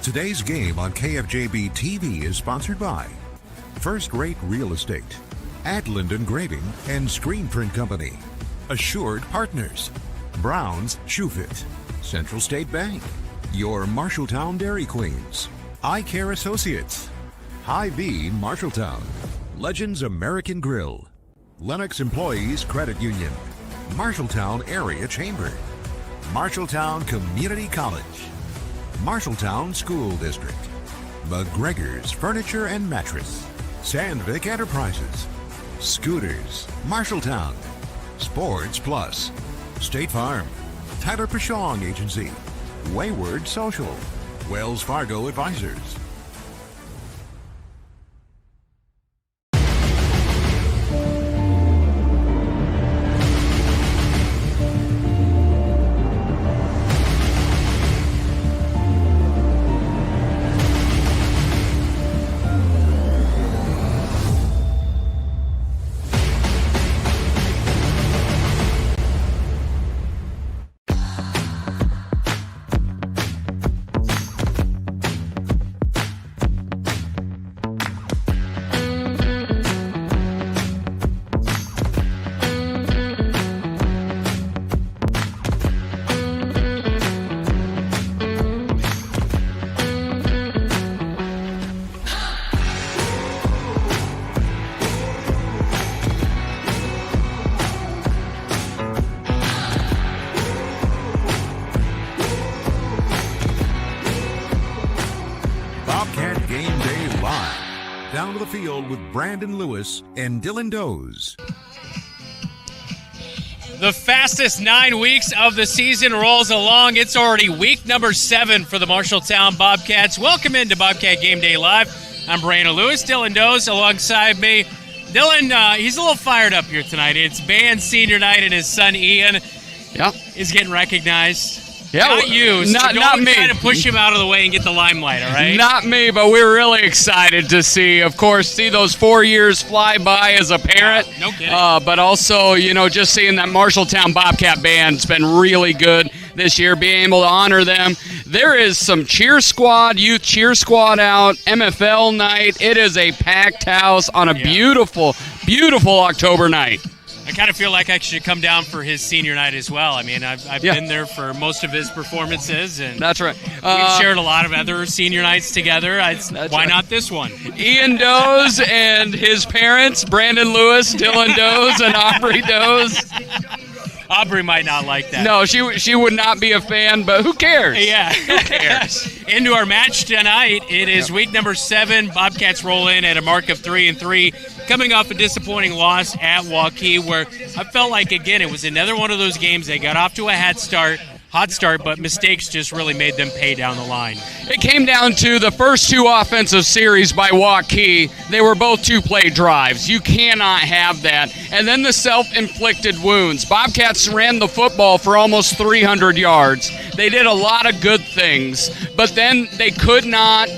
Today's game on KFJB-TV is sponsored by First Rate Real Estate, Adland Engraving and Screen Print Company, Assured Partners, Brown's Shoe Fit, Central State Bank, your Marshalltown Dairy Queens, Eye Care Associates, Hy-Vee Marshalltown, Legends American Grill, Lennox Employees Credit Union, Marshalltown Area Chamber, Marshalltown Community College, Marshalltown School District, McGregor's Furniture and Mattress, Sandvik Enterprises, Scooters, Marshalltown, Sports Plus, State Farm, Tyler Pashong Agency, Wayward Social, Wells Fargo Advisors. Bobcat Game Day Live. Down to the field with Brandon Lewis and Dylan Doze. The fastest 9 weeks of the season rolls along. It's already week number 7 for the Marshalltown Bobcats. Welcome into Bobcat Game Day Live. I'm Brandon Lewis, Dylan Doze alongside me. Dylan, he's a little fired up here tonight. It's band senior night and his son Ian is getting recognized. Yeah, not you. So not me. Try to push him out of the way and get the limelight, all right? Not me, but we're really excited to see those 4 years fly by as a parent. No kidding. But also, just seeing that Marshalltown Bobcat band's been really good this year, being able to honor them. There is some cheer squad, youth cheer squad out, MFL night. It is a packed house on a beautiful, beautiful October night. I kind of feel like I should come down for his senior night as well. I mean, I've been there for most of his performances, and that's right. We've shared a lot of other senior nights together. Why not this one? Ian Doze and his parents, Brandon Lewis, Dylan Doze, and Aubrey Doze. Aubrey might not like that. No, she would not be a fan, but who cares? Yeah. Who cares? Into our match tonight. It is week number 7. Bobcats roll in at a mark of 3-3, coming off a disappointing loss at Waukee, where I felt like, again, it was another one of those games. They got off to a hot start, but mistakes just really made them pay down the line. It came down to the first 2 offensive series by Waukee. They were both 2-play drives. You cannot have that. And then the self-inflicted wounds. Bobcats ran the football for almost 300 yards. They did a lot of good things, but then they could not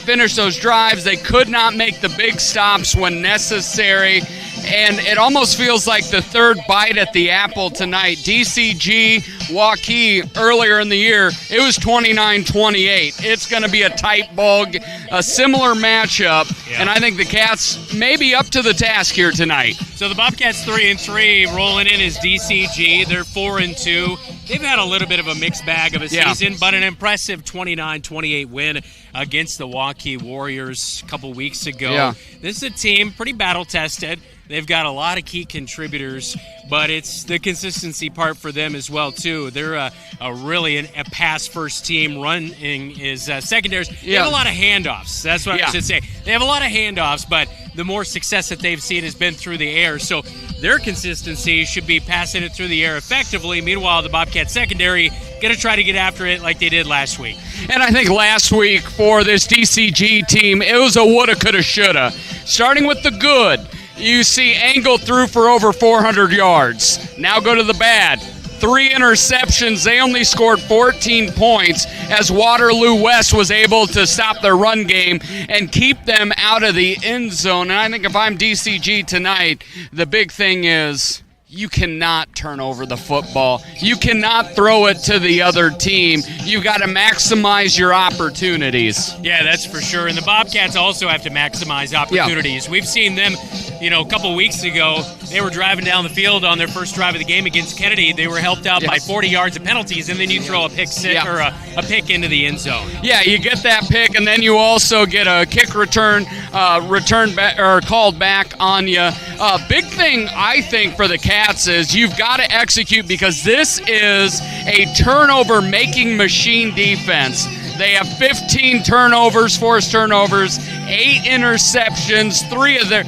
finish those drives. They could not make the big stops when necessary. And it almost feels like the third bite at the apple tonight. DCG, Waukee, earlier in the year, it was 29-28. It's going to be a tight ball, a similar matchup, and I think the Cats may be up to the task here tonight. So the Bobcats 3-3, rolling in is DCG. They're 4-2. They've had a little bit of a mixed bag of a season, but an impressive 29-28 win against the Waukee Warriors a couple weeks ago. Yeah. This is a team pretty battle-tested. They've got a lot of key contributors, but it's the consistency part for them as well, too. They're a pass-first team. Running is secondary. They have a lot of handoffs. That's what I should say. They have a lot of handoffs, but the more success that they've seen has been through the air. So their consistency should be passing it through the air effectively. Meanwhile, the Bobcat secondary going to try to get after it like they did last week. And I think last week for this DCG team, it was a woulda, coulda, shoulda. Starting with the good. You see Angle threw for over 400 yards. Now go to the bad. 3 interceptions. They only scored 14 points as Waterloo West was able to stop their run game and keep them out of the end zone. And I think if I'm DCG tonight, the big thing is you cannot turn over the football. You cannot throw it to the other team. You've got to maximize your opportunities. Yeah, that's for sure. And the Bobcats also have to maximize opportunities. Yeah. We've seen them, a couple weeks ago, they were driving down the field on their first drive of the game against Kennedy. They were helped out by 40 yards of penalties, and then you throw a pick or a pick into the end zone. Yeah, you get that pick, and then you also get a kick return called back on you. Big thing, I think, for the Cats is you've got to execute, because this is a turnover-making machine defense. They have 15 turnovers, forced turnovers, 8 interceptions. Three of their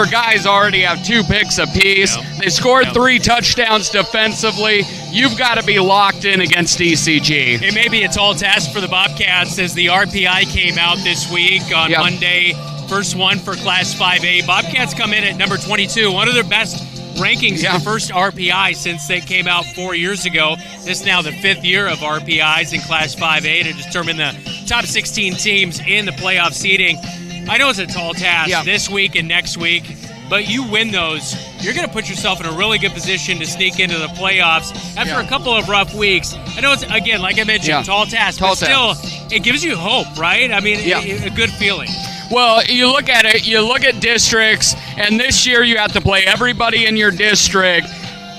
guys already have 2 picks apiece. Yep. They scored 3 touchdowns defensively. You've got to be locked in against DCG. It may be a tall task for the Bobcats as the RPI came out this week on Monday. First one for Class 5A. Bobcats come in at number 22, one of their best rankings in the first RPI since they came out 4 years ago. This is now the 5th year of RPIs in Class 5A to determine the top 16 teams in the playoff seeding. I know it's a tall task this week and next week, but you win those, you're going to put yourself in a really good position to sneak into the playoffs after a couple of rough weeks. I know it's, again, like I mentioned, tall task, but still, it gives you hope, right? I mean, a good feeling. Well, you look at it, you look at districts, and this year you have to play everybody in your district.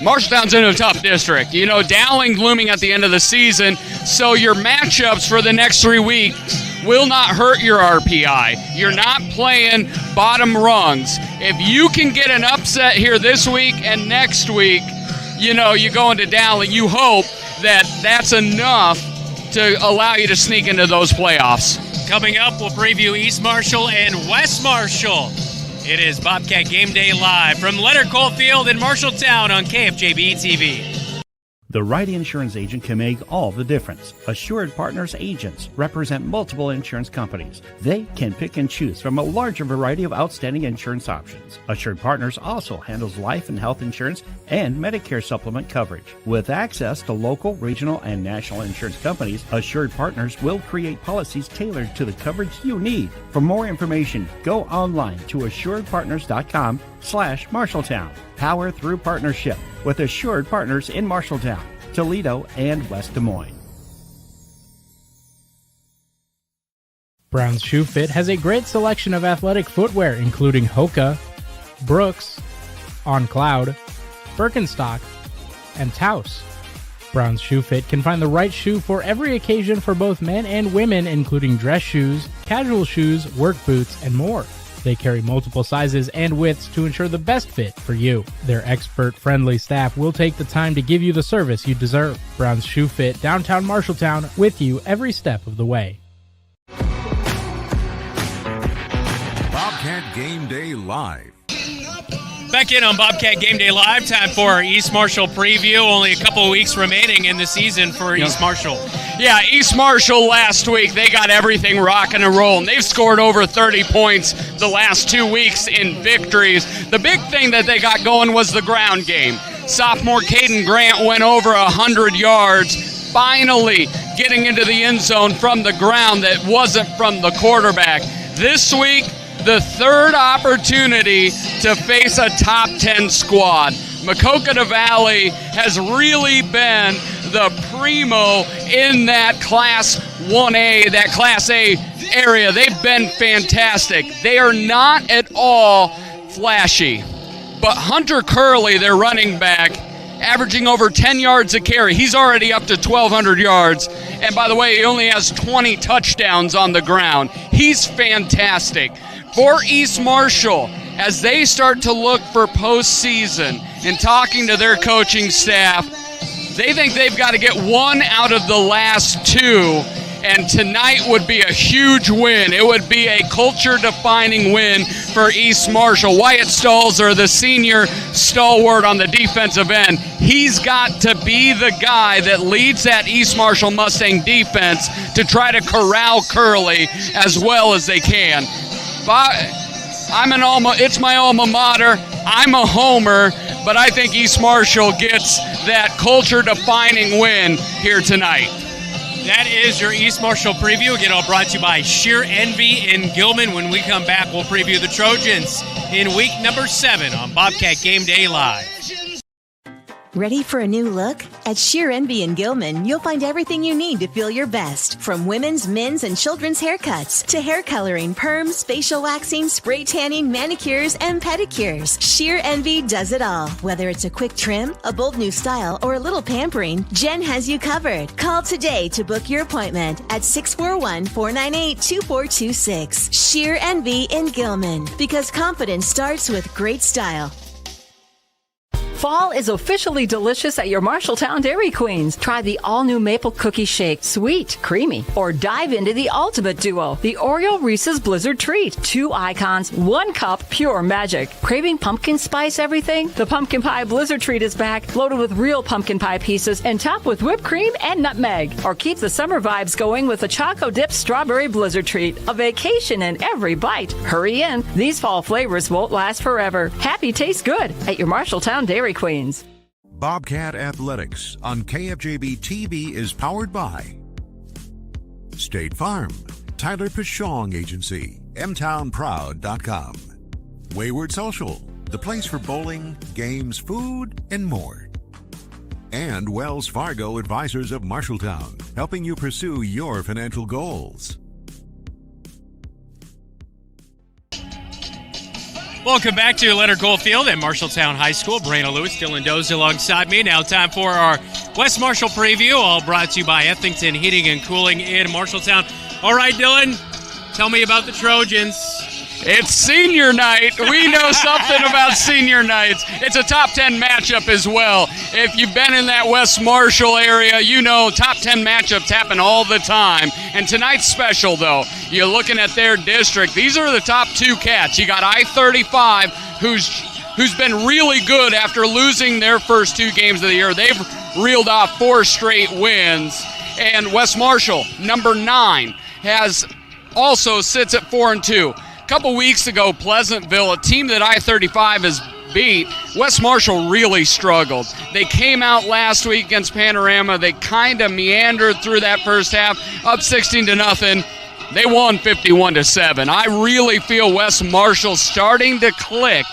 Marshalltown's in a tough district. Dowling looming at the end of the season, so your matchups for the next 3 weeks will not hurt your RPI. You're not playing bottom rungs. If you can get an upset here this week and next week, you go into Dowling, you hope that that's enough to allow you to sneak into those playoffs. Coming up, we'll preview East Marshall and West Marshall. It is Bobcat Game Day Live from Leonard Cole Field in Marshalltown on KFJB-TV. The right insurance agent can make all the difference. Assured Partners agents represent multiple insurance companies. They can pick and choose from a larger variety of outstanding insurance options. Assured Partners also handles life and health insurance and Medicare supplement coverage. With access to local, regional, and national insurance companies, Assured Partners will create policies tailored to the coverage you need. For more information, go online to assuredpartners.com/Marshalltown. Power through partnership with Assured Partners in Marshalltown, Toledo, and West Des Moines. Brown's Shoe Fit has a great selection of athletic footwear, including Hoka, Brooks, On Cloud, Birkenstock, and Taos. Brown's Shoe Fit can find the right shoe for every occasion for both men and women, including dress shoes, casual shoes, work boots, and more. They carry multiple sizes and widths to ensure the best fit for you. Their expert-friendly staff will take the time to give you the service you deserve. Brown's Shoe Fit, downtown Marshalltown, with you every step of the way. Bobcat Game Day Live. Back in on Bobcat Game Day Live, time for our East Marshall preview. Only a couple of weeks remaining in the season for East Marshall. Yeah, East Marshall last week, they got everything rocking and rolling. They've scored over 30 points the last 2 weeks in victories. The big thing that they got going was the ground game. Sophomore Caden Grant went over 100 yards, finally getting into the end zone from the ground that wasn't from the quarterback. This week, the third opportunity to face a top 10 squad. Maquoketa Valley has really been the primo in that Class 1A, that Class A area. They've been fantastic. They are not at all flashy. But Hunter Curley, their running back, averaging over 10 yards a carry. He's already up to 1,200 yards. And by the way, he only has 20 touchdowns on the ground. He's fantastic. For East Marshall, as they start to look for postseason and talking to their coaching staff, they think they've got to get one out of the last 2, and tonight would be a huge win. It would be a culture-defining win for East Marshall. Wyatt Stalzer, the senior stalwart on the defensive end, he's got to be the guy that leads that East Marshall Mustang defense to try to corral Curley as well as they can. It's my alma mater. I'm a homer, but I think East Marshall gets that culture-defining win here tonight. That is your East Marshall preview. Again, all brought to you by Sheer Envy in Gilman. When we come back, we'll preview the Trojans in week number 7 on Bobcat Game Day Live. Ready for a new look? At Sheer Envy in Gilman, you'll find everything you need to feel your best. From women's, men's, and children's haircuts to hair coloring, perms, facial waxing, spray tanning, manicures, and pedicures. Sheer Envy does it all. Whether it's a quick trim, a bold new style, or a little pampering, Jen has you covered. Call today to book your appointment at 641-498-2426. Sheer Envy in Gilman. Because confidence starts with great style. Fall is officially delicious at your Marshalltown Dairy Queens. Try the all-new Maple Cookie Shake, sweet, creamy, or dive into the ultimate duo, the Oreo Reese's Blizzard Treat. 2 icons, 1 cup, pure magic. Craving pumpkin spice everything? The Pumpkin Pie Blizzard Treat is back, loaded with real pumpkin pie pieces and topped with whipped cream and nutmeg. Or keep the summer vibes going with the Choco Dip Strawberry Blizzard Treat, a vacation in every bite. Hurry in, these fall flavors won't last forever. Happy tastes good at your Marshalltown Dairy Queens. Bobcat Athletics on KFJB-TV is powered by State Farm, Tyler Pichong Agency, mtownproud.com, Wayward Social, the place for bowling, games, food, and more, and Wells Fargo Advisors of Marshalltown, helping you pursue your financial goals. Welcome back to Leonard Cole Field at Marshalltown High School. Brandon Lewis, Dylan Doze alongside me. Now time for our West Marshall preview, all brought to you by Ethington Heating and Cooling in Marshalltown. All right, Dylan, tell me about the Trojans. It's senior night. We know something about senior nights. It's a top 10 matchup as well. If you've been in that West Marshall area, you know top 10 matchups happen all the time. And tonight's special, though. You're looking at their district. These are the top 2 cats. You got I-35, who's been really good after losing their first 2 games of the year. They've reeled off 4 straight wins. And West Marshall, number 9, also sits at 4-2. A couple weeks ago, Pleasantville, a team that I-35 has beat, West Marshall really struggled. They came out last week against Panorama. They kind of meandered through that first half, up 16-0. They won 51-7. I really feel West Marshall starting to click,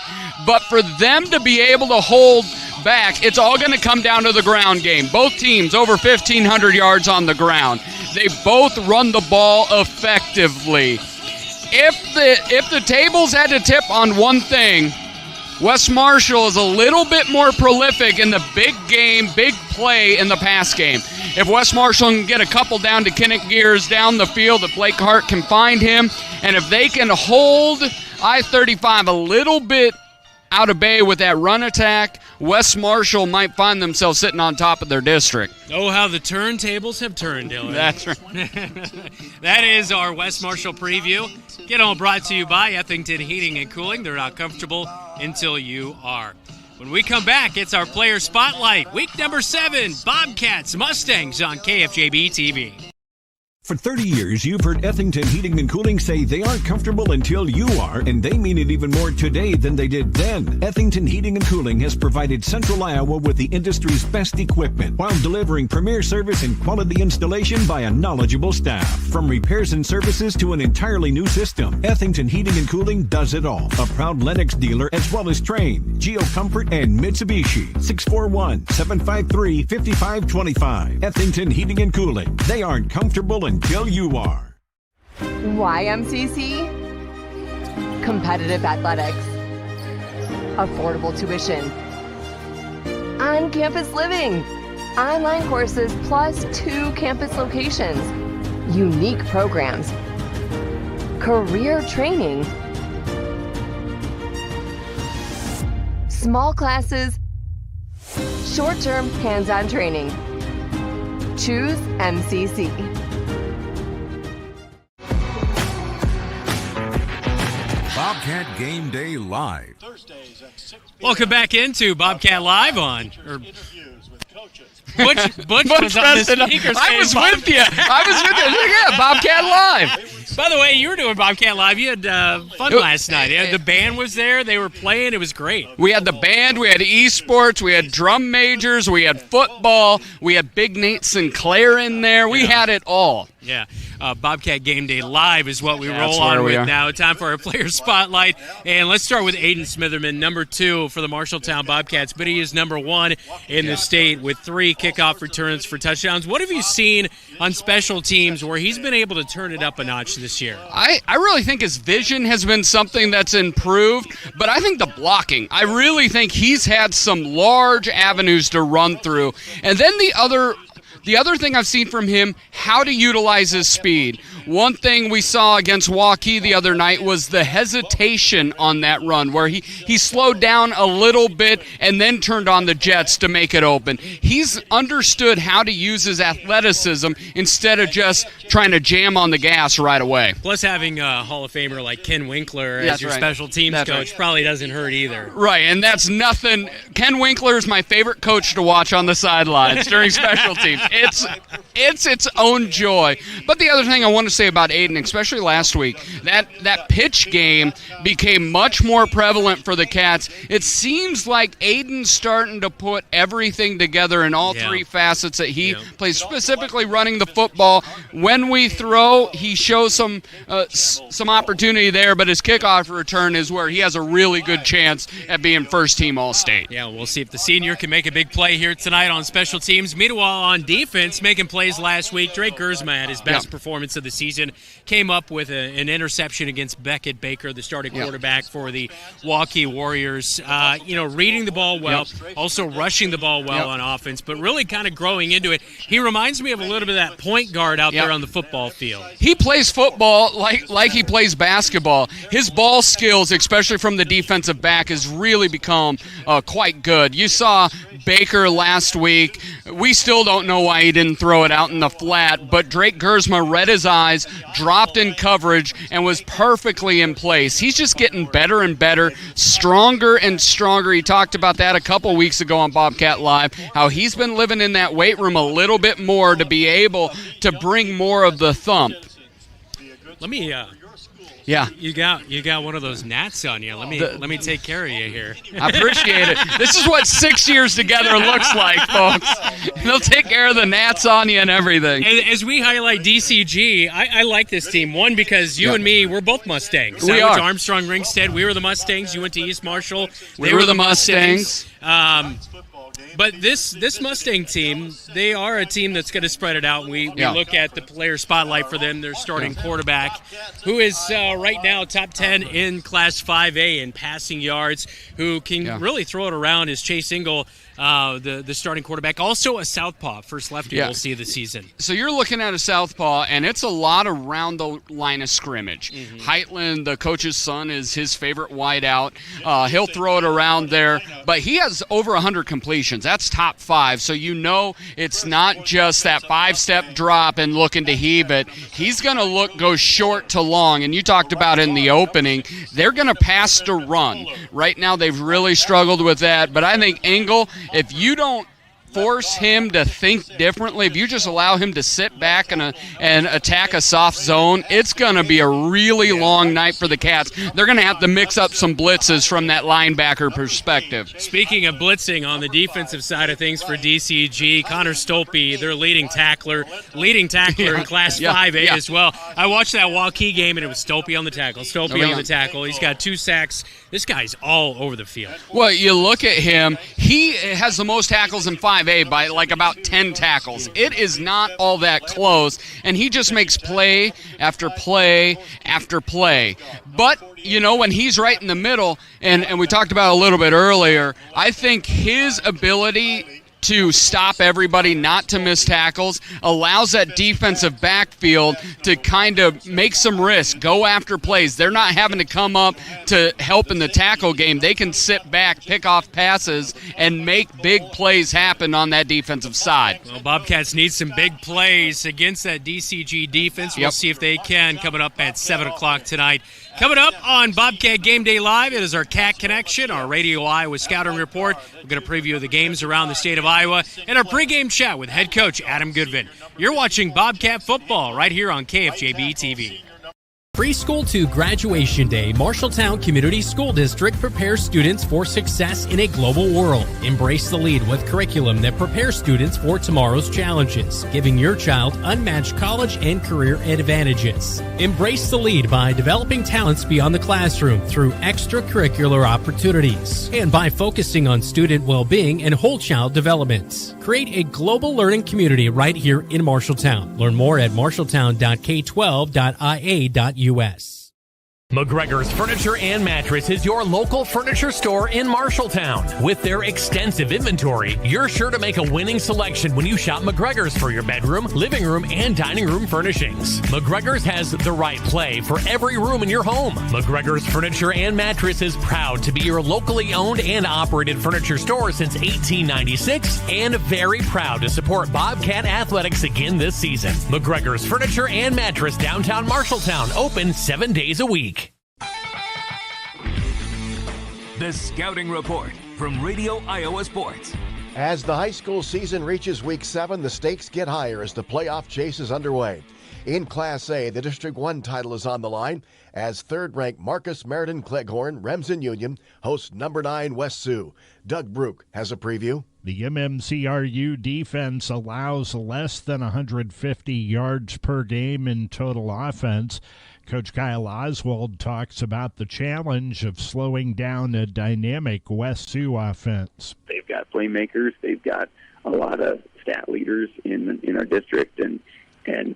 but for them to be able to hold back, it's all going to come down to the ground game. Both teams over 1,500 yards on the ground. They both run the ball effectively. If the tables had to tip on one thing, West Marshall is a little bit more prolific in the big game, big play in the pass game. If West Marshall can get a couple down to Kinnick Gears down the field, if Blake Hart can find him, and if they can hold I-35 a little bit out of bay with that run attack, West Marshall might find themselves sitting on top of their district. Oh, how the turntables have turned, Dylan. That's right. That is our West Marshall preview. Get all brought to you by Ethington Heating and Cooling. They're not comfortable until you are. When we come back, it's our player spotlight. Week number 7, Bobcats, Mustangs on KFJB-TV. For 30 years, you've heard Ethington Heating and Cooling say they aren't comfortable until you are, and they mean it even more today than they did then. Ethington Heating and Cooling has provided Central Iowa with the industry's best equipment while delivering premier service and quality installation by a knowledgeable staff. From repairs and services to an entirely new system, Ethington Heating and Cooling does it all. A proud Lennox dealer as well as Trane, GeoComfort, and Mitsubishi. 641-753-5525. Ethington Heating and Cooling. They aren't comfortable until you are. YMCC, competitive athletics, affordable tuition, on-campus living, online courses plus 2 campus locations, unique programs, career training, small classes, short-term hands-on training. Choose MCC. Bobcat Game Day Live. Welcome back into Bobcat Live on. Butch was on the speakers. I was with you. Yeah, Bobcat Live. By the way, you were doing Bobcat Live. You had fun last night. The band was there. They were playing. It was great. We had the band. We had esports. We had drum majors. We had football. We had Big Nate Sinclair in there. We had it all. Yeah. Bobcat Game Day Live is what we roll on with now. Time for our player spotlight. And let's start with Aiden Smitherman, number 2 for the Marshalltown Bobcats, but he is number 1 in the state with 3 kickoff returns for touchdowns. What have you seen on special teams where he's been able to turn it up a notch this year? I really think his vision has been something that's improved, but I think the blocking, I really think he's had some large avenues to run through. And then the other thing I've seen from him, how to utilize his speed. One thing we saw against Waukee the other night was the hesitation on that run, where he slowed down a little bit and then turned on the jets to make it open. He's understood how to use his athleticism instead of just trying to jam on the gas right away. Plus having a Hall of Famer like Ken Winkler as your special teams coach probably doesn't hurt either. Right, and that's nothing. Ken Winkler is my favorite coach to watch on the sidelines during special teams. It's its own joy. But the other thing I want to say about Aiden, especially last week, that pitch game became much more prevalent for the Cats. It seems like Aiden's starting to put everything together in all 3 facets that he plays, specifically running the football. When we throw, he shows some opportunity there, but his kickoff return is where he has a really good chance at being first team All-State. Yeah, we'll see if the senior can make a big play here tonight on special teams. Meanwhile, on defense, making plays last week, Drake Gersma had his best performance of the season. Came up with an interception against Beckett Baker, the starting quarterback for the Waukee Warriors. Reading the ball well, also rushing the ball well on offense, but really kind of growing into it. He reminds me of a little bit of that point guard out there on the football field. He plays football like he plays basketball. His ball skills, especially from the defensive back, has really become quite good. You saw Baker last week. We still don't know why he didn't throw it out in the flat, but Drake Gersma read his eyes, dropped in coverage, and was perfectly in place. He's just getting better and better, stronger and stronger. He talked about that a couple weeks ago on Bobcat Live, how he's been living in that weight room a little bit more to be able to bring more of the thump. Let me you got one of those gnats on you. Let me take care of you here. I appreciate it. This is what 6 years together looks like, folks. They'll take care of the gnats on you and everything. As we highlight DCG, I like this team. One, because you and me, we're both Mustangs. We I are. went to Armstrong Ringstead. We were the Mustangs. You went to East Marshall. We were the Mustangs. But this Mustang team, they are a team that's going to spread it out. We look at the player spotlight for them. Their starting quarterback, who is right now top 10 in Class 5A in passing yards, who can really throw it around, is Chase Ingle, the starting quarterback. Also a southpaw, first lefty we'll see this season. So you're looking at a southpaw, and it's a lot around the line of scrimmage. Heitland, the coach's son, is his favorite wideout. He'll throw it around there, but he has over 100 completions. That's top 5, so you know it's not just that 5-step drop and looking to heave it. He's going to go short to long, and you talked about in the opening, they're going to pass to run. Right now they've really struggled with that, but I think Engel, if you don't force him to think differently, if you just allow him to sit back and attack a soft zone, it's going to be a really long night for the Cats. They're going to have to mix up some blitzes from that linebacker perspective. Speaking of blitzing on the defensive side of things for DCG, Connor Stolpe, their leading tackler in Class 5A as well. I watched that Waukee game, and it was Stolpe on the tackle, on the tackle. He's got 2 sacks. This guy's all over the field. Well, you look at him, he has the most tackles in 5A by like about 10 tackles. It is not all that close, and he just makes play after play after play. But, when he's right in the middle, and we talked about a little bit earlier, I think his ability to stop everybody, not to miss tackles, allows that defensive backfield to kind of make some risk, go after plays. They're not having to come up to help in the tackle game. They can sit back, pick off passes, and make big plays happen on that defensive side. Well, Bobcats need some big plays against that DCG defense. We'll see if they can, coming up at 7 o'clock tonight. Coming up on Bobcat Game Day Live, it is our Cat Connection, our Radio Iowa Scouting Report. We're going to preview the games around the state of Iowa, and our pregame chat with head coach Adam Goodvin. You're watching Bobcat football right here on KFJB-TV. Preschool to graduation day, Marshalltown Community School District prepares students for success in a global world. Embrace the lead with curriculum that prepares students for tomorrow's challenges, giving your child unmatched college and career advantages. Embrace the lead by developing talents beyond the classroom through extracurricular opportunities and by focusing on student well-being and whole child development. Create a global learning community right here in Marshalltown. Learn more at marshalltown.k12.ia.us. McGregor's Furniture and Mattress is your local furniture store in Marshalltown. With their extensive inventory, you're sure to make a winning selection when you shop McGregor's for your bedroom, living room, and dining room furnishings. McGregor's has the right play for every room in your home. McGregor's Furniture and Mattress is proud to be your locally owned and operated furniture store since 1896 and very proud to support Bobcat Athletics again this season. McGregor's Furniture and Mattress, downtown Marshalltown, open 7 days a week. The Scouting Report from Radio Iowa Sports. As the high school season reaches week 7, the stakes get higher as the playoff chase is underway. In Class A, the District 1 title is on the line as third-ranked Marcus Meriden Cleghorn Remsen Union hosts number 9 West Sioux. Doug Brook has a preview. The MMCRU defense allows less than 150 yards per game in total offense. Coach Kyle Oswald talks about the challenge of slowing down a dynamic West Sioux offense. They've got playmakers. They've got a lot of stat leaders in our district, and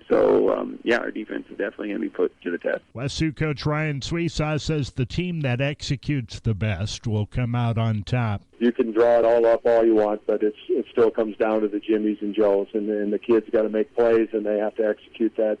so, our defense is definitely going to be put to the test. West Sioux coach Ryan Sweesaw says the team that executes the best will come out on top. You can draw it all up all you want, but it still comes down to the Jimmies and Joes, and the kids got to make plays, and they have to execute that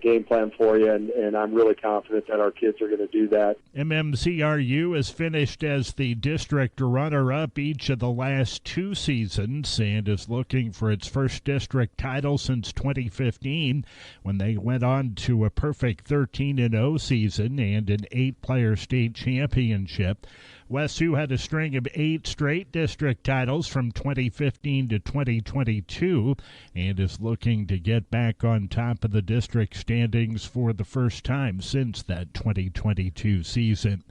game plan for you, and I'm really confident that our kids are going to do that. MMCRU has finished as the district runner-up each of the last 2 seasons and is looking for its first district title since 2015 when they went on to a perfect 13-0 season and an 8-player state championship. West Sioux had a string of 8 straight district titles from 2015 to 2022 and is looking to get back on top of the district standings for the first time since that 2022 season.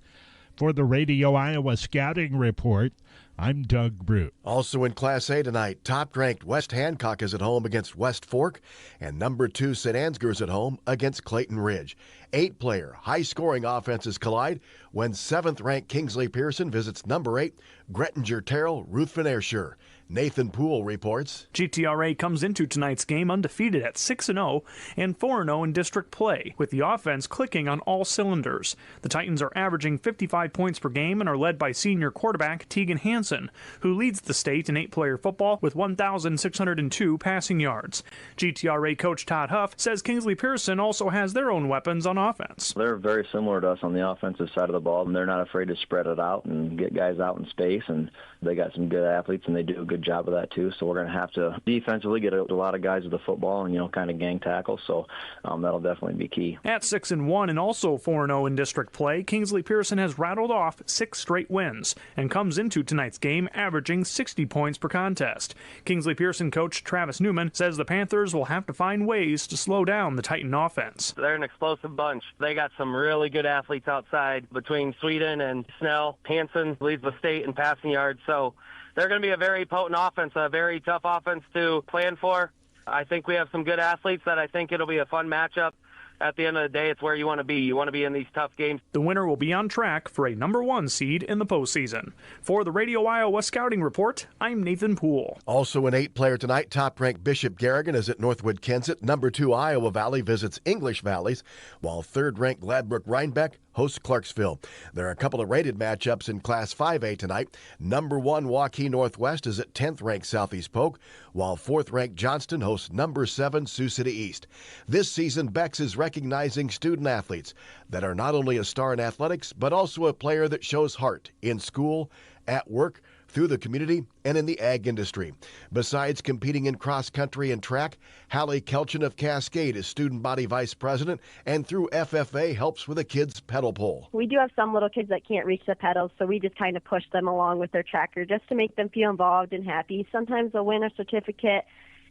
For the Radio Iowa Scouting Report, I'm Doug Brook. Also in Class A tonight, top-ranked West Hancock is at home against West Fork, and number 2 St. Ansgar is at home against Clayton Ridge. 8-player, high-scoring offenses collide when 7th-ranked Kingsley Pearson visits number 8 Grettinger Terrell Ruth Van Ayrshire. Nathan Poole reports. GTRA comes into tonight's game undefeated at 6-0 and 4-0 in district play, with the offense clicking on all cylinders. The Titans are averaging 55 points per game and are led by senior quarterback Tegan Hansen, who leads the state in 8-player football with 1,602 passing yards. GTRA coach Todd Huff says Kingsley Pearson also has their own weapons on offense. They're very similar to us on the offensive side of the ball, and they're not afraid to spread it out and get guys out in space, and they got some good athletes, and they do a good job of that too. So we're going to have to defensively get a lot of guys with the football and, kind of gang tackle. So that'll definitely be key. At 6-1 and also 4-0 in district play, Kingsley Pearson has rattled off 6 straight wins and comes into tonight's game averaging 60 points per contest. Kingsley Pearson coach Travis Newman says the Panthers will have to find ways to slow down the Titan offense. They're an explosive bunch. They got some really good athletes outside between Sweden and Snell. Hansen leads the state in passing yards, so they're going to be a very potent offense, a very tough offense to plan for. I think we have some good athletes that I think it'll be a fun matchup. At the end of the day, it's where you want to be. You want to be in these tough games. The winner will be on track for a number 1 seed in the postseason. For the Radio Iowa Scouting Report, I'm Nathan Poole. Also an 8-player tonight, top-ranked Bishop Garrigan is at Northwood Kensett. Number 2 Iowa Valley visits English Valleys, while 3rd-ranked Gladbrook Rhinebeck hosts Clarksville. There are a couple of rated matchups in Class 5A tonight. Number 1 Waukee Northwest is at 10th-ranked Southeast Polk, while 4th-ranked Johnston hosts number 7 Sioux City East. This season, Bex is recognizing student athletes that are not only a star in athletics, but also a player that shows heart in school, at work, through the community, and in the ag industry. Besides competing in cross-country and track, Hallie Kelchin of Cascade is student body vice president, and through FFA helps with the kids' pedal pole. We do have some little kids that can't reach the pedals, so we just kind of push them along with their tracker just to make them feel involved and happy. Sometimes they'll win a certificate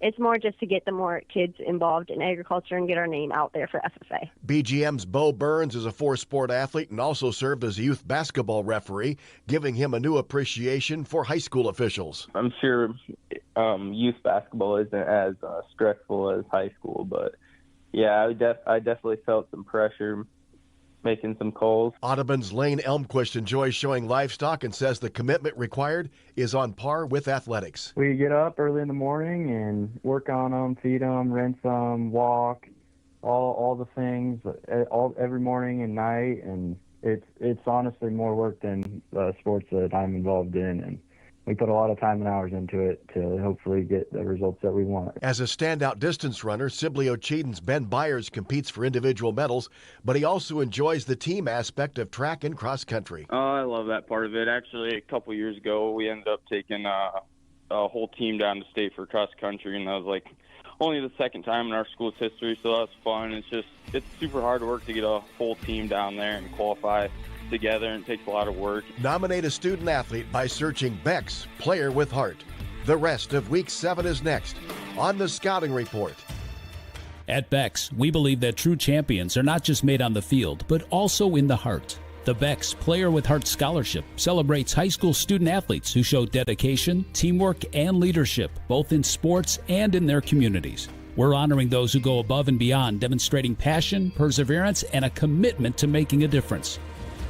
it's more just to get the more kids involved in agriculture and get our name out there for FFA. BGM's Bo Burns is a four-sport athlete and also served as a youth basketball referee, giving him a new appreciation for high school officials. I'm sure youth basketball isn't as stressful as high school, but yeah, I definitely felt some pressure making some calls. Audubon's Lane Elmquist enjoys showing livestock and says the commitment required is on par with athletics. We get up early in the morning and work on them, feed them, rinse them, walk, all the things every morning and night, and it's honestly more work than sports that I'm involved in, and we put a lot of time and hours into it to hopefully get the results that we want. As a standout distance runner, Sibley Ocheden's Ben Byers competes for individual medals, but he also enjoys the team aspect of track and cross country. Oh, I love that part of it. Actually, a couple years ago, we ended up taking a whole team down to state for cross country, and that was like only the second time in our school's history, so that was fun. It's super hard work to get a whole team down there and qualify together, and it takes a lot of work. Nominate a student athlete by searching Beck's Player with Heart. The rest of Week 7 is next on the Scouting Report. At Beck's, we believe that true champions are not just made on the field, but also in the heart. The Beck's Player with Heart Scholarship celebrates high school student athletes who show dedication, teamwork, and leadership, both in sports and in their communities. We're honoring those who go above and beyond, demonstrating passion, perseverance, and a commitment to making a difference.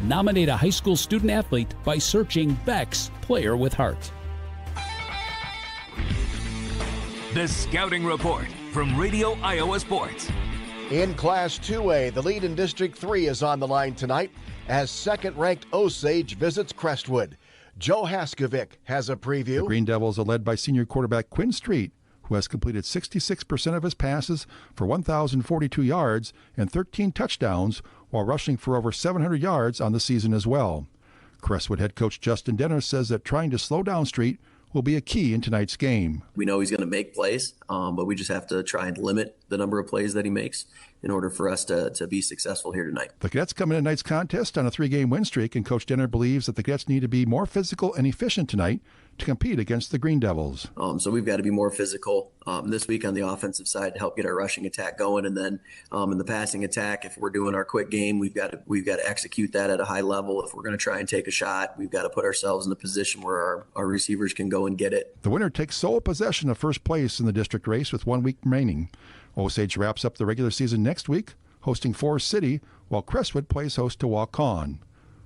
Nominate a high school student athlete by searching Beck's Player with Heart. The Scouting Report from Radio Iowa Sports. In Class 2A, the lead in District 3 is on the line tonight as second-ranked Osage visits Crestwood. Joe Haskovic has a preview. The Green Devils are led by senior quarterback Quinn Street, who has completed 66% of his passes for 1,042 yards and 13 touchdowns, while rushing for over 700 yards on the season as well. Crestwood head coach Justin Denner says that trying to slow down Street will be a key in tonight's game. We know he's going to make plays, but we just have to try and limit the number of plays that he makes in order for us to be successful here tonight. The Cadets come in tonight's contest on a 3-game win streak, and Coach Denner believes that the Cadets need to be more physical and efficient tonight to compete against the Green Devils. So we've got to be more physical this week on the offensive side to help get our rushing attack going, and then in the passing attack, if we're doing our quick game, we've got to execute that at a high level. If we're going to try and take a shot, we've got to put ourselves in a position where our receivers can go and get it. The winner takes sole possession of first place in the district race with 1 week remaining. Osage wraps up the regular season next week, hosting Forest City, while Crestwood plays host to Waukon.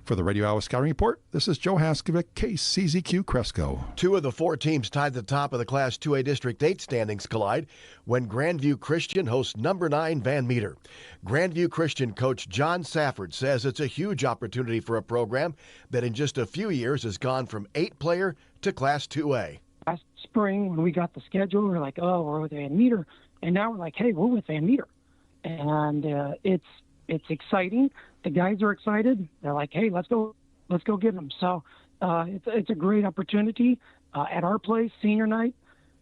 For the Radio Iowa Scouting Report, this is Joe Haskovic, KCZQ Cresco. 2 of the 4 teams tied at the top of the Class 2A District 8 standings collide when Grandview Christian hosts number 9 Van Meter. Grandview Christian coach John Safford says it's a huge opportunity for a program that in just a few years has gone from 8-player to Class 2A. Last spring, when we got the schedule, we were like, oh, we're with Van Meter. And now we're like, hey, we're with Van Meter. And it's exciting. The guys are excited. They're like, hey, let's go get them. So it's a great opportunity at our place, senior night.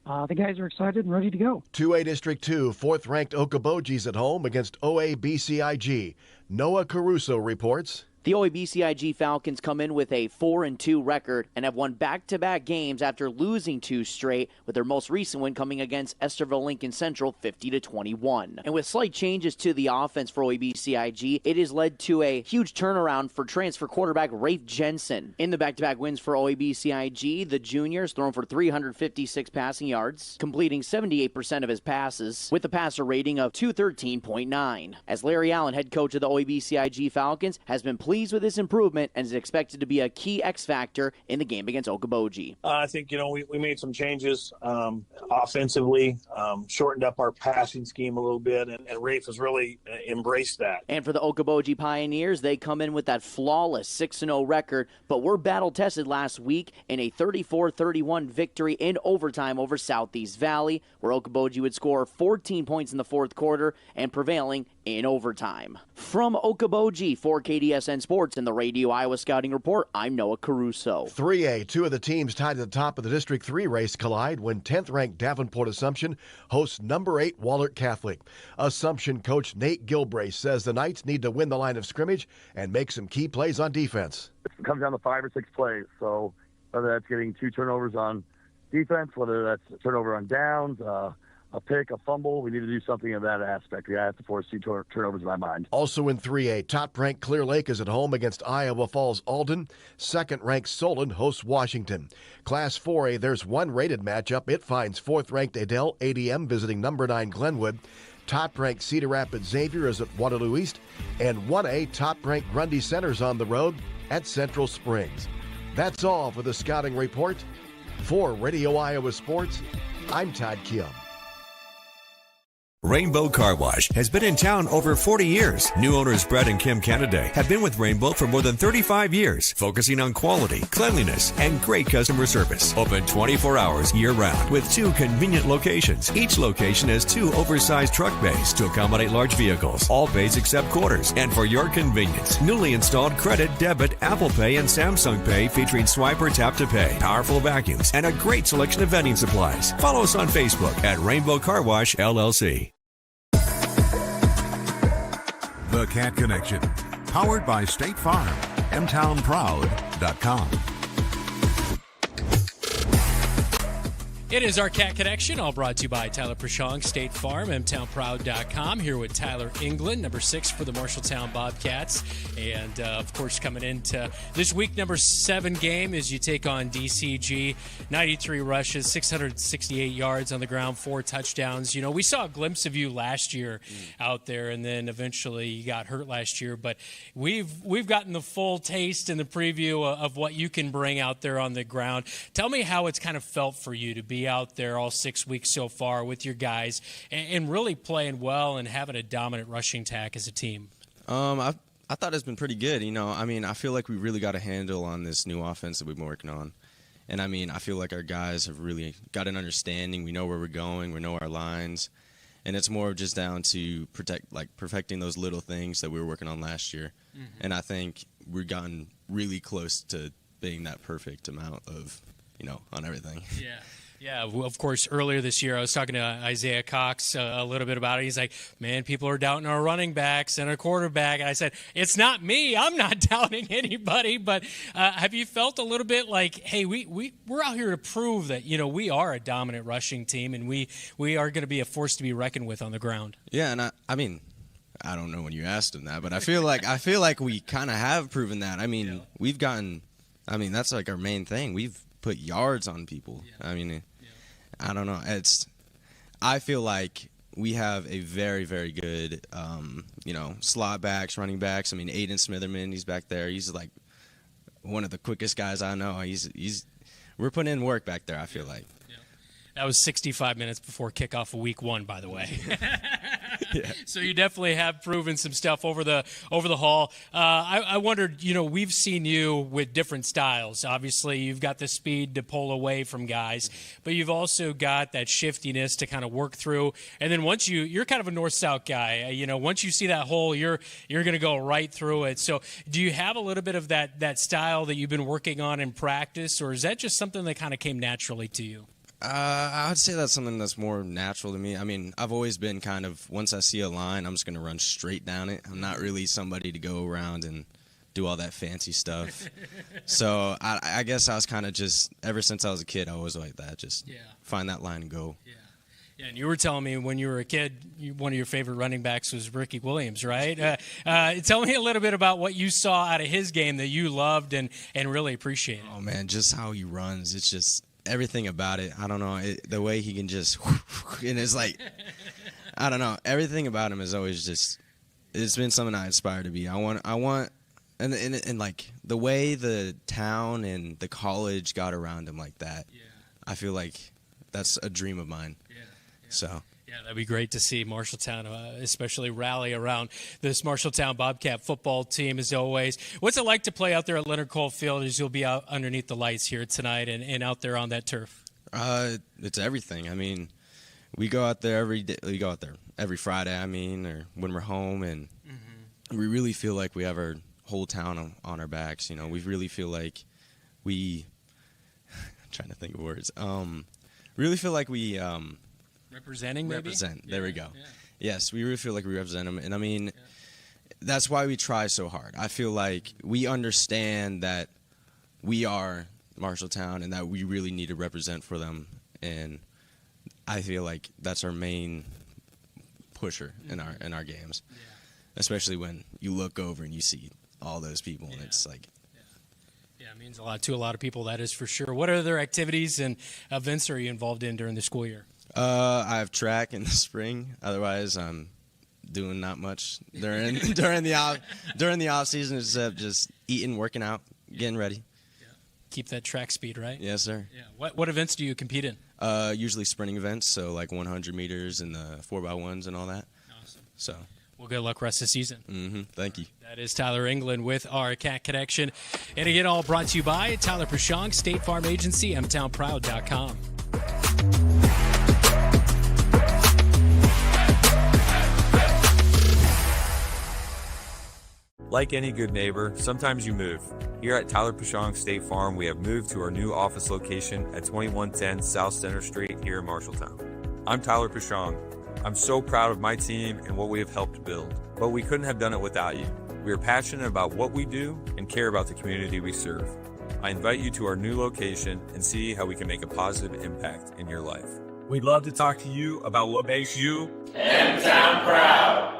The guys are excited and ready to go. 2A District 2, 4th-ranked Okoboji's at home against OABCIG. Noah Caruso reports. The OABCIG Falcons come in with a 4-2 record and have won back-to-back games after losing 2 straight, with their most recent win coming against Esterville Lincoln Central 50-21. And with slight changes to the offense for OABCIG, it has led to a huge turnaround for transfer quarterback Rafe Jensen. In the back-to-back wins for OABCIG, the juniors thrown for 356 passing yards, completing 78% of his passes, with a passer rating of 213.9. As Larry Allen, head coach of the OABCIG Falcons, has been pleased with this improvement and is expected to be a key X factor in the game against Okoboji. I think, we made some changes offensively, shortened up our passing scheme a little bit, and Rafe has really embraced that. And for the Okoboji Pioneers, they come in with that flawless 6-0 record, but were battle-tested last week in a 34-31 victory in overtime over Southeast Valley, where Okoboji would score 14 points in the fourth quarter and prevailing in overtime. From Okoboji for KDSN Sports and the Radio Iowa Scouting Report, I'm Noah Caruso. 3A, 2 of the teams tied at the top of the District 3 race collide when 10th-ranked Davenport Assumption hosts number 8 Wahlert Catholic. Assumption coach Nate Gilbrace says the Knights need to win the line of scrimmage and make some key plays on defense. It comes down to 5 or 6 plays, so whether that's getting 2 turnovers on defense, whether that's a turnover on downs, a pick, a fumble. We need to do something in that aspect. We have to force 2 turnovers in my mind. Also in 3A, top-ranked Clear Lake is at home against Iowa Falls Alden. Second-ranked Solon hosts Washington. Class 4A, there's one rated matchup. It finds fourth-ranked Adel ADM visiting number 9 Glenwood. Top-ranked Cedar Rapids Xavier is at Waterloo East. And 1A, top-ranked Grundy Center's on the road at Central Springs. That's all for the Scouting Report. For Radio Iowa Sports, I'm Todd Kim. Rainbow Car Wash has been in town over 40 years. New owners Brett and Kim Canaday have been with Rainbow for more than 35 years, focusing on quality, cleanliness, and great customer service. Open 24 hours year-round with 2 convenient locations. Each location has 2 oversized truck bays to accommodate large vehicles. All bays except quarters. And for your convenience, newly installed credit, debit, Apple Pay, and Samsung Pay featuring Swipe or Tap to Pay, powerful vacuums, and a great selection of vending supplies. Follow us on Facebook at Rainbow Car Wash, LLC. The Cat Connection, powered by State Farm, mtownproud.com. It is our Cat Connection, all brought to you by Tyler Prashong, State Farm, mtownproud.com. Here with Tyler England, number 6 for the Marshalltown Bobcats. And, of course, coming into this week, number 7 game as you take on DCG. 93 rushes, 668 yards on the ground, 4 touchdowns. You know, we saw a glimpse of you last year out there, and then eventually you got hurt last year. But we've gotten the full taste in the preview of what you can bring out there on the ground. Tell me how it's kind of felt for you to be out there all 6 weeks so far with your guys and really playing well and having a dominant rushing attack as a team. I thought it's been pretty good. You know, I mean, I feel like we really got a handle on this new offense that we've been working on. And, I mean, I feel like our guys have really got an understanding. We know where we're going. We know our lines. And it's more just down to perfecting those little things that we were working on last year. Mm-hmm. And I think we've gotten really close to being that perfect amount of, you know, on everything. Yeah. Yeah, well, of course, earlier this year I was talking to Isaiah Cox a little bit about it. He's like, man, people are doubting our running backs and our quarterback. And I said, it's not me. I'm not doubting anybody. But have you felt a little bit like, hey, we're out here to prove that, you know, we are a dominant rushing team and we are going to be a force to be reckoned with on the ground? Yeah, and I mean, I don't know when you asked him that, but I feel like we kind of have proven that. I mean, we've gotten – I mean, that's like our main thing. We've put yards on people. I mean, I don't know. I feel like we have a very, very good, you know, slot backs, running backs. I mean, Aiden Smitherman, he's back there. He's like one of the quickest guys I know. We're putting in work back there, I feel like. That was 65 minutes before kickoff of week 1, by the way. Yeah. So you definitely have proven some stuff over the haul. I wondered, you know, we've seen you with different styles. Obviously, you've got the speed to pull away from guys, but you've also got that shiftiness to kind of work through. And then once you're kind of a north-south guy. You know, once you see that hole, you're going to go right through it. So do you have a little bit of that style that you've been working on in practice, or is that just something that kind of came naturally to you? I would say that's something that's more natural to me. I mean, I've always been kind of, once I see a line, I'm just going to run straight down it. I'm not really somebody to go around and do all that fancy stuff. So I guess I was kind of just, ever since I was a kid, I was like that. Just find that line and go. Yeah, and you were telling me when you were a kid, one of your favorite running backs was Ricky Williams, right? Tell me a little bit about what you saw out of his game that you loved and really appreciated. Oh, man, just how he runs. It's just everything about it. I don't know. The way he can just, and it's like, I don't know. Everything about him is always just, it's been something I aspire to be. I want, and like the way the town and the college got around him like that, I feel like that's a dream of mine. So. Yeah, that'd be great to see Marshalltown, especially rally around this Marshalltown Bobcat football team as always. What's it like to play out there at Leonard Cole Field as you'll be out underneath the lights here tonight and out there on that turf? It's everything. I mean, we go out there every day. We go out there every Friday, I mean, or when we're home, and we really feel like we have our whole town on our backs. You know, we really feel like I'm trying to think of words. Really feel like we representing, maybe? Represent. There we go. Yeah. Yes, we really feel like we represent them. And, I mean, that's why we try so hard. I feel like we understand that we are Marshalltown and that we really need to represent for them. And I feel like that's our main pusher in our games, especially when you look over and you see all those people, and it's like. Yeah, it means a lot to a lot of people, that is for sure. What other activities and events are you involved in during the school year? I have track in the spring. Otherwise, I'm doing not much during the off season, except just eating, working out, getting ready. Keep that track speed, right? Yes, sir. Yeah. What events do you compete in? Usually sprinting events, so like 100 meters and the 4x1s and all that. Awesome. So. Well, good luck rest of the season. Mm-hmm. Thank you. That is Tyler England with our Cat Connection. And again, all brought to you by Tyler Pashong, State Farm Agency, mtownproud.com. Like any good neighbor, sometimes you move. Here at Tyler Pashong State Farm, we have moved to our new office location at 2110 South Center Street here in Marshalltown. I'm Tyler Pashong. I'm so proud of my team and what we have helped build, but we couldn't have done it without you. We are passionate about what we do and care about the community we serve. I invite you to our new location and see how we can make a positive impact in your life. We'd love to talk to you about what makes you M-Town proud.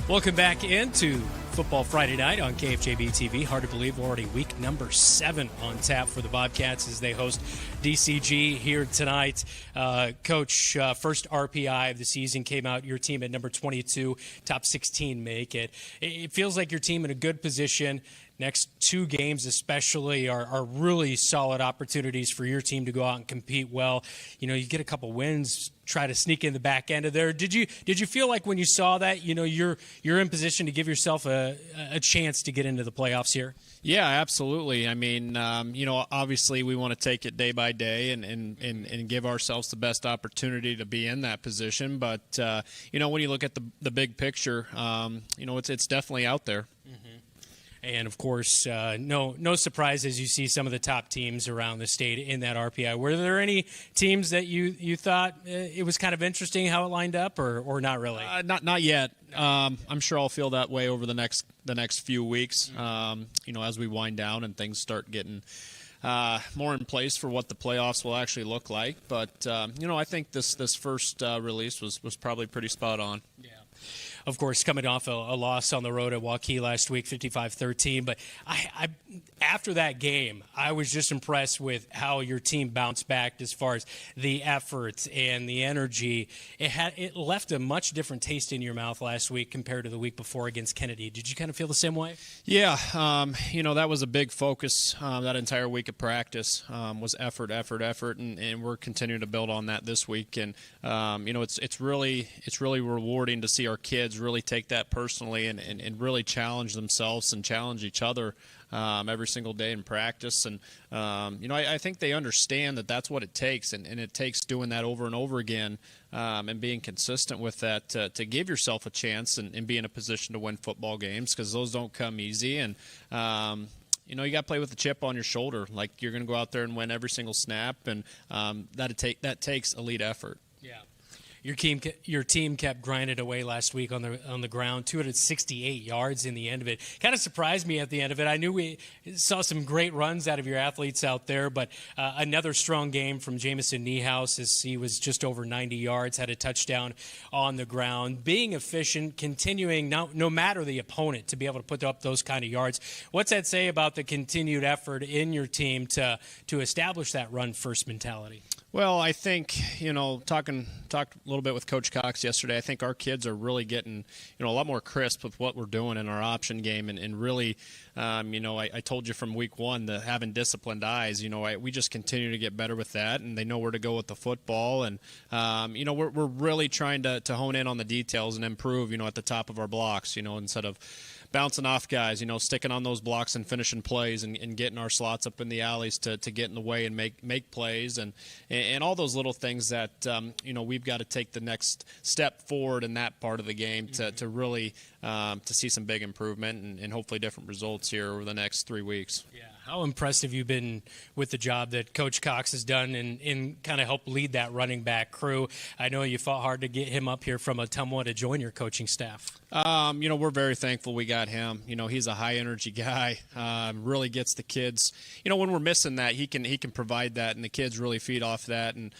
Welcome back into Football Friday Night on KFJB-TV. Hard to believe we're already week number 7 on tap for the Bobcats as they host DCG here tonight. Coach, first RPI of the season came out. Your team at number 22, top 16 make it. It feels like your team in a good position. Next 2 games especially are really solid opportunities for your team to go out and compete well. You know, you get a couple wins, try to sneak in the back end of there. Did you feel like when you saw that, you know, you're in position to give yourself a chance to get into the playoffs here? Yeah, absolutely. I mean, you know, obviously we want to take it day by day and give ourselves the best opportunity to be in that position. But, you know, when you look at the big picture, you know, it's definitely out there. Mm-hmm. And, of course, no surprises. You see some of the top teams around the state in that RPI. Were there any teams that you thought it was kind of interesting how it lined up, or not really? Not yet. I'm sure I'll feel that way over the next few weeks. You know, as we wind down and things start getting more in place for what the playoffs will actually look like. But you know, I think this first release was probably pretty spot on. Yeah. Of course, coming off a loss on the road at Waukee last week, 55-13. But I after that game, I was just impressed with how your team bounced back as far as the effort and the energy. It left a much different taste in your mouth last week compared to the week before against Kennedy. Did you kind of feel the same way? Yeah, you know, that was a big focus that entire week of practice was effort, and we're continuing to build on that this week. And you know, it's really rewarding to see our kids really take that personally and really challenge themselves and challenge each other every single day in practice. And you know, I think they understand that that's what it takes, and it takes doing that over and over again and being consistent with that to give yourself a chance and be in a position to win football games, because those don't come easy. And you know, you got to play with a chip on your shoulder, like you're going to go out there and win every single snap, and that takes elite effort. Yeah. Your team kept grinding away last week on the ground, 268 yards in the end of it. Kind of surprised me at the end of it. I knew we saw some great runs out of your athletes out there, but another strong game from Jamison Niehaus as he was just over 90 yards, had a touchdown on the ground. Being efficient, continuing, no matter the opponent, to be able to put up those kind of yards. What's that say about the continued effort in your team to establish that run-first mentality? Well, I think, you know, talked a little bit with Coach Cox yesterday. I think our kids are really getting, you know, a lot more crisp with what we're doing in our option game, and really, you know, I told you from week 1 that having disciplined eyes, you know, we just continue to get better with that, and they know where to go with the football, and you know, we're really trying to hone in on the details and improve, you know, at the top of our blocks, you know, instead of bouncing off guys, you know, sticking on those blocks and finishing plays and getting our slots up in the alleys to get in the way and make plays and all those little things that, you know, we've got to take the next step forward in that part of the game to really to see some big improvement and hopefully different results here over the next 3 weeks. Yeah. How impressed have you been with the job that Coach Cox has done and kind of helped lead that running back crew? I know you fought hard to get him up here from Ottumwa to join your coaching staff. We're very thankful we got him. He's a high-energy guy, really gets the kids. When we're missing that, he can provide that, and the kids really feed off that. And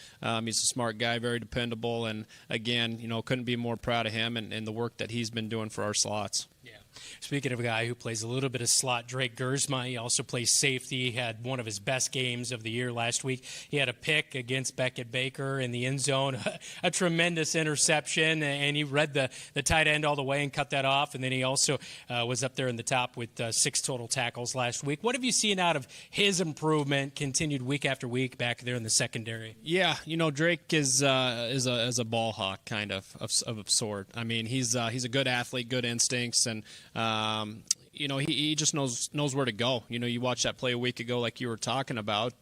he's a smart guy, very dependable. And, again, couldn't be more proud of him and the work that he's been doing for our slots. Yeah. Speaking of a guy who plays a little bit of slot, Drake Gersma, he also plays safety. He had one of his best games of the year last week. He had a pick against Beckett Baker in the end zone, a tremendous interception, and he read the tight end all the way and cut that off. And then he also was up there in the top with 6 total tackles last week. What have you seen out of his improvement, continued week after week back there in the secondary? Yeah, Drake is a ball hawk kind of sort. I mean, he's a good athlete, good instincts, and he just knows where to go. You watched that play a week ago like you were talking about.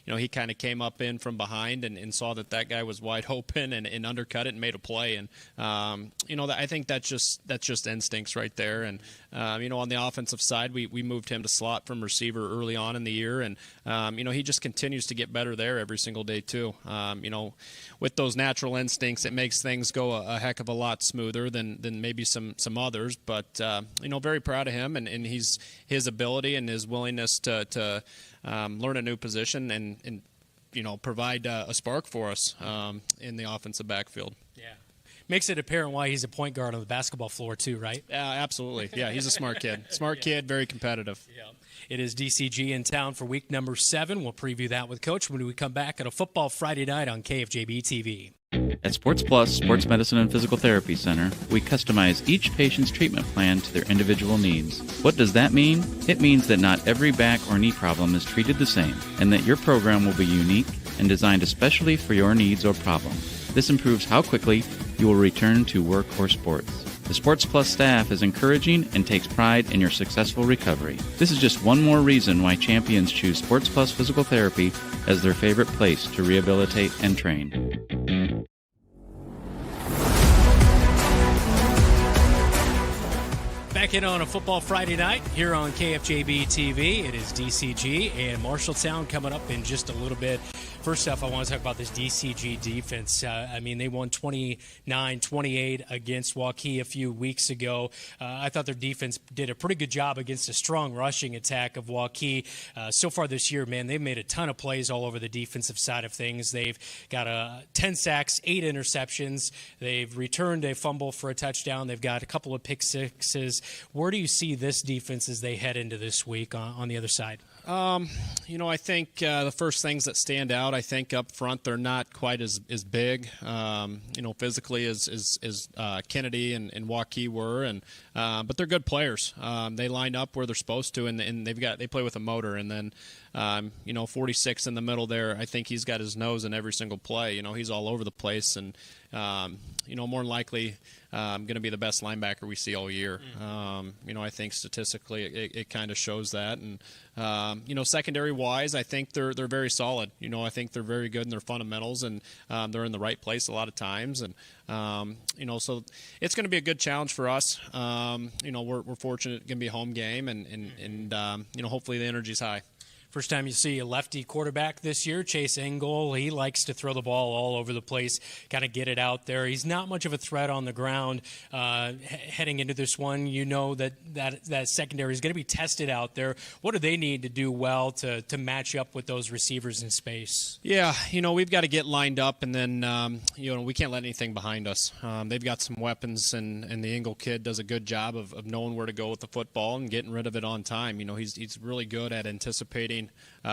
He kind of came up in from behind and saw that guy was wide open and undercut it and made a play. And, I think that's just instincts right there. And, on the offensive side, we moved him to slot from receiver early on in the year. And, he just continues to get better there every single day too. With those natural instincts, it makes things go a heck of a lot smoother than maybe some others. But, very proud of him and his ability and his willingness to learn a new position and provide a spark for us in the offensive backfield. Yeah. Makes it apparent why he's a point guard on the basketball floor too, right? Absolutely. Yeah, he's a smart kid. Smart kid, very competitive. Yeah. It is DCG in town for week number 7. We'll preview that with Coach when we come back at a Football Friday night on KFJB-TV. At Sports Plus Sports Medicine and Physical Therapy Center, we customize each patient's treatment plan to their individual needs. What does that mean? It means that not every back or knee problem is treated the same, and that your program will be unique and designed especially for your needs or problem. This improves how quickly you will return to work or sports. The Sports Plus staff is encouraging and takes pride in your successful recovery. This is just one more reason why champions choose Sports Plus Physical Therapy as their favorite place to rehabilitate and train. Back in on a Football Friday night here on KFJB-TV. It is DCG and Marshalltown coming up in just a little bit. First off, I want to talk about this DCG defense. They won 29-28 against Waukee a few weeks ago. I thought their defense did a pretty good job against a strong rushing attack of Waukee. So far this year, man, they've made a ton of plays all over the defensive side of things. They've got 10 sacks, 8 interceptions. They've returned a fumble for a touchdown. They've got a couple of pick sixes. Where do you see this defense as they head into this week on the other side? I think the first things that stand out, I think up front, they're not quite as big, physically as Kennedy and Waukee were, but they're good players. They line up where they're supposed to, and they play with a motor. And then 46 in the middle there, I think he's got his nose in every single play. He's all over the place, and more than likely going to be the best linebacker we see all year. I think statistically it kind of shows that. And secondary-wise, I think they're very solid. I think they're very good in their fundamentals, and they're in the right place a lot of times. And so it's going to be a good challenge for us. We're fortunate it's going to be a home game, and hopefully the energy's high. First time you see a lefty quarterback this year, Chase Engel. He likes to throw the ball all over the place, kind of get it out there. He's not much of a threat on the ground heading into this one. That secondary is going to be tested out there. What do they need to do well to match up with those receivers in space? Yeah, we've got to get lined up, and then, we can't let anything behind us. They've got some weapons, and the Engel kid does a good job of knowing where to go with the football and getting rid of it on time. He's really good at anticipating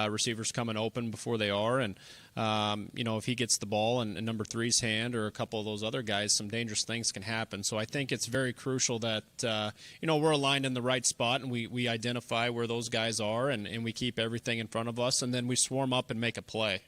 receivers coming open before they are, and if he gets the ball in number 3's hand or a couple of those other guys, some dangerous things can happen. So I think it's very crucial that we're aligned in the right spot, and we identify where those guys are, and we keep everything in front of us, and then we swarm up and make a play.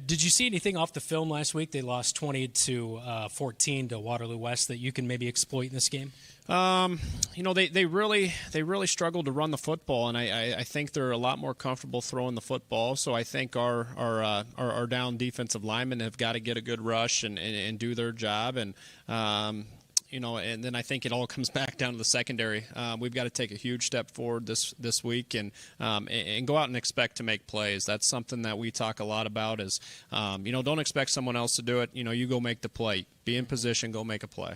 Did you see anything off the film last week? They lost 20-14 to Waterloo West that you can maybe exploit in this game? They really struggled to run the football, and I think they're a lot more comfortable throwing the football. So I think our down defensive linemen have got to get a good rush and do their job. And and then I think it all comes back down to the secondary. We've got to take a huge step forward this week and go out and expect to make plays. That's something that we talk a lot about is, don't expect someone else to do it. You go make the play. Be in position, go make a play.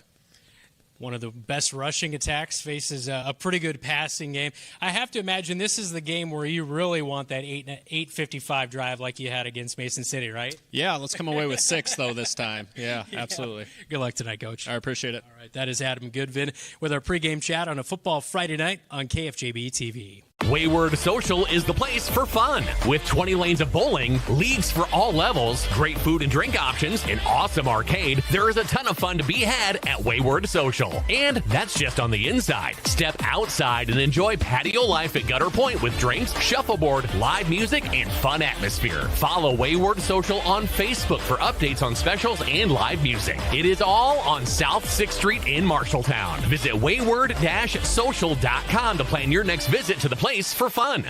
One of the best rushing attacks faces a pretty good passing game. I have to imagine this is the game where you really want that 8:55 drive like you had against Mason City, right? Yeah, let's come away with 6, though, this time. Yeah, absolutely. Good luck tonight, Coach. I appreciate it. All right, that is Adam Goodvin with our pregame chat on a football Friday night on KFJB-TV. Wayward Social is the place for fun. With 20 lanes of bowling, leagues for all levels, great food and drink options, an awesome arcade, there is a ton of fun to be had at Wayward Social. And that's just on the inside. Step outside and enjoy patio life at Gutter Point with drinks, shuffleboard, live music, and fun atmosphere. Follow Wayward Social on Facebook for updates on specials and live music. It is all on South 6th Street in Marshalltown. Visit wayward-social.com to plan your next visit to the place for fun.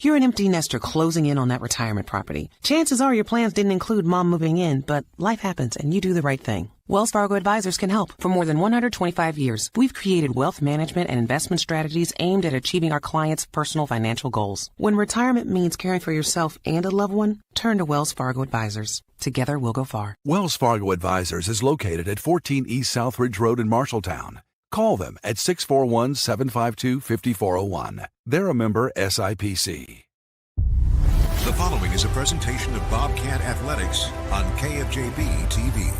You're an empty nester closing in on that retirement property. Chances are your plans didn't include mom moving in, but life happens and you do the right thing. Wells Fargo Advisors can help. For more than 125 years, we've created wealth management and investment strategies aimed at achieving our clients' personal financial goals. When retirement means caring for yourself and a loved one, turn to Wells Fargo Advisors. Together we'll go far. Wells Fargo Advisors is located at 14 East Southridge Road in Marshalltown. Call them at 641-752-5401. They're a member SIPC. The following is a presentation of Bobcat Athletics on KFJB-TV.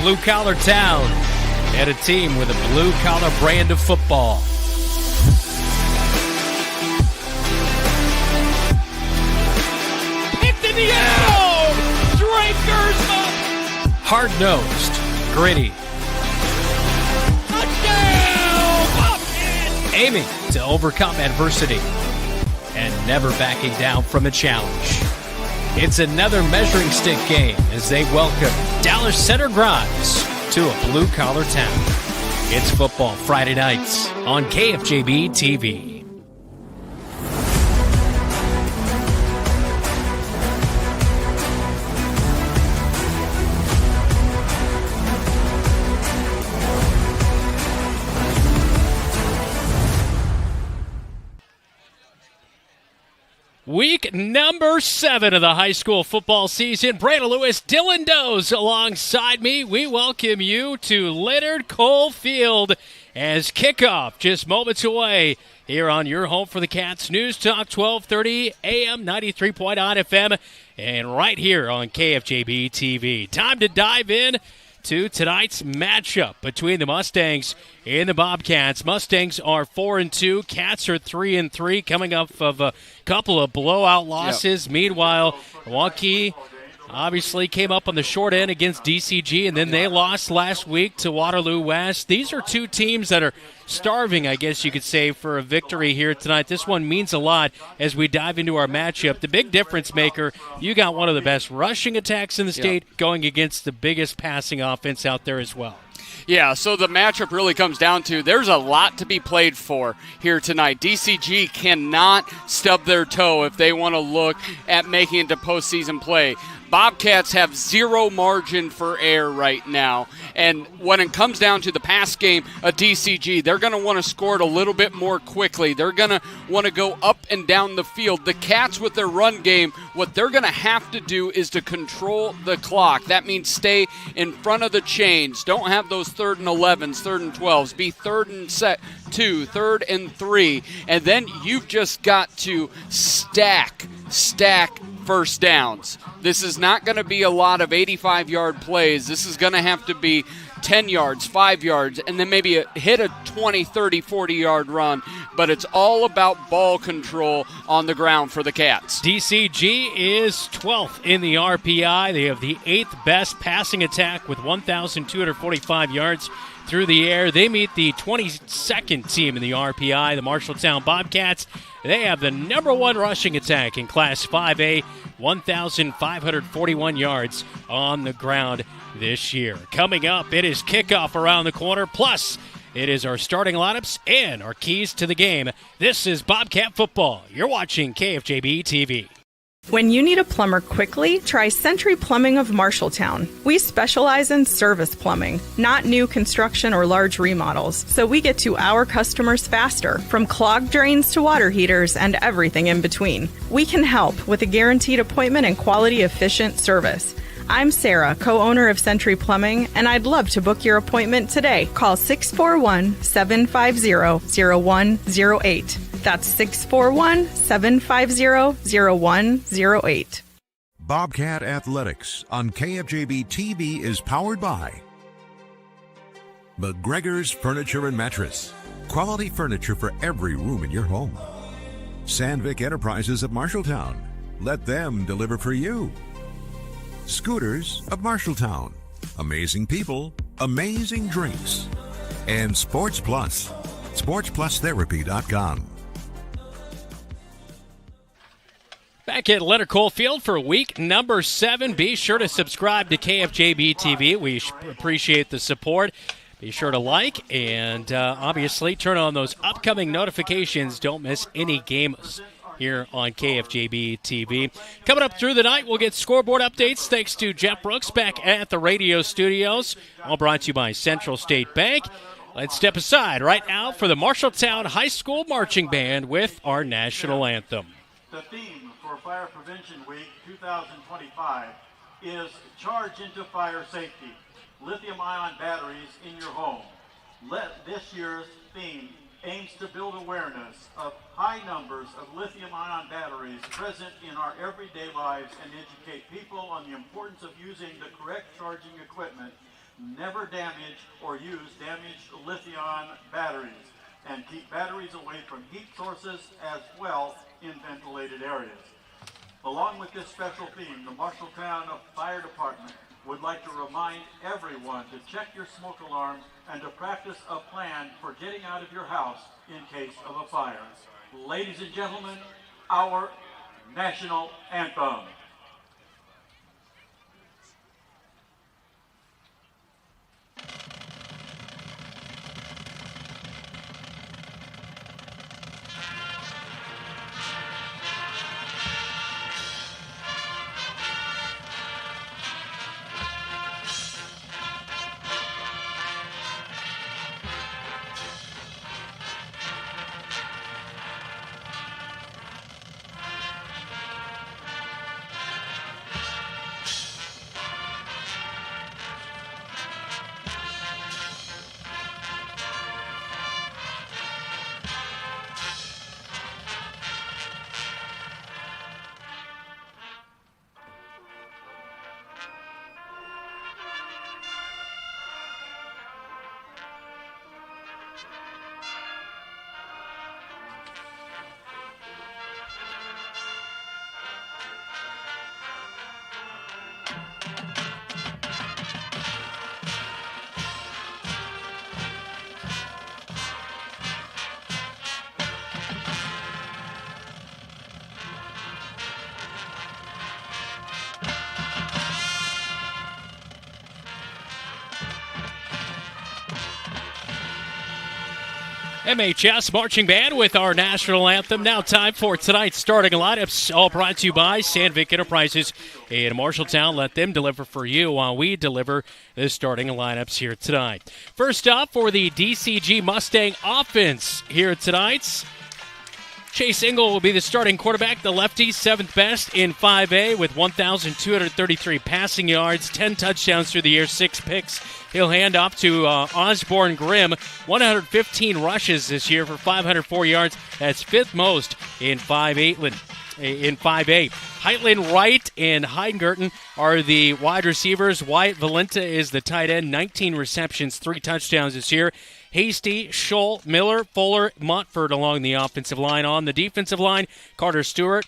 Blue-collar town and a team with a blue-collar brand of football. It's in the end! Strikers up! Hard-nosed, gritty. Touchdown! Bobcats! Aiming to overcome adversity and never backing down from a challenge. It's another measuring stick game as they welcome Dallas Center Grimes to a blue-collar town. It's football Friday nights on KFJB-TV. Week number 7 of the high school football season. Brandon Lewis, Dylan Doze alongside me. We welcome you to Leonard Cole Field as kickoff just moments away here on your home for the Cats. News Talk 1230 AM 93.9 FM and right here on KFJB TV. Time to dive in to tonight's matchup between the Mustangs and the Bobcats. Mustangs are 4-2. Cats are 3-3, coming up of a couple of blowout losses. Yep. Meanwhile, Milwaukee obviously came up on the short end against DCG, and then they lost last week to Waterloo West. These are two teams that are starving, I guess you could say, for a victory here tonight. This one means a lot as we dive into our matchup. The big difference maker, you got one of the best rushing attacks in the state going against the biggest passing offense out there as well. Yeah, so the matchup really comes down to there's a lot to be played for here tonight. DCG cannot stub their toe if they want to look at making it to postseason play. Bobcats have zero margin for error right now. And when it comes down to the pass game of DCG, they're going to want to score it a little bit more quickly. They're going to want to go up and down the field. The Cats with their run game, what they're going to have to do is to control the clock. That means stay in front of the chains. Don't have those 3rd and 11s, 3rd and 12s. Be 3rd and 2, 3rd and 3. And then you've just got to stack first downs. This is not going to be a lot of 85-yard plays. This is going to have to be 10 yards, 5 yards, and then maybe hit a 20, 30, 40-yard run. But it's all about ball control on the ground for the Cats. DCG is 12th in the RPI. They have the 8th best passing attack with 1,245 yards through the air. They meet the 22nd team in the RPI, the Marshalltown Bobcats. They have the number 1 rushing attack in Class 5A, 1,541 yards on the ground this year. Coming up, it is kickoff around the corner, plus it is our starting lineups and our keys to the game. This is Bobcat Football. You're watching KFJB-TV. When you need a plumber quickly, try Century Plumbing of Marshalltown. We specialize in service plumbing, not new construction or large remodels, so we get to our customers faster, from clogged drains to water heaters and everything in between. We can help with a guaranteed appointment and quality, efficient service. I'm Sarah, co-owner of Century Plumbing, and I'd love to book your appointment today. Call 641-750-0108. That's 641-750-0108. Bobcat Athletics on KFJB-TV is powered by McGregor's Furniture and Mattress. Quality furniture for every room in your home. Sandvik Enterprises of Marshalltown. Let them deliver for you. Scooters of Marshalltown. Amazing people, amazing drinks. And Sports Plus. SportsPlusTherapy.com. Back at Leonard Cole Field for week number 7. Be sure to subscribe to KFJB-TV. We appreciate the support. Be sure to like and obviously turn on those upcoming notifications. Don't miss any games here on KFJB-TV. Coming up through the night, we'll get scoreboard updates thanks to Jeff Brooks back at the radio studios. All brought to you by Central State Bank. Let's step aside right now for the Marshalltown High School Marching Band with our national anthem. The theme for Fire Prevention Week 2025 is Charge into Fire Safety. Lithium-ion batteries in your home. This year's theme aims to build awareness of high numbers of lithium-ion batteries present in our everyday lives and educate people on the importance of using the correct charging equipment, never damage or use damaged lithium batteries, and keep batteries away from heat sources as well in ventilated areas. Along with this special theme, the Marshalltown Fire Department would like to remind everyone to check your smoke alarms and to practice a plan for getting out of your house in case of a fire. Ladies and gentlemen, our national anthem. MHS Marching Band with our national anthem. Now time for tonight's starting lineups, all brought to you by Sandvik Enterprises in Marshalltown. Let them deliver for you while we deliver the starting lineups here tonight. First up for the DCG Mustang offense here tonight, Chase Ingle will be the starting quarterback, the lefty, 7th best in 5A with 1,233 passing yards, 10 touchdowns through the year, 6 picks. He'll hand off to Osborne Grimm, 115 rushes this year for 504 yards. That's 5th most in 5A. Heitland, Wright, and Heidengarten are the wide receivers. Wyatt Valenta is the tight end, 19 receptions, 3 touchdowns this year. Hasty, Scholl, Miller, Fuller, Montford along the offensive line. On the defensive line, Carter Stewart,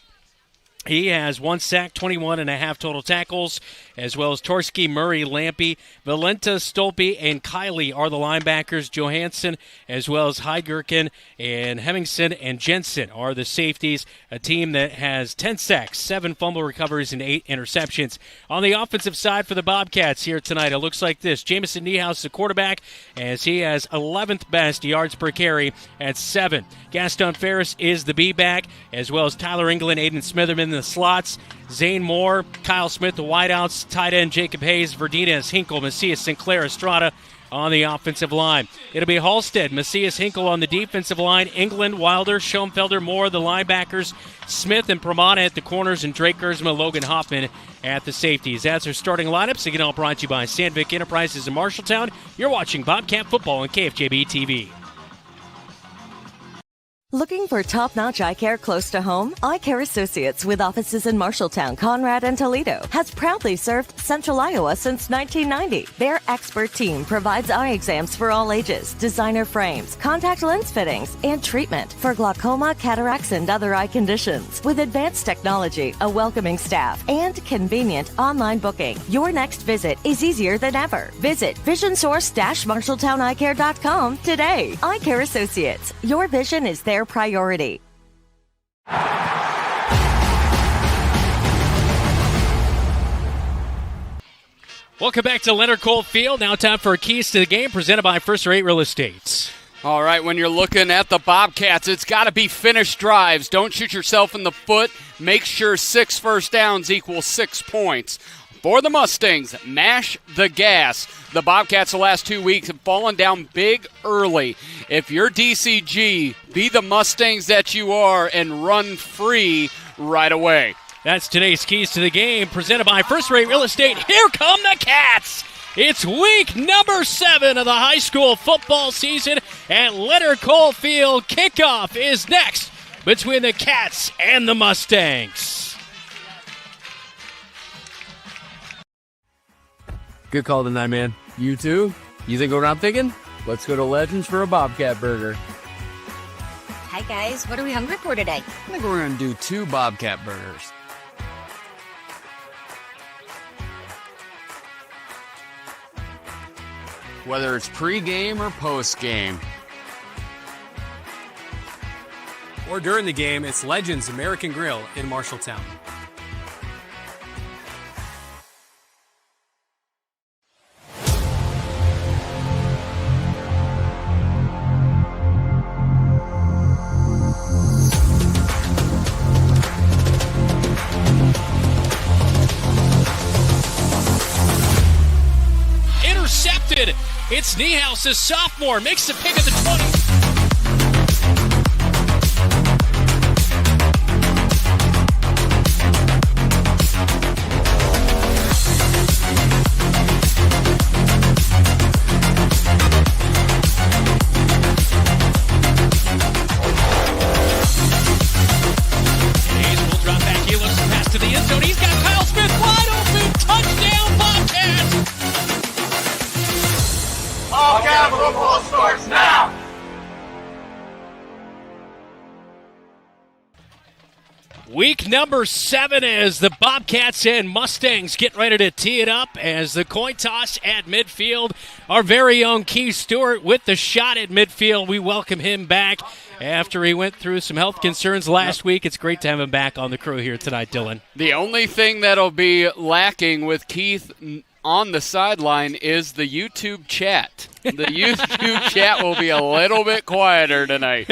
He has 1 sack, 21 and a half total tackles, as well as Torski, Murray, Lampy, Valenta, Stolpe, and Kiley are the linebackers. Johansson, as well as Heidgerken, and Hemmingson and Jensen are the safeties. A team that has 10 sacks, 7 fumble recoveries, and 8 interceptions. On the offensive side for the Bobcats here tonight, it looks like this. Jamison Niehaus, the quarterback, as he has 11th best yards per carry at 7. Gaston Ferris is the B-back, as well as Tyler England, Aiden Smitherman in the slots. Zane Moore, Kyle Smith, the wideouts, tight end Jacob Hayes, Verdinez, Hinkle, Macias, Sinclair, Estrada on the offensive line. It'll be Halstead, Macias, Hinkle on the defensive line, England, Wilder, Schoenfelder, Moore, the linebackers, Smith and Pramana at the corners, and Drake Gersma, Logan Hoffman at the safeties. That's our starting lineups. Again, all brought to you by Sandvik Enterprises in Marshalltown. You're watching Bobcat Football on KFJB-TV. Looking for top-notch eye care close to home? Eye Care Associates, with offices in Marshalltown, Conrad, and Toledo, has proudly served Central Iowa since 1990. Their expert team provides eye exams for all ages, designer frames, contact lens fittings, and treatment for glaucoma, cataracts, and other eye conditions. With advanced technology, a welcoming staff, and convenient online booking, your next visit is easier than ever. Visit VisionSource-MarshalltownEyeCare.com today. Eye Care Associates, your vision is their priority. Welcome back to Leonard Cole Field. Now time for Keys to the Game, presented by First Rate Real Estate. All right, when you're looking at the Bobcats, it's got to be finished drives. Don't shoot yourself in the foot. Make sure 6 first downs equals 6 points. For the Mustangs, mash the gas. The Bobcats the last 2 weeks have fallen down big early. If you're DCG, be the Mustangs that you are and run free right away. That's today's Keys to the Game, presented by First Rate Real Estate. Here come the Cats! It's week number 7 of the high school football season at Leonard Cole Field. Kickoff is next between the Cats and the Mustangs. Good call tonight, man. You too? You think what I'm thinking? Let's go to Legends for a Bobcat burger. Hi, guys. What are we hungry for today? I think we're going to do 2 Bobcat burgers. Whether it's pre-game or post-game. Or during the game, it's Legends American Grill in Marshalltown. Intercepted. It's Niehaus, a sophomore, makes the pick at the 20. Hayes will drop back. He looks to pass to the end zone. He's got Kyle Smith wide open. Touchdown, Bobcats! Bobcat football starts now! Week number 7 as the Bobcats and Mustangs get ready to tee it up as the coin toss at midfield. Our very own Keith Stewart with the shot at midfield. We welcome him back after he went through some health concerns last week. It's great to have him back on the crew here tonight, Dylan. The only thing that'll be lacking with Keith on the sideline is the YouTube chat. The YouTube chat will be a little bit quieter tonight.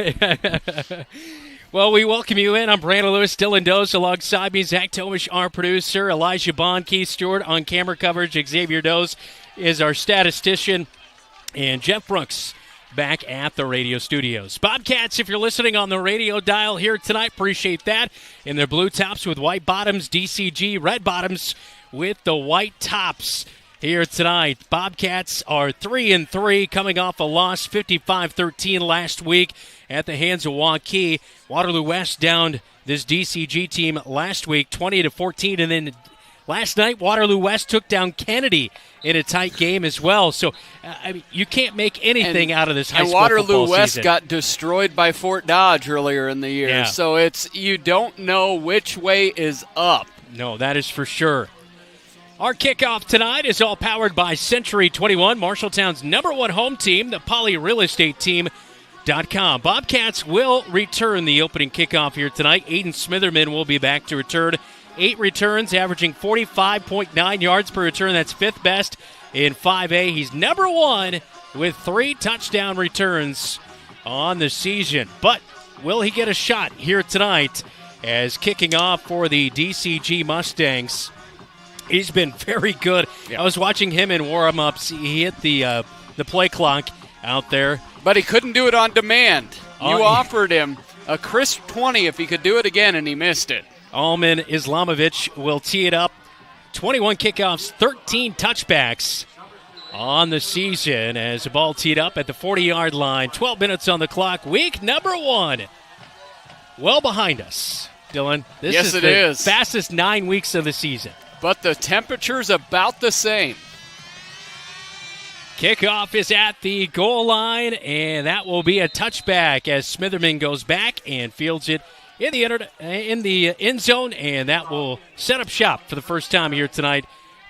Well, we welcome you in. I'm Brandon Lewis, Dylan Dose, alongside me, Zach Tomish, our producer, Elijah Bond, Keith Stewart on camera coverage, Xavier Dose is our statistician, and Jeff Brooks back at the radio studios. Bobcats, if you're listening on the radio dial here tonight, appreciate that. In their blue tops with white bottoms, DCG red bottoms with the white tops. Here tonight, Bobcats are 3-3, coming off a loss 55-13 last week at the hands of Waukee. Waterloo West downed this DCG team last week 20-14, and then last night, Waterloo West took down Kennedy in a tight game as well. So, you can't make anything out of this high school football season. And Waterloo West got destroyed by Fort Dodge earlier in the year. Yeah. So you don't know which way is up. No, that is for sure. Our kickoff tonight is all powered by Century 21, Marshalltown's #1 home team, the polyrealestateteam.com. Bobcats will return the opening kickoff here tonight. Aiden Smitherman will be back to return. 8 returns, averaging 45.9 yards per return. That's 5th best in 5A. He's #1 with 3 touchdown returns on the season. But will he get a shot here tonight as kicking off for the DCG Mustangs? He's been very good. Yeah. I was watching him in warm-ups. He hit the play clock out there. But he couldn't do it on demand. You offered him a crisp 20 if he could do it again, and he missed it. Alman Islamovic will tee it up. 21 kickoffs, 13 touchbacks on the season as the ball teed up at the 40-yard line. 12 minutes on the clock. Week #1. Well behind us, Dylan. This is the fastest 9 weeks of the season. But the temperature's about the same. Kickoff is at the goal line, and that will be a touchback as Smitherman goes back and fields it in the end zone, and that will set up shop for the first time here tonight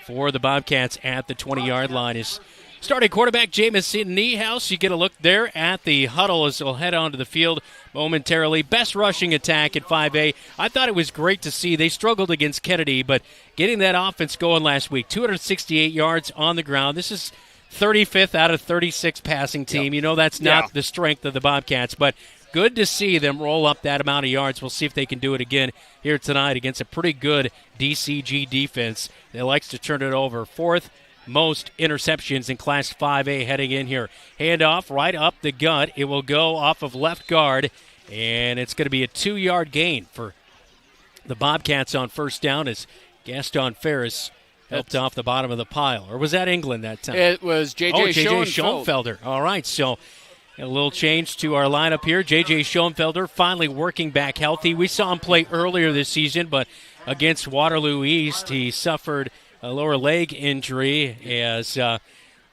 for the Bobcats at the 20-yard line. Is starting quarterback Jamison Niehaus. You get a look there at the huddle as they'll head onto the field momentarily. Best rushing attack at 5A. I thought it was great to see. They struggled against Kennedy, but getting that offense going last week, 268 yards on the ground. This is 35th out of 36 passing team. Yep. You know that's not the strength of the Bobcats, but good to see them roll up that amount of yards. We'll see if they can do it again here tonight against a pretty good DCG defense that likes to turn it over. 4th most interceptions in Class 5A heading in here. Handoff right up the gut. It will go off of left guard, and it's going to be a 2-yard gain for the Bobcats on first down as Gaston Ferris helped off the bottom of the pile. Or was that England that time? It was J.J. Schoenfelder. All right, so a little change to our lineup here. J.J. Schoenfelder finally working back healthy. We saw him play earlier this season, but against Waterloo East, he suffered a lower leg injury as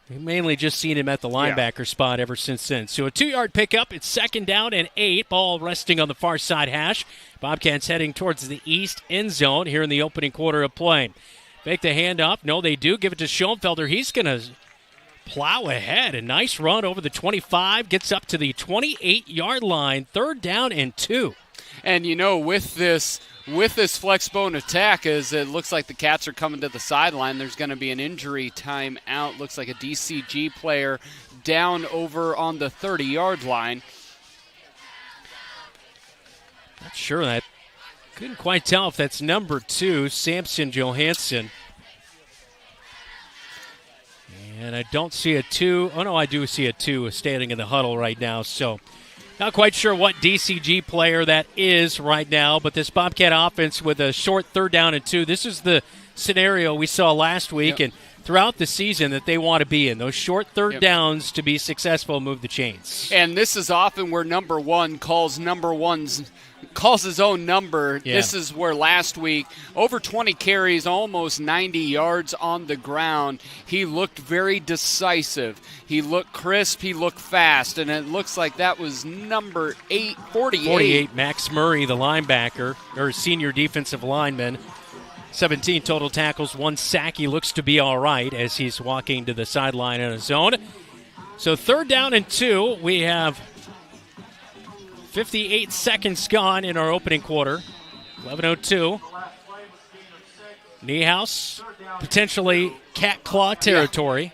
we've mainly just seen him at the linebacker spot ever since then. So a 2-yard pickup. It's 2nd down and 8. Ball resting on the far side hash. Bobcats heading towards the east end zone here in the opening quarter of play. Fake the handoff. No, they do. Give it to Schoenfelder. He's going to plow ahead. A nice run over the 25. Gets up to the 28-yard line. 3rd down and 2. And, you know, with this flex bone attack, as it looks like the Cats are coming to the sideline, there's going to be an injury time out. Looks like a DCG player down over on the 30-yard line. Not sure that. Couldn't quite tell if that's number 2, Samson Johansson. And I don't see a 2. Oh, no, I do see a 2 standing in the huddle right now. So not quite sure what DCG player that is right now, but this Bobcat offense with a short 3rd down and 2, this is the scenario we saw last week and throughout the season that they want to be in. Those short 3rd downs to be successful, move the chains. And this is often where number 1 calls his own number. Yeah. This is where last week, over 20 carries, almost 90 yards on the ground. He looked very decisive. He looked crisp. He looked fast. And it looks like that was number 48. 48, Max Murray, the linebacker, or senior defensive lineman. 17 total tackles, 1 sack. He looks to be all right as he's walking to the sideline in his own. So 3rd down and 2. We have 58 seconds gone in our opening quarter. 11:02. Niehaus, potentially cat claw territory.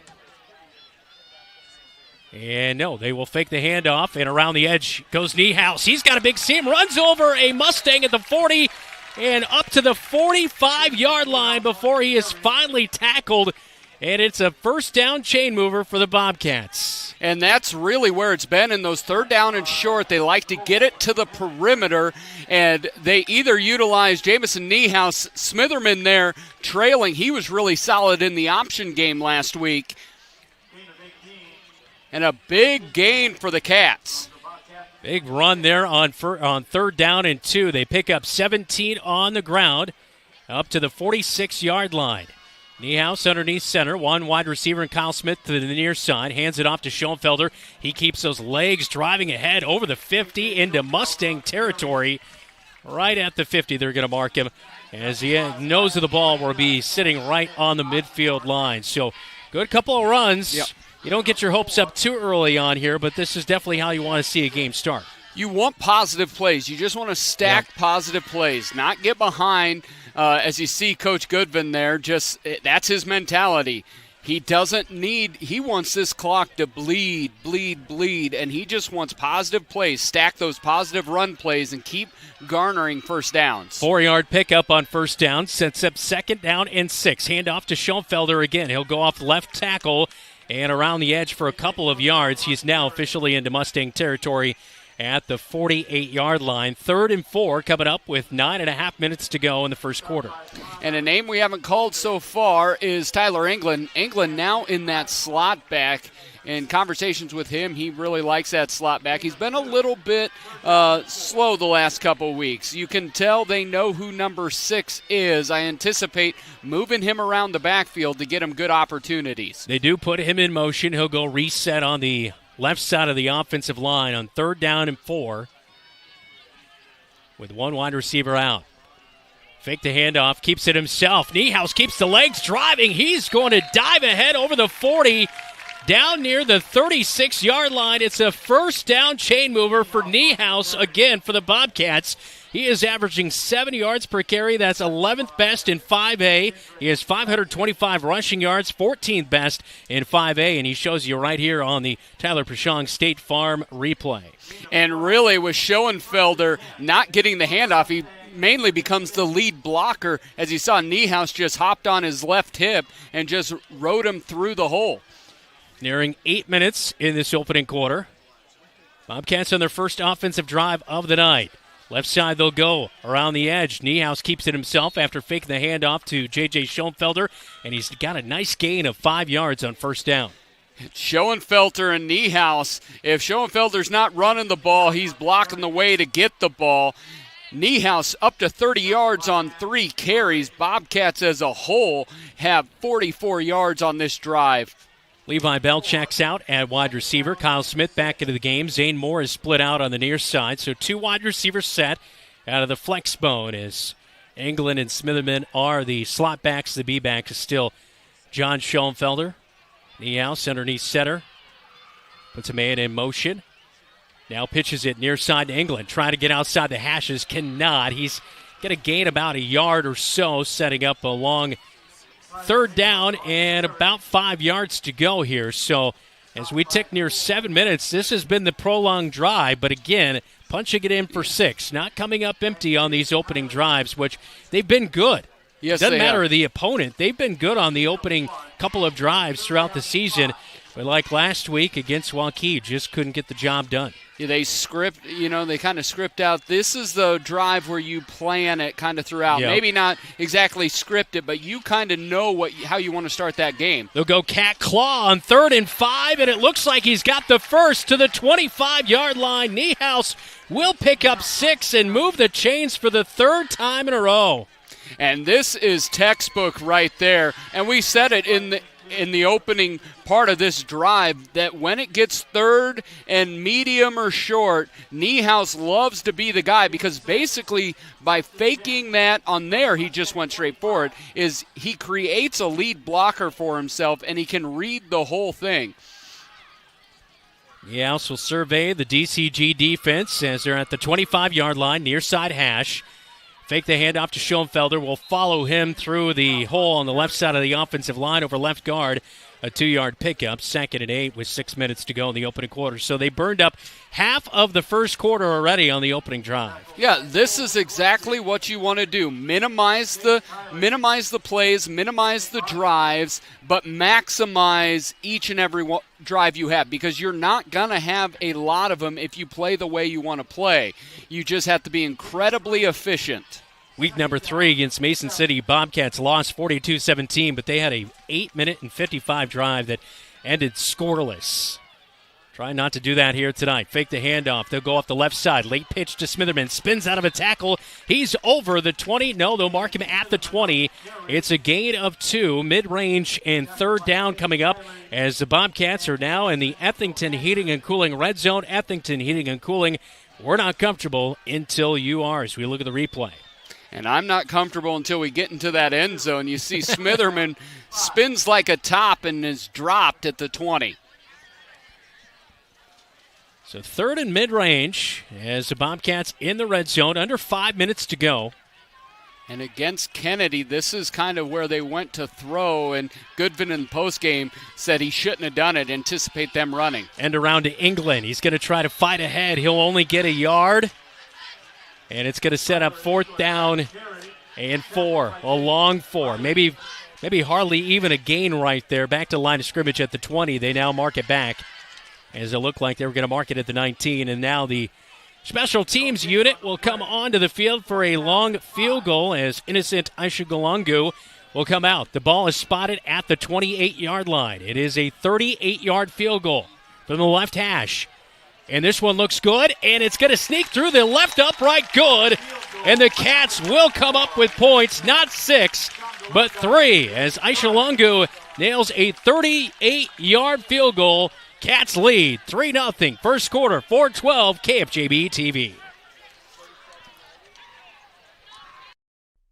And no, they will fake the handoff, and around the edge goes Niehaus. He's got a big seam, runs over a Mustang at the 40 and up to the 45-yard line before he is finally tackled. And it's a first down chain mover for the Bobcats. And that's really where it's been in those 3rd down and short. They like to get it to the perimeter, and they either utilize Jamison Niehaus, Smitherman there trailing. He was really solid in the option game last week. And a big gain for the Cats. Big run there on 3rd down and 2. They pick up 17 on the ground. up to the 46-yard line. Niehaus underneath center, one wide receiver and Kyle Smith to the near side, hands it off to Schoenfelder. He keeps those legs driving ahead over the 50 into Mustang territory. Right at the 50, they're going to mark him as the nose of the ball will be sitting right on the midfield line. So good couple of runs. Yep. You don't get your hopes up too early on here, but this is definitely how you want to see a game start. You want positive plays. You just want to stack positive plays, not get behind. As you see Coach Goodvin there, that's his mentality. He wants this clock to bleed, and he just wants positive plays, stack those positive run plays, and keep garnering first downs. 4-yard pickup on first down, sets up 2nd down and 6. Handoff to Schoenfelder again. He'll go off left tackle and around the edge for a couple of yards. He's now officially into Mustang territory at the 48-yard line. 3rd and 4 coming up with 9.5 minutes to go in the first quarter. And a name we haven't called so far is Tyler England. England now in that slot back. In conversations with him, he really likes that slot back. He's been a little bit slow the last couple weeks. You can tell they know who number 6 is. I anticipate moving him around the backfield to get him good opportunities. They do put him in motion. He'll go reset on the left side of the offensive line on 3rd down and 4 with one wide receiver out. Fake the handoff, keeps it himself. Niehaus keeps the legs driving. He's going to dive ahead over the 40 down near the 36-yard line. It's a first down chain mover for Niehaus again for the Bobcats. He is averaging 70 yards per carry. That's 11th best in 5A. He has 525 rushing yards, 14th best in 5A, and he shows you right here on the Tyler Pashong State Farm replay. And really, with Schoenfelder not getting the handoff, he mainly becomes the lead blocker. As you saw, Niehaus just hopped on his left hip and just rode him through the hole. Nearing 8 minutes in this opening quarter. Bobcats on their first offensive drive of the night. Left side they'll go around the edge. Niehaus keeps it himself after faking the handoff to J.J. Schoenfelder, and he's got a nice gain of 5 yards on first down. Schoenfelder and Niehaus, if Schoenfelder's not running the ball, he's blocking the way to get the ball. Niehaus up to 30 yards on 3 carries. Bobcats as a whole have 44 yards on this drive. Levi Bell checks out at wide receiver. Kyle Smith back into the game. Zane Moore is split out on the near side. So 2 wide receivers set out of the flex bone as England and Smitherman are the slot backs. The B-back is still John Schoenfelder. Niehaus underneath center. Puts a man in motion. Now pitches it near side to England. Trying to get outside the hashes. Cannot. He's going to gain about a yard or so, setting up a long 3rd down and about 5 yards to go here. So as we tick near 7 minutes, this has been the prolonged drive. But again, punching it in for 6. Not coming up empty on these opening drives, which they've been good. Yes, Doesn't matter have. the opponent. They've been good on the opening couple of drives throughout the season. But like last week against Waukee, just couldn't get the job done. Yeah, they kind of script out. This is the drive where you plan it kind of throughout. Yep. Maybe not exactly scripted, but you kind of know how you want to start that game. They'll go cat claw on 3rd and 5, and it looks like he's got the first to the 25-yard line. Niehaus will pick up 6 and move the chains for the 3rd time in a row. And this is textbook right there. And we said it in the opening part of this drive that when it gets 3rd and medium or short, Niehaus loves to be the guy because basically by faking that on there, he just went straight forward, is he creates a lead blocker for himself and he can read the whole thing. Niehaus will survey the DCG defense as they're at the 25-yard line, near side hash. Fake the handoff to Schoenfelder. Will follow him through the hole on the left side of the offensive line over left guard. A 2-yard pickup, 2nd and 8 with 6 minutes to go in the opening quarter. So they burned up half of the first quarter already on the opening drive. Yeah, this is exactly what you want to do. Minimize the plays, minimize the drives, but maximize each and every drive you have because you're not going to have a lot of them if you play the way you want to play. You just have to be incredibly efficient. Week number 3 against Mason City, Bobcats lost 42-17, but they had a 8-minute and 55 drive that ended scoreless. Try not to do that here tonight. Fake the handoff. They'll go off the left side. Late pitch to Smitherman. Spins out of a tackle. He's over the 20. No, they'll mark him at the 20. It's a gain of 2. Mid-range and third down coming up as the Bobcats are now in the Ethington Heating and Cooling red zone. Ethington Heating and Cooling, we're not comfortable until you are as we look at the replay. And I'm not comfortable until we get into that end zone. You see Smitherman spins like a top and is dropped at the 20. So third and mid-range as the Bobcats in the red zone, under 5 minutes to go. And against Kennedy, this is kind of where they went to throw, and Goodvin in the postgame said he shouldn't have done it, anticipate them running. And around to England. He's going to try to fight ahead. He'll only get a yard. And it's going to set up 4th down and 4, a long 4. Maybe hardly even a gain right there. Back to the line of scrimmage at the 20. They now mark it back, as it looked like they were going to mark it at the 19. And now the special teams unit will come onto the field for a long field goal as Innocent Aishagalongu will come out. The ball is spotted at the 28-yard line. It is a 38-yard field goal from the left hash. And this one looks good, and it's going to sneak through the left upright good. And the Cats will come up with points, not 6, but 3, as Aishagalongu nails a 38-yard field goal. Cats lead 3-0. First quarter, 4:12, KFJB-TV.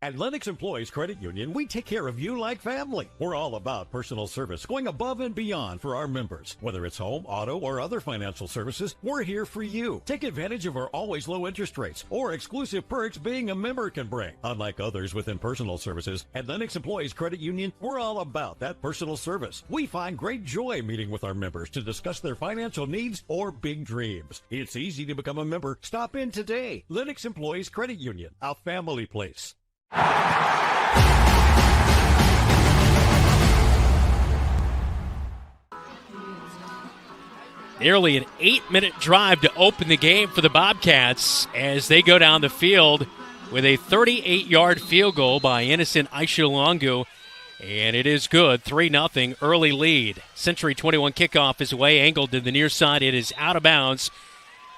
At Lennox Employees Credit Union, we take care of you like family. We're all about personal service, going above and beyond for our members. Whether it's home, auto, or other financial services, we're here for you. Take advantage of our always low interest rates or exclusive perks being a member can bring. Unlike others within personal services, at Lennox Employees Credit Union, we're all about that personal service. We find great joy meeting with our members to discuss their financial needs or big dreams. It's easy to become a member. Stop in today. Lennox Employees Credit Union, a family place. Nearly an 8-minute drive to open the game for the Bobcats as they go down the field with a 38-yard field goal by Innocent Aishagalongu. And it is good, 3-0, early lead. Century 21 kickoff is away, angled to the near side. It is out of bounds.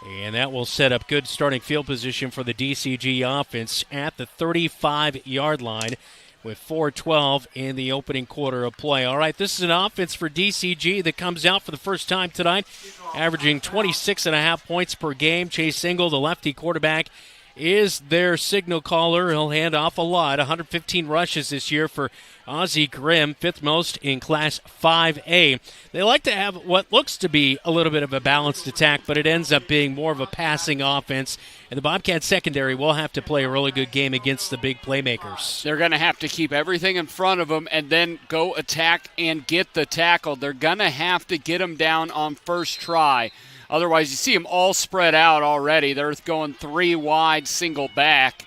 And that will set up good starting field position for the DCG offense at the 35-yard line with 4:12 in the opening quarter of play. All right, this is an offense for DCG that comes out for the first time tonight, averaging 26.5 points per game. Chase Engel, the lefty quarterback, is their signal caller. He'll hand off a lot. 115 rushes this year for Ozzie Grimm, 5th most in Class 5A. They like to have what looks to be a little bit of a balanced attack, but it ends up being more of a passing offense. And the Bobcats secondary will have to play a really good game against the big playmakers. They're going to have to keep everything in front of them and then go attack and get the tackle. They're going to have to get them down on first try. Otherwise, you see them all spread out already. They're going 3 wide, single back.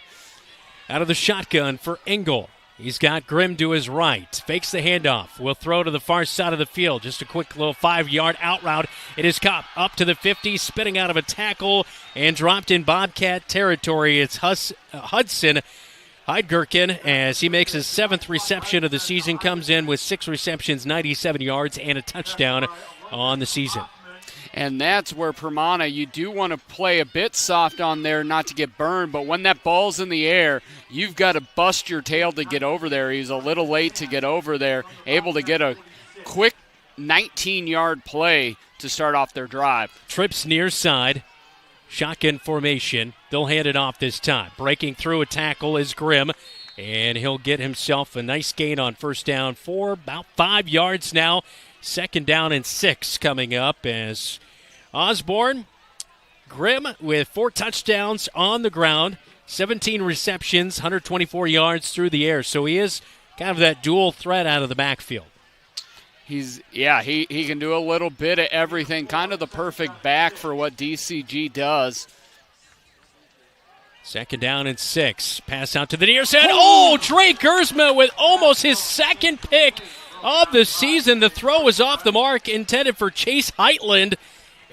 Out of the shotgun for Engel. He's got Grimm to his right. Fakes the handoff. Will throw to the far side of the field. Just a quick little 5-yard out route. It is caught up to the 50, spinning out of a tackle and dropped in Bobcat territory. It's Hudson Heidgerken as he makes his 7th reception of the season. Comes in with 6 receptions, 97 yards, and a touchdown on the season. And that's where Permana, you do want to play a bit soft on there not to get burned, but when that ball's in the air, you've got to bust your tail to get over there. He's a little late to get over there, able to get a quick 19-yard play to start off their drive. Trips near side, shotgun formation. They'll hand it off this time. Breaking through a tackle is Grimm, and he'll get himself a nice gain on first down for about 5 yards now. 2nd down and 6 coming up as Osborne, Grimm with 4 touchdowns on the ground, 17 receptions, 124 yards through the air. So he is kind of that dual threat out of the backfield. He can do a little bit of everything, kind of the perfect back for what DCG does. 2nd down and 6. Pass out to the near side. Trey Gersma with almost his 2nd pick of the season. The throw was off the mark, intended for Chase Heitland,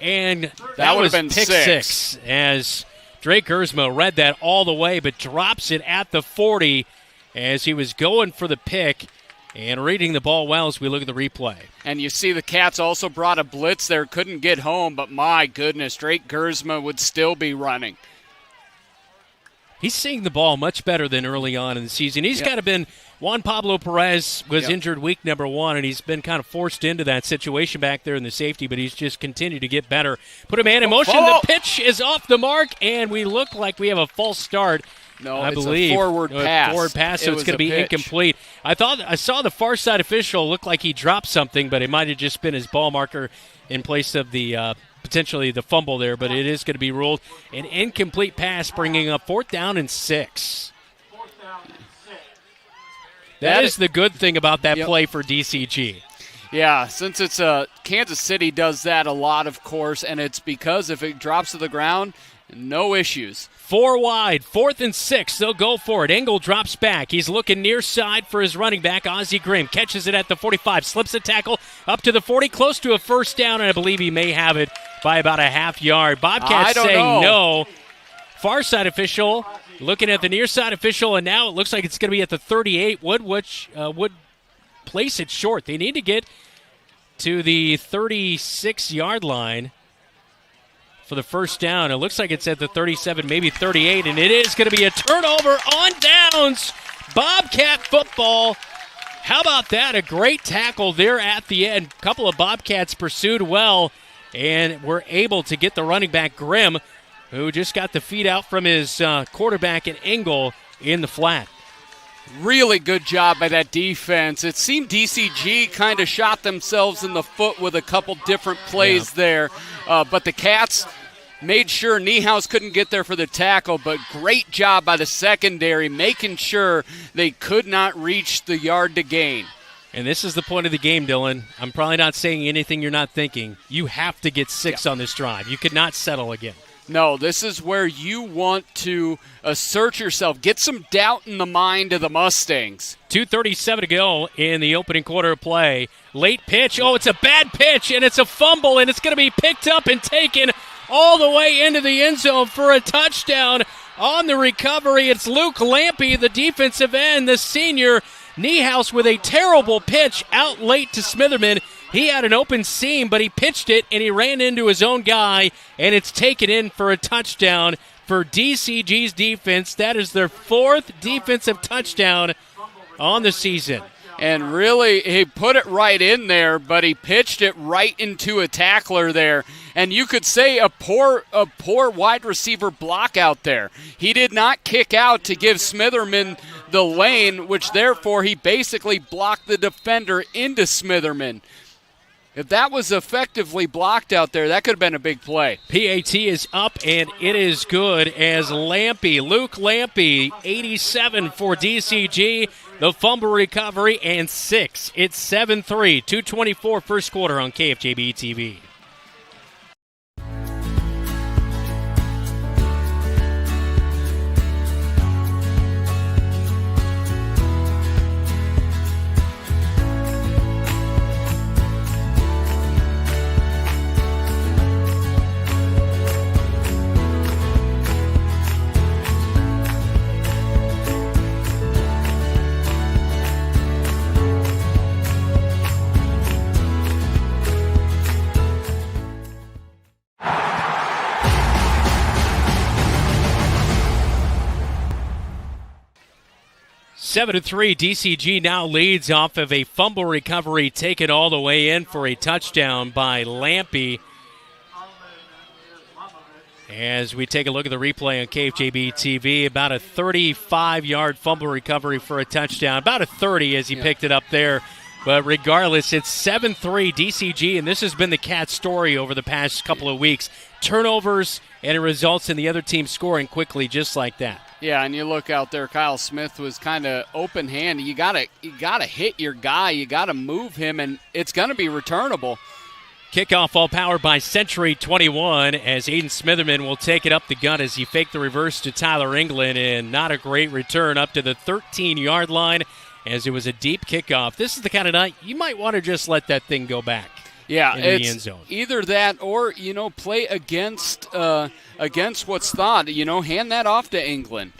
and that was been pick 6 as Drake Gersma read that all the way, but drops it at the 40 as he was going for the pick, and reading the ball well as we look at the replay. And you see the Cats also brought a blitz there, couldn't get home, but my goodness, Drake Gersma would still be running. He's seeing the ball much better than early on in the season. He's kind of been – Juan Pablo Perez was injured week number 1, and he's been kind of forced into that situation back there in the safety, but he's just continued to get better. Put a man in motion. The pitch is off the mark, and we look like we have a false start. No, I it's believe. A forward pass. Forward pass, so it's going to be incomplete. I saw the far side official look like he dropped something, but it might have just been his ball marker in place of the potentially the fumble there, but it is going to be ruled an incomplete pass, bringing up 4th down and 6. That is the good thing about that play for DCG. Yeah, since it's Kansas City does that a lot, of course, and it's because if it drops to the ground, no issues. 4 wide, 4th and 6. They'll go for it. Engel drops back. He's looking near side for his running back, Ozzie Grimm. Catches it at the 45, slips a tackle up to the 40, close to a first down, and I believe he may have it by about a half yard. Bobcats saying no. Far side official looking at the near side official, and now it looks like it's going to be at the 38, which would place it short. They need to get to the 36-yard line for the first down. It looks like it's at the 37, maybe 38, and it is going to be a turnover on downs. Bobcat football. How about that? A great tackle there at the end. A couple of Bobcats pursued well and were able to get the running back, Grimm, who just got the feed out from his quarterback at Engel in the flat. Really good job by that defense. It seemed DCG kind of shot themselves in the foot with a couple different plays there. But the Cats made sure Niehaus couldn't get there for the tackle, but great job by the secondary making sure they could not reach the yard to gain. And this is the point of the game, Dylan. I'm probably not saying anything you're not thinking. You have to get 6 on this drive. You could not settle again. No, this is where you want to assert yourself. Get some doubt in the mind of the Mustangs. 2:37 to go in the opening quarter of play. Late pitch. Oh, it's a bad pitch, and it's a fumble, and it's going to be picked up and taken all the way into the end zone for a touchdown. On the recovery, it's Luke Lampy, the defensive end, the senior. Niehaus with a terrible pitch out late to Smitherman. He had an open seam, but he pitched it, and he ran into his own guy, and it's taken in for a touchdown for DCG's defense. That is their 4th defensive touchdown on the season. And really, he put it right in there, but he pitched it right into a tackler there. And you could say a poor wide receiver block out there. He did not kick out to give Smitherman the lane, which therefore he basically blocked the defender into Smitherman. If that was effectively blocked out there, that could have been a big play. PAT is up, and it is good as Lampy, Luke Lampy, 87 for DCG, the fumble recovery, and 6. It's 7-3, 2:24 first quarter on KFJB-TV. Seven to 3, DCG now leads off of a fumble recovery taken all the way in for a touchdown by Lampy. As we take a look at the replay on KFJB-TV, about a 35-yard fumble recovery for a touchdown, about a 30 as he picked it up there. But regardless, it's 7-3 DCG, and this has been the Cats' story over the past couple of weeks. Turnovers, and it results in the other team scoring quickly just like that. Yeah, and you look out there, Kyle Smith was kind of open-handed. You gotta hit your guy. You got to move him, and it's going to be returnable. Kickoff all powered by Century 21 as Aiden Smitherman will take it up the gut as he faked the reverse to Tyler England, and not a great return up to the 13-yard line as it was a deep kickoff. This is the kind of night you might want to just let that thing go back. Yeah, into the end zone. Either that or, play against what's thought. Hand that off to England.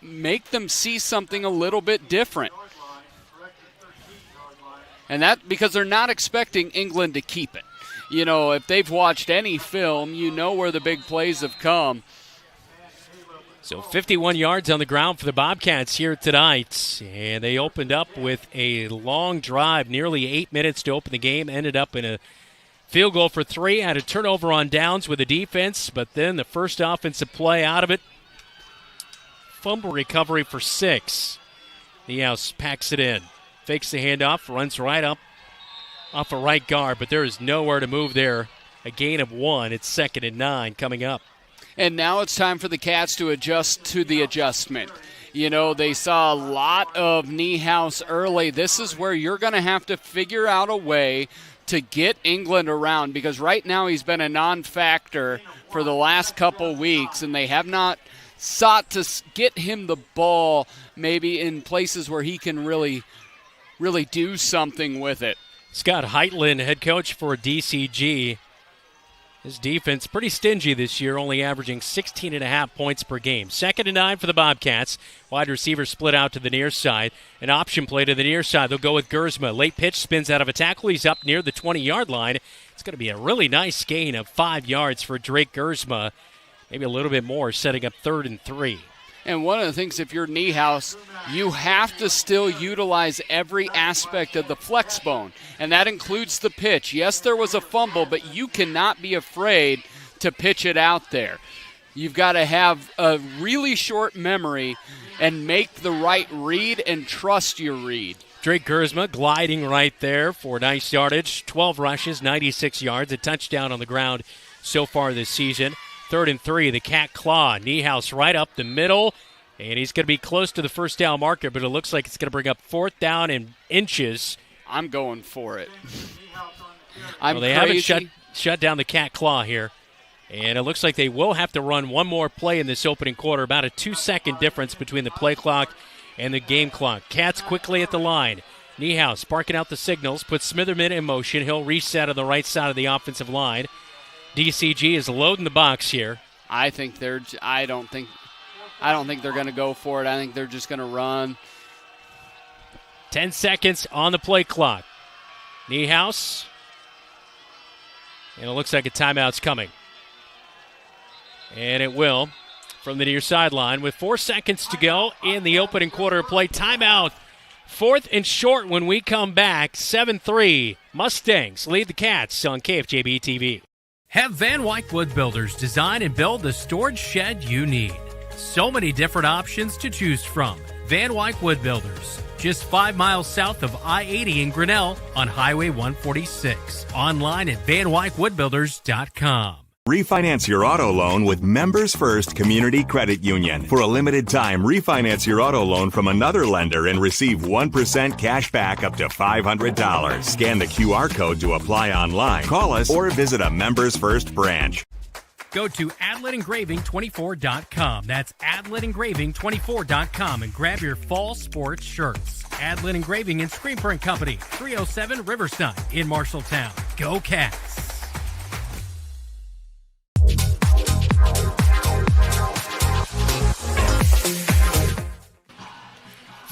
Make them see something a little bit different. And that because they're not expecting England to keep it. You know, if they've watched any film, you know where the big plays have come. So 51 yards on the ground for the Bobcats here tonight. And they opened up with a long drive, nearly 8 minutes to open the game. Ended up in a field goal for 3. Had a turnover on downs with the defense, but then the first offensive play out of it. Fumble recovery for 6. Niehaus packs it in. Fakes the handoff, runs right up off a right guard, but there is nowhere to move there. A gain of 1. It's 2nd and 9 coming up. And now it's time for the Cats to adjust to the adjustment. You know, they saw a lot of Niehaus early. This is where you're going to have to figure out a way to get England around, because right now he's been a non-factor for the last couple weeks, and they have not sought to get him the ball maybe in places where he can really do something with it. Scott Heitland, head coach for DCG. His defense pretty stingy this year, only averaging 16.5 points per game. 2nd and 9 for the Bobcats. Wide receiver split out to the near side. An option play to the near side. They'll go with Gersma. Late pitch, spins out of a tackle. He's up near the 20-yard line. It's going to be a really nice gain of 5 yards for Drake Gersma. Maybe a little bit more, setting up 3rd and 3. And one of the things, if you're Niehaus, you have to still utilize every aspect of the flex bone, and that includes the pitch. Yes, there was a fumble, but you cannot be afraid to pitch it out there. You've got to have a really short memory and make the right read and trust your read. Drake Gersma gliding right there for nice yardage. 12 rushes, 96 yards, a touchdown on the ground so far this season. 3rd and 3, the Cat Claw. Niehaus right up the middle, and he's going to be close to the first down marker, but it looks like it's going to bring up 4th down and inches. I'm going for it. They haven't shut down the Cat Claw here, and it looks like they will have to run one more play in this opening quarter, about a 2-second difference between the play clock and the game clock. Cats quickly at the line. Niehaus barking out the signals, puts Smitherman in motion. He'll reset on the right side of the offensive line. DCG is loading the box here. I don't think they're going to go for it. I think they're just going to run. 10 seconds on the play clock. Niehaus. And it looks like a timeout's coming. And it will from the near sideline with 4 seconds to go in the opening quarter of play. Timeout. 4th and short when we come back. 7-3. Mustangs lead the Cats on KFJB-TV. Have Van Wyck Wood Builders design and build the storage shed you need. So many different options to choose from. Van Wyck Wood Builders, just 5 miles south of I-80 in Grinnell on Highway 146. Online at vanwyckwoodbuilders.com. Refinance your auto loan with Members First Community Credit Union. For a limited time, refinance your auto loan from another lender and receive 1% cash back up to $500. Scan the QR code to apply online. Call us or visit a Members First branch. Go to AdletEngraving24.com. That's AdletEngraving24.com and grab your fall sports shirts. Adlet Engraving and Screen Print Company, 307 Riverside in Marshalltown. Go Cats!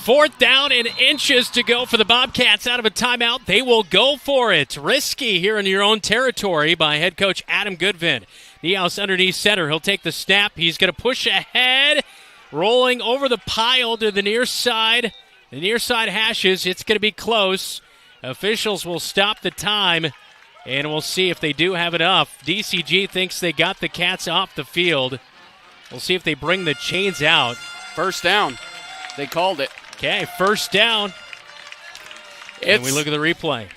4th down and inches to go for the Bobcats out of a timeout. They will go for it. Risky here in your own territory by head coach Adam Goodvin. Niehaus underneath center. He'll take the snap. He's going to push ahead. Rolling over the pile to the near side. The near side hashes. It's going to be close. Officials will stop the time, and we'll see if they do have enough. DCG thinks they got the Cats off the field. We'll see if they bring the chains out. First down. They called it. Okay, first down. And we look at the replay.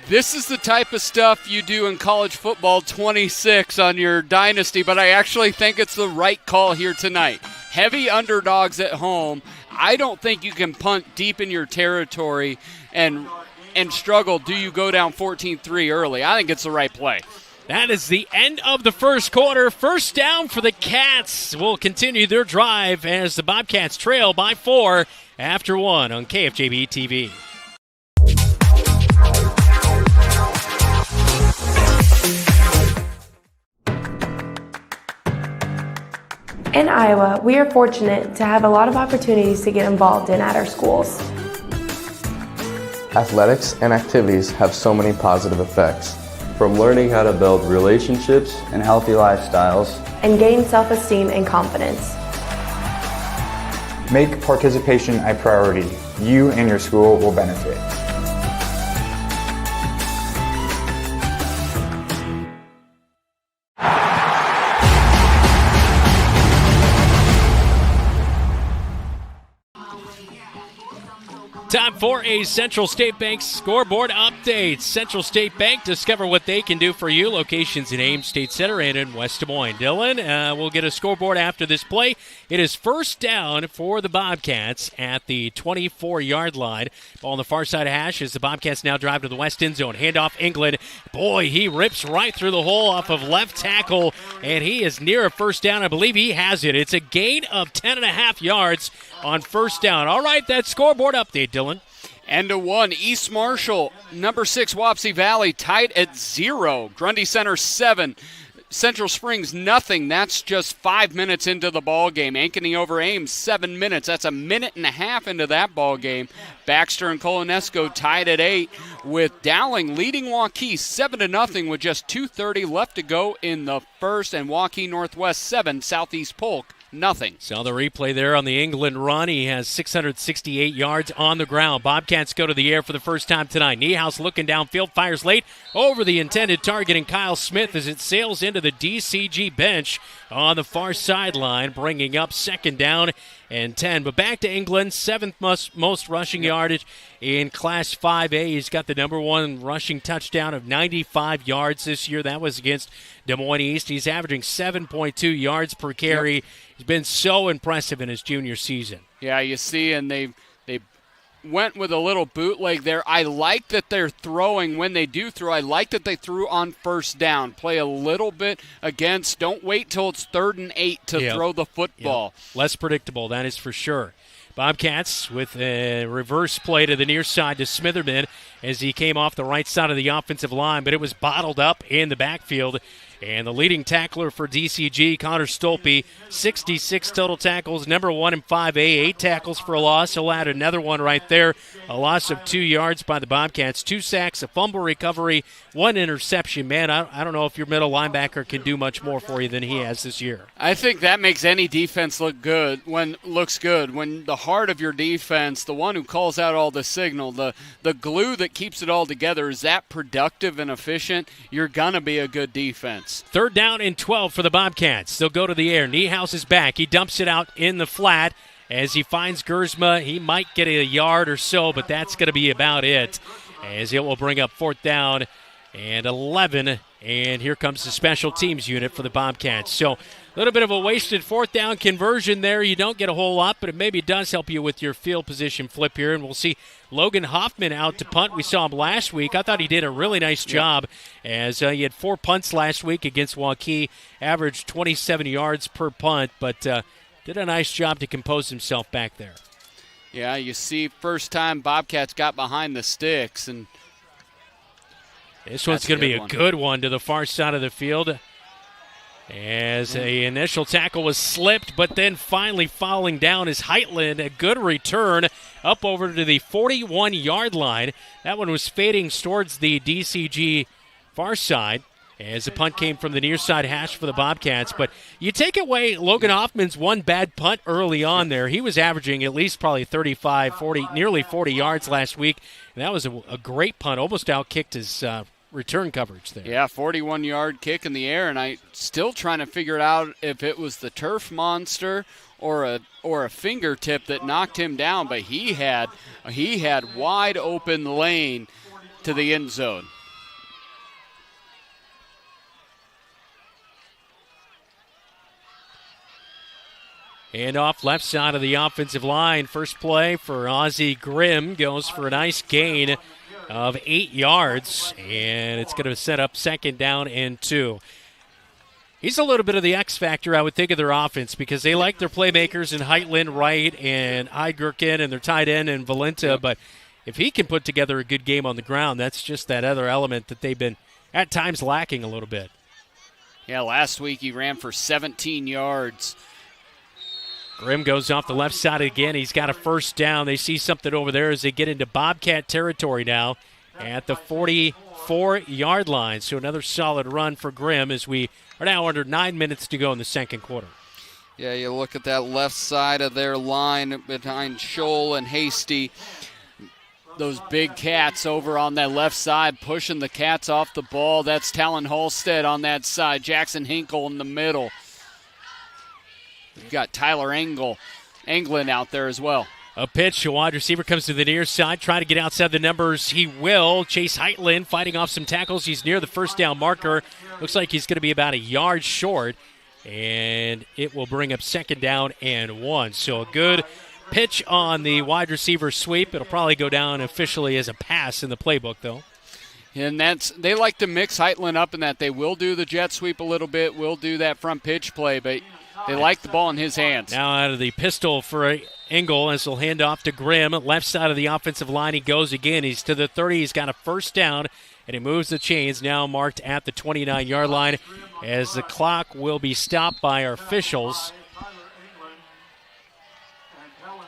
This is the type of stuff you do in college football 26 on your dynasty, but I actually think it's the right call here tonight. Heavy underdogs at home. I don't think you can punt deep in your territory and struggle. Do you go down 14-3 early? I think it's the right play. That is the end of the first quarter. First down for the Cats. Will continue their drive as the Bobcats trail by 4 after 1 on KFJB-TV. In Iowa, we are fortunate to have a lot of opportunities to get involved in at our schools. Athletics and activities have so many positive effects. From learning how to build relationships and healthy lifestyles, and gain self-esteem and confidence. Make participation a priority. You and your school will benefit. Time for a Central State Bank scoreboard update. Central State Bank, discover what they can do for you. Locations in Ames State Center and in West Des Moines. Dylan, we'll get a scoreboard after this play. It is first down for the Bobcats at the 24-yard line. Ball on the far side of hash as the Bobcats now drive to the west end zone. Handoff England. Boy, he rips right through the hole off of left tackle, and he is near a first down. I believe he has it. It's a gain of 10.5 yards on first down. All right, that scoreboard update, Dylan. And to 1, East Marshall, number 6, Wapsie Valley, tied at 0. Grundy Center 7, Central Springs nothing. That's just 5 minutes into the ball game. Ankeny over Ames 7 minutes. That's a minute and a half into that ball game. Baxter and Colonesco tied at 8, with Dowling leading Waukee 7-0 with just 2:30 left to go in the first, and Waukee Northwest 7, Southeast Polk nothing. Saw the replay there on the England run. He has 668 yards on the ground. Bobcats go to the air for the first time tonight. Niehaus looking downfield, fires late over the intended target, and Kyle Smith as it sails into the DCG bench on the far sideline, bringing up second down and 10. But back to England, 7th most rushing yardage in Class 5A. He's got the number 1 rushing touchdown of 95 yards this year. That was against Des Moines East. He's averaging 7.2 yards per carry. Yep. He's been so impressive in his junior season. Yeah, you see, and they went with a little bootleg there. I like that they're throwing when they do throw. I like that they threw on first down. Play a little bit against. Don't wait till it's 3rd and 8 to throw the football. Yep. Less predictable, that is for sure. Bobcats with a reverse play to the near side to Smitherman as he came off the right side of the offensive line, but it was bottled up in the backfield. And the leading tackler for DCG, Connor Stolpe, 66 total tackles, number 1 in 5A, 8 tackles for a loss. He'll add another one right there. A loss of 2 yards by the Bobcats, 2 sacks, a fumble recovery, 1 interception. Man, I don't know if your middle linebacker can do much more for you than he has this year. I think that makes any defense looks good. When the heart of your defense, the one who calls out all the signal, the glue that keeps it all together, is that productive and efficient, you're going to be a good defense. 3rd down and 12 for the Bobcats. They'll go to the air. Niehaus is back. He dumps it out in the flat as he finds Gersma. He might get a yard or so, but that's going to be about it, as it will bring up 4th down and 11. And here comes the special teams unit for the Bobcats. So a little bit of a wasted 4th down conversion there. You don't get a whole lot, but it maybe does help you with your field position flip here. And we'll see Logan Hoffman out to punt. We saw him last week. I thought he did a really nice job, as he had 4 punts last week against Waukee, averaged 27 yards per punt, but did a nice job to compose himself back there. Yeah, you see, first time Bobcats got behind the sticks, and this one's going to be a good one to the far side of the field, as the initial tackle was slipped, but then finally falling down is Heitland. A good return up over to the 41-yard line. That one was fading towards the DCG far side, as the punt came from the near side hash for the Bobcats. But you take away Logan Hoffman's one bad punt early on there. He was averaging at least probably 35, 40, nearly 40 yards last week. And that was a great punt, almost outkicked his return coverage there. Yeah, 41-yard kick in the air, and I still trying to figure out if it was the turf monster or a fingertip that knocked him down, but he had wide open lane to the end zone. And off left side of the offensive line. First play for Ozzie Grimm goes for a nice gain of 8 yards, and it's going to set up 2nd down and 2. He's a little bit of the X factor, I would think, of their offense, because they like their playmakers in Heitland, Wright, and Heidgerken, and their tight end and Valenta. But if he can put together a good game on the ground, that's just that other element that they've been at times lacking a little bit. Yeah, last week he ran for 17 yards. Grimm goes off the left side again. He's got a first down. They see something over there as they get into Bobcat territory now at the 44-yard line. So another solid run for Grimm as we are now under 9 minutes to go in the second quarter. Yeah, you look at that left side of their line behind Scholl and Hasty. Those big cats over on that left side pushing the cats off the ball. That's Talon Halstead on that side. Jackson Hinkle in the middle. You've got Tyler Anglin out there as well. A pitch, a wide receiver comes to the near side, trying to get outside the numbers. He will. Chase Heitland fighting off some tackles. He's near the first down marker. Looks like he's going to be about a yard short, and it will bring up second down and 1. So a good pitch on the wide receiver sweep. It'll probably go down officially as a pass in the playbook, though. And they like to mix Heitland up in that they will do the jet sweep a little bit, will do that front pitch play, but they like the ball in his hands. Now out of the pistol for Engel as he'll hand off to Grimm. Left side of the offensive line, he goes again. He's to the 30. He's got a first down, and he moves the chains, now marked at the 29-yard line as the clock will be stopped by our officials.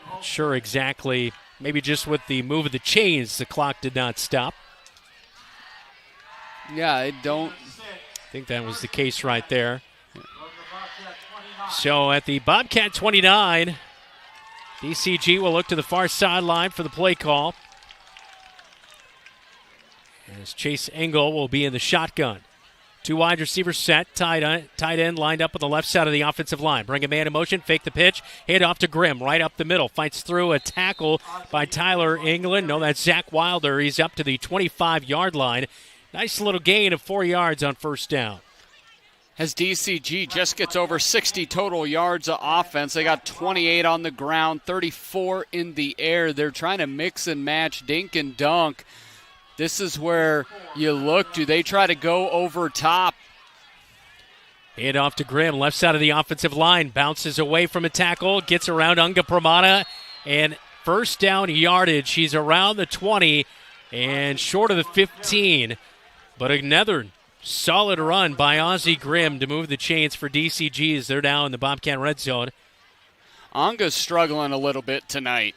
Not sure exactly. Maybe just with the move of the chains, the clock did not stop. Yeah, I think that was the case right there. So at the Bobcat 29, DCG will look to the far sideline for the play call. As Chase Engel will be in the shotgun. 2 wide receivers set, tight end lined up on the left side of the offensive line. Bring a man in motion, fake the pitch, hand off to Grimm, right up the middle. Fights through a tackle by Tyler England. No, that's Zach Wilder. He's up to the 25-yard line. Nice little gain of 4 yards on first down. As DCG just gets over 60 total yards of offense. They got 28 on the ground, 34 in the air. They're trying to mix and match, dink and dunk. This is where you look. Do they try to go over top? Hand off to Grimm, left side of the offensive line. Bounces away from a tackle, gets around Unga Pramana, and first down yardage. He's around the 20 and short of the 15. But another solid run by Ozzie Grimm to move the chains for DCG as they're now in the Bobcat red zone. Onga's struggling a little bit tonight.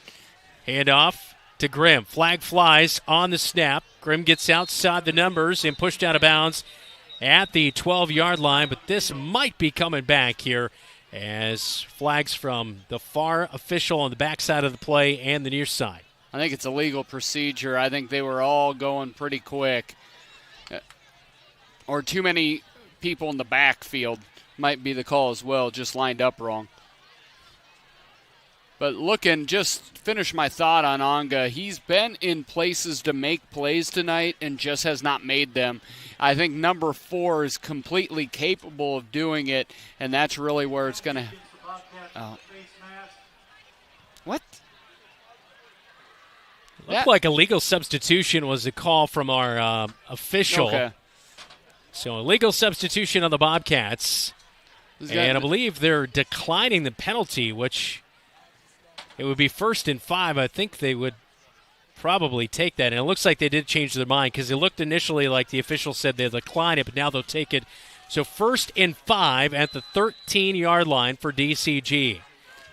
Hand off to Grimm. Flag flies on the snap. Grimm gets outside the numbers and pushed out of bounds at the 12-yard line, but this might be coming back here as flags from the far official on the backside of the play and the near side. I think it's a legal procedure. I think they were all going pretty quick. Or too many people in the backfield might be the call as well, just lined up wrong. But just finish my thought on Onga. He's been in places to make plays tonight and just has not made them. I think number 4 is completely capable of doing it, and that's really where it's going to... What? Looked like a legal substitution was a call from our official. Okay. So a legal substitution on the Bobcats. And I believe they're declining the penalty, which it would be 1st and 5. I think they would probably take that. And it looks like they did change their mind because it looked initially like the official said they'd decline it, but now they'll take it. So 1st and 5 at the 13-yard line for DCG.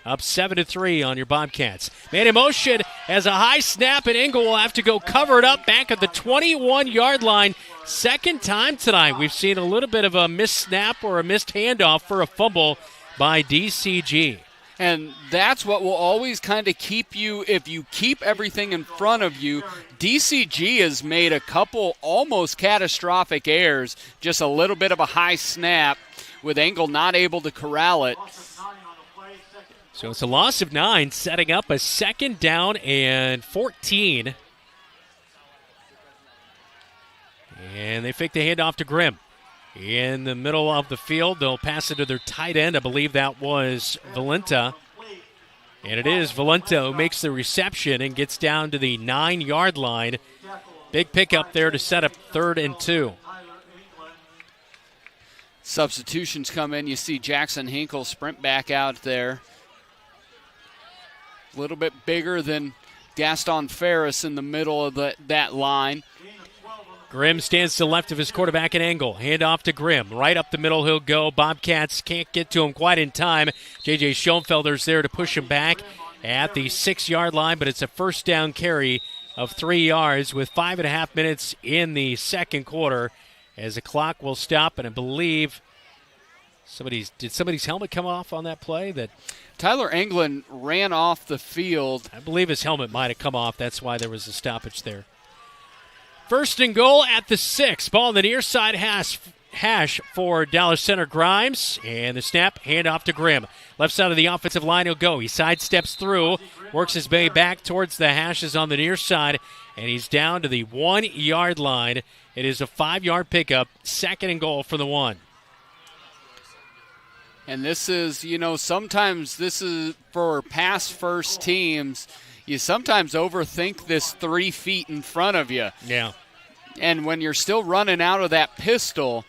Up 7-3 on your Bobcats. Man in motion as a high snap, and Engel will have to go cover it up back at the 21-yard line. Second time tonight we've seen a little bit of a missed snap or a missed handoff for a fumble by DCG. And that's what will always kind of keep you, if you keep everything in front of you. DCG has made a couple almost catastrophic errors, just a little bit of a high snap with Engel not able to corral it. So it's a loss of 9, setting up a 2nd down and 14. And they fake the handoff to Grimm. In the middle of the field, they'll pass it to their tight end. I believe that was Valenta. And it is Valenta who makes the reception and gets down to the 9-yard line. Big pickup there to set up 3rd and 2. Substitutions come in. You see Jackson Hinkle sprint back out there. A little bit bigger than Gaston Ferris in the middle of that line. Grimm stands to the left of his quarterback at Engel. Hand off to Grimm. Right up the middle he'll go. Bobcats can't get to him quite in time. J.J. Schoenfelder's there to push him back at the 6-yard line, but it's a first down carry of 3 yards with 5.5 minutes in the second quarter as the clock will stop. And I believe did somebody's helmet come off on that play? That Tyler England ran off the field. I believe his helmet might have come off. That's why there was a stoppage there. First and goal at the 6. Ball on the near side hash for Dallas Center Grimes. And the snap, hand off to Grimm. Left side of the offensive line he'll go. He sidesteps through, works his way back towards the hashes on the near side, and he's down to the 1-yard line. It is a 5-yard pickup, second and goal for the 1. And this is, sometimes this is for pass first teams. You sometimes overthink this 3 feet in front of you. Yeah. And when you're still running out of that pistol.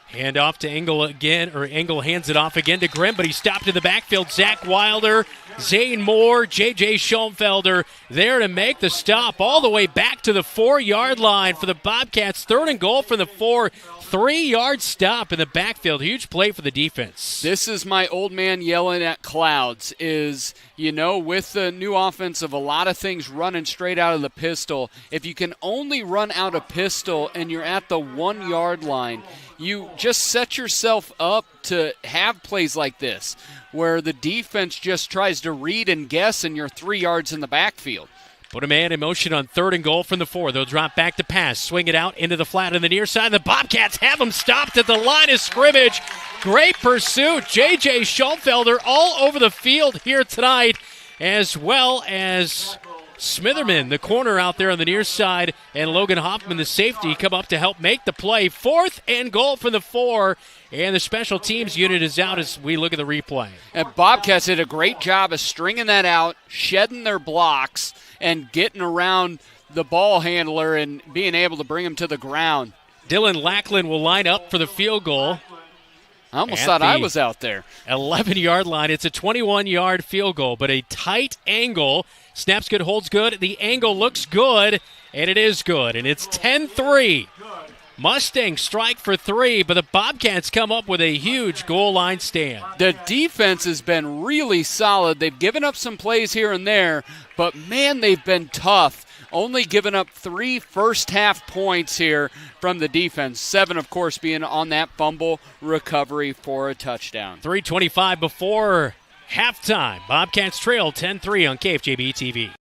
Hand off to Engel again, or Engel hands it off again to Grimm, but he's stopped in the backfield. Zach Wilder, Zane Moore, J.J. Schoenfelder there to make the stop all the way back to the 4-yard line for the Bobcats. Third and goal from the 4. 3-yard stop in the backfield. Huge play for the defense. This is my old man yelling at clouds is, with the new offense of a lot of things running straight out of the pistol, if you can only run out a pistol and you're at the 1-yard line, you just set yourself up to have plays like this where the defense just tries to read and guess and you're 3 yards in the backfield. Put a man in motion on third and goal from the 4. They'll drop back to pass, swing it out into the flat on the near side. The Bobcats have him stopped at the line of scrimmage. Great pursuit. J.J. Schoenfelder all over the field here tonight, as well as Smitherman, the corner out there on the near side, and Logan Hoffman, the safety, come up to help make the play. Fourth and goal from the 4, and the special teams unit is out as we look at the replay. And Bobcats did a great job of stringing that out, shedding their blocks, and getting around the ball handler and being able to bring him to the ground. Dylan Lackland will line up for the field goal. I almost thought I was out there. 11-yard line. It's a 21-yard field goal, but a tight angle. Snaps good, holds good. The angle looks good, and it is good. And it's 10-3. Mustangs strike for 3, but the Bobcats come up with a huge goal line stand. The defense has been really solid. They've given up some plays here and there, but, man, they've been tough. Only giving up 3 first-half points here from the defense. 7, of course, being on that fumble recovery for a touchdown. 3:25 before halftime. Bobcats trail 10-3 on KFJB-TV.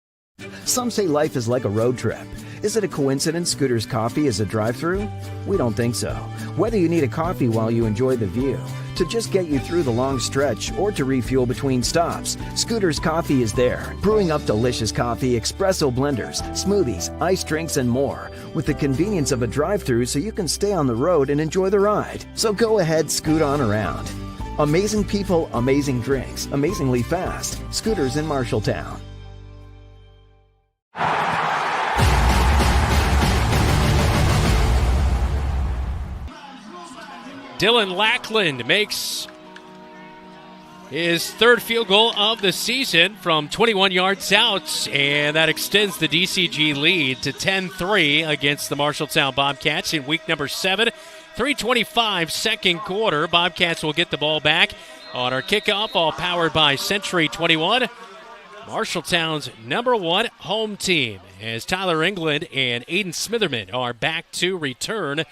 Some say life is like a road trip. Is it a coincidence Scooter's Coffee is a drive-thru? We don't think so. Whether you need a coffee while you enjoy the view, to just get you through the long stretch, or to refuel between stops, Scooter's Coffee is there, brewing up delicious coffee, espresso blenders, smoothies, iced drinks, and more, with the convenience of a drive-thru so you can stay on the road and enjoy the ride. So go ahead, scoot on around. Amazing people, amazing drinks, amazingly fast. Scooters in Marshalltown. Dylan Lackland makes his third field goal of the season from 21 yards out, and that extends the DCG lead to 10-3 against the Marshalltown Bobcats in week number 7. 3:25 second quarter. Bobcats will get the ball back on our kickoff, all powered by Century 21. Marshalltown's number 1 home team, as Tyler England and Aiden Smitherman are back to return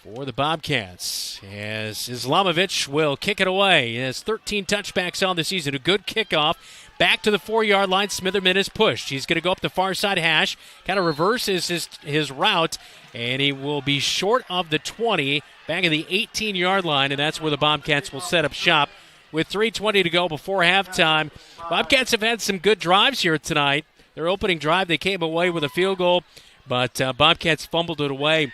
for the Bobcats, as Islamovich will kick it away. He has 13 touchbacks on the season. A good kickoff. Back to the 4-yard line. Smitherman is pushed. He's going to go up the far side hash. Kind of reverses his route, and he will be short of the 20, back at the 18-yard line, and that's where the Bobcats will set up shop. With 3:20 to go before halftime, Bobcats have had some good drives here tonight. Their opening drive, they came away with a field goal, but Bobcats fumbled it away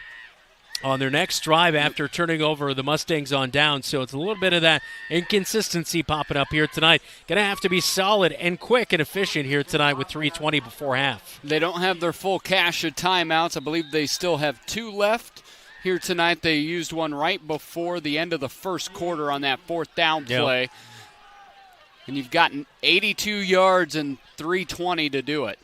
on their next drive after turning over the Mustangs on down. So it's a little bit of that inconsistency popping up here tonight. Going to have to be solid and quick and efficient here tonight with 3:20 before half. They don't have their full cache of timeouts. I believe they still have 2 left here tonight. They used one right before the end of the first quarter on that 4th down play. Yep. And you've gotten 82 yards and 3:20 to do it.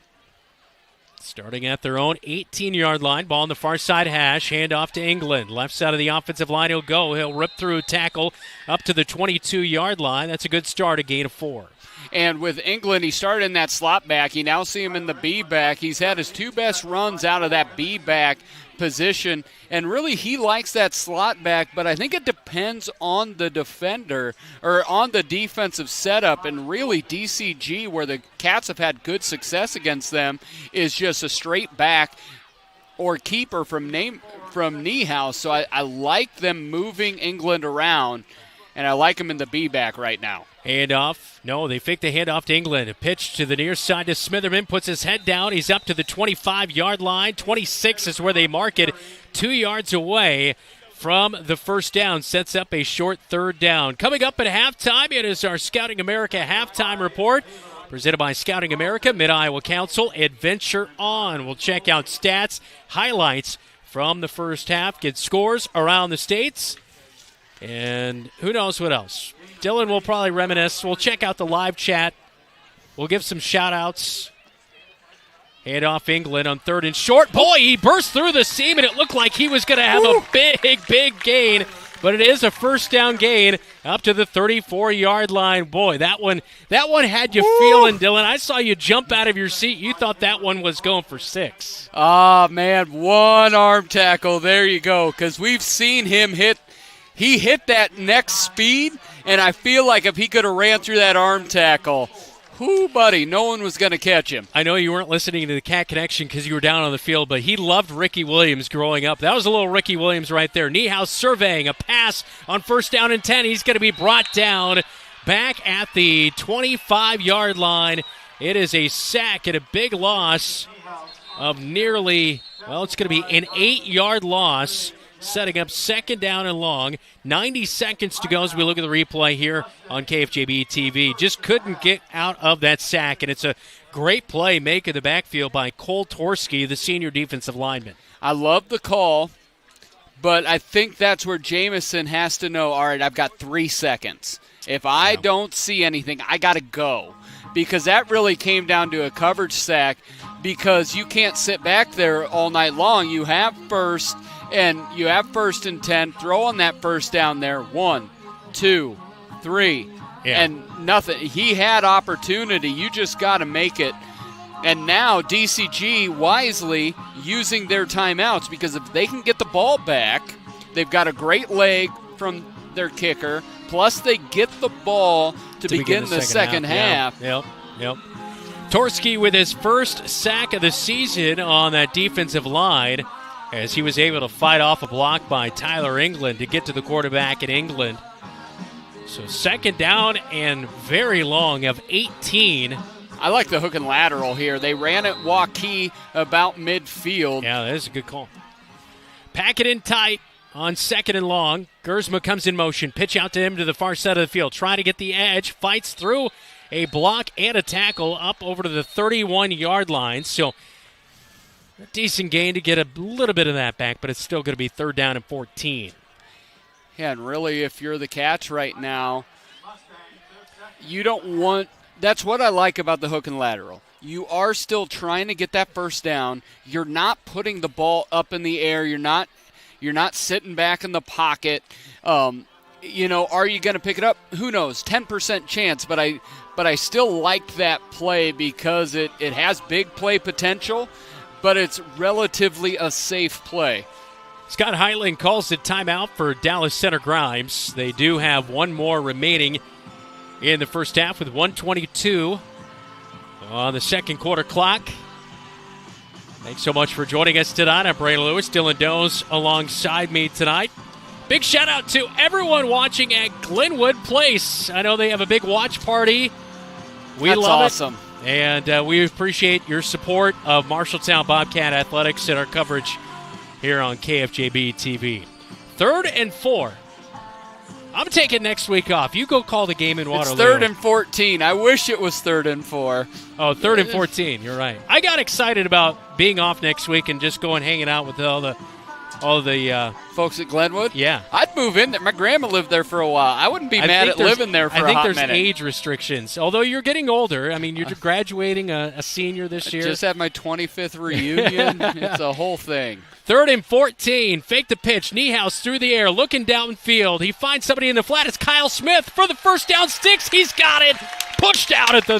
Starting at their own 18-yard line. Ball on the far side hash. Handoff to England. Left side of the offensive line he'll go. He'll rip through tackle up to the 22-yard line. That's a good start, a gain of 4. And with England, he started in that slot back. You now see him in the B-back. He's had his 2 best runs out of that B-back position, and really he likes that slot back, but I think it depends on the defender or on the defensive setup, and really DCG, where the Cats have had good success against them, is just a straight back or keeper from Niehaus. So I like them moving England around, and I like him in the B-back right now. Handoff. No, they fake the handoff to England. A pitch to the near side to Smitherman. Puts his head down. He's up to the 25-yard line. 26 is where they mark it. 2 yards away from the first down. Sets up a short third down. Coming up at halftime, it is our Scouting America halftime report. Presented by Scouting America, Mid-Iowa Council. Adventure on. We'll check out stats, highlights from the first half. Get scores around the states. And who knows what else. Dylan will probably reminisce. We'll check out the live chat. We'll give some shout-outs. Hand off England on 3rd and short. Boy, he burst through the seam, and it looked like he was going to have a big gain. But it is a first down gain up to the 34-yard line. Boy, that one had you feeling, Dylan. I saw you jump out of your seat. You thought that one was going for 6. Ah, man, one arm tackle. There you go, because we've seen him hit. He hit that next speed, and I feel like if he could have ran through that arm tackle, whoo, buddy, no one was going to catch him. I know you weren't listening to the Cat Connection because you were down on the field, but he loved Ricky Williams growing up. That was a little Ricky Williams right there. Niehaus surveying a pass on 1st down and 10. He's going to be brought down back at the 25-yard line. It is a sack and a big loss of nearly, well, it's going to be an 8-yard loss. Setting up 2nd down and long. 90 seconds to go as we look at the replay here on KFJB-TV. Just couldn't get out of that sack, and it's a great play make in the backfield by Cole Torski, the senior defensive lineman. I love the call, but I think that's where Jamison has to know, all right, I've got 3 seconds. If I don't see anything, I got to go, because that really came down to a coverage sack, because you can't sit back there all night long. You have first and 10. Throw on that first down there. 1, 2, 3, and nothing. He had opportunity. You just got to make it. And now DCG wisely using their timeouts, because if they can get the ball back, they've got a great leg from their kicker, plus they get the ball to begin the second half. Yep. Torski with his first sack of the season on that defensive line, as he was able to fight off a block by Tyler England to get to the quarterback in England. So 2nd down and very long of 18. I like the hook and lateral here. They ran it Waukee about midfield. Yeah, that is a good call. Pack it in tight on 2nd and long. Gersma comes in motion. Pitch out to him to the far side of the field. Trying to get the edge. Fights through a block and a tackle up over to the 31-yard line. So a decent gain to get a little bit of that back, but it's still going to be 3rd down and 14. Yeah, and really, if you're the Cats right now, you don't want – that's what I like about the hook and lateral. You are still trying to get that first down. You're not putting the ball up in the air. You're not sitting back in the pocket. Are you going to pick it up? Who knows? 10% chance, but I still like that play because it has big play potential, but it's relatively a safe play. Scott Heitling calls the timeout for Dallas Center Grimes. They do have one more remaining in the first half with 1:22 on the second quarter clock. Thanks so much for joining us tonight. I'm Brandon Lewis. Dylan Doze alongside me tonight. Big shout out to everyone watching at Glenwood Place. I know they have a big watch party. That's love awesome. It. And we appreciate your support of Marshalltown Bobcat Athletics and our coverage here on KFJB-TV. 3rd and 4. I'm taking next week off. You go call the game in Waterloo. It's 3rd and 14. I wish it was 3rd and 4. Oh, 3rd and 14. You're right. I got excited about being off next week and just going hanging out with all the all the folks at Glenwood? Yeah. I'd move in there. My grandma lived there for a while. I wouldn't be mad at living there for a hot minute. I think there's age restrictions. Although you're getting older. I mean, you're graduating a senior this year. I just had my 25th reunion. It's a whole thing. 3rd and 14. Fake the pitch. Niehaus through the air, looking downfield. He finds somebody in the flat. It's Kyle Smith for the first down. Sticks. He's got it. Pushed out at the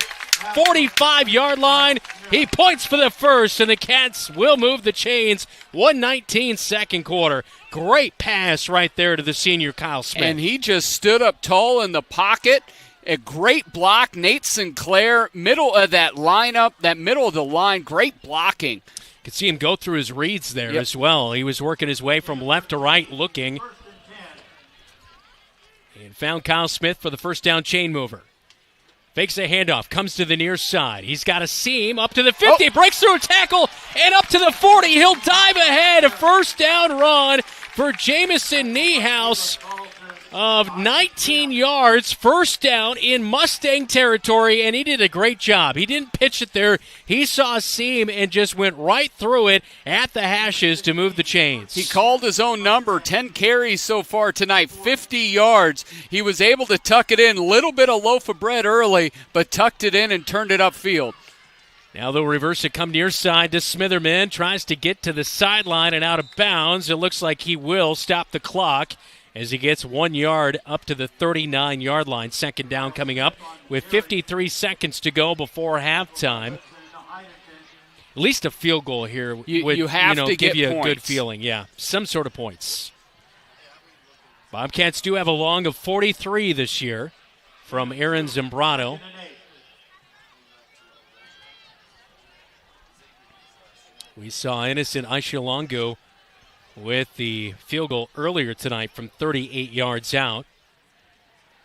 45-yard line. He points for the first, and the Cats will move the chains. 1:19 second quarter. Great pass right there to the senior Kyle Smith. And he just stood up tall in the pocket. A great block. Nate Sinclair, middle of that lineup, that middle of the line, great blocking. You could see him go through his reads there as well. He was working his way from left to right looking. And found Kyle Smith for the first down chain mover. Fakes a handoff, comes to the near side. He's got a seam up to the 50, breaks through a tackle, and up to the 40. He'll dive ahead. A first down run for Jamison Niehaus of 19 yards. First down in Mustang territory, and he did a great job. He didn't pitch it there. He saw a seam and just went right through it at the hashes to move the chains. He called his own number, 10 carries so far tonight, 50 yards. He was able to tuck it in, little bit of loaf of bread early, but tucked it in and turned it upfield. Now they'll reverse it, come near side to Smitherman, tries to get to the sideline and out of bounds. It looks like he will stop the clock as he gets 1 yard up to the 39-yard line. Second down coming up with 53 seconds to go before halftime. At least a field goal here would you have to give get you points. A good feeling. Yeah, some sort of points. Bobcats do have a long of 43 this year from Aaron Zambrano. We saw Innocent Aishalongo with the field goal earlier tonight from 38 yards out.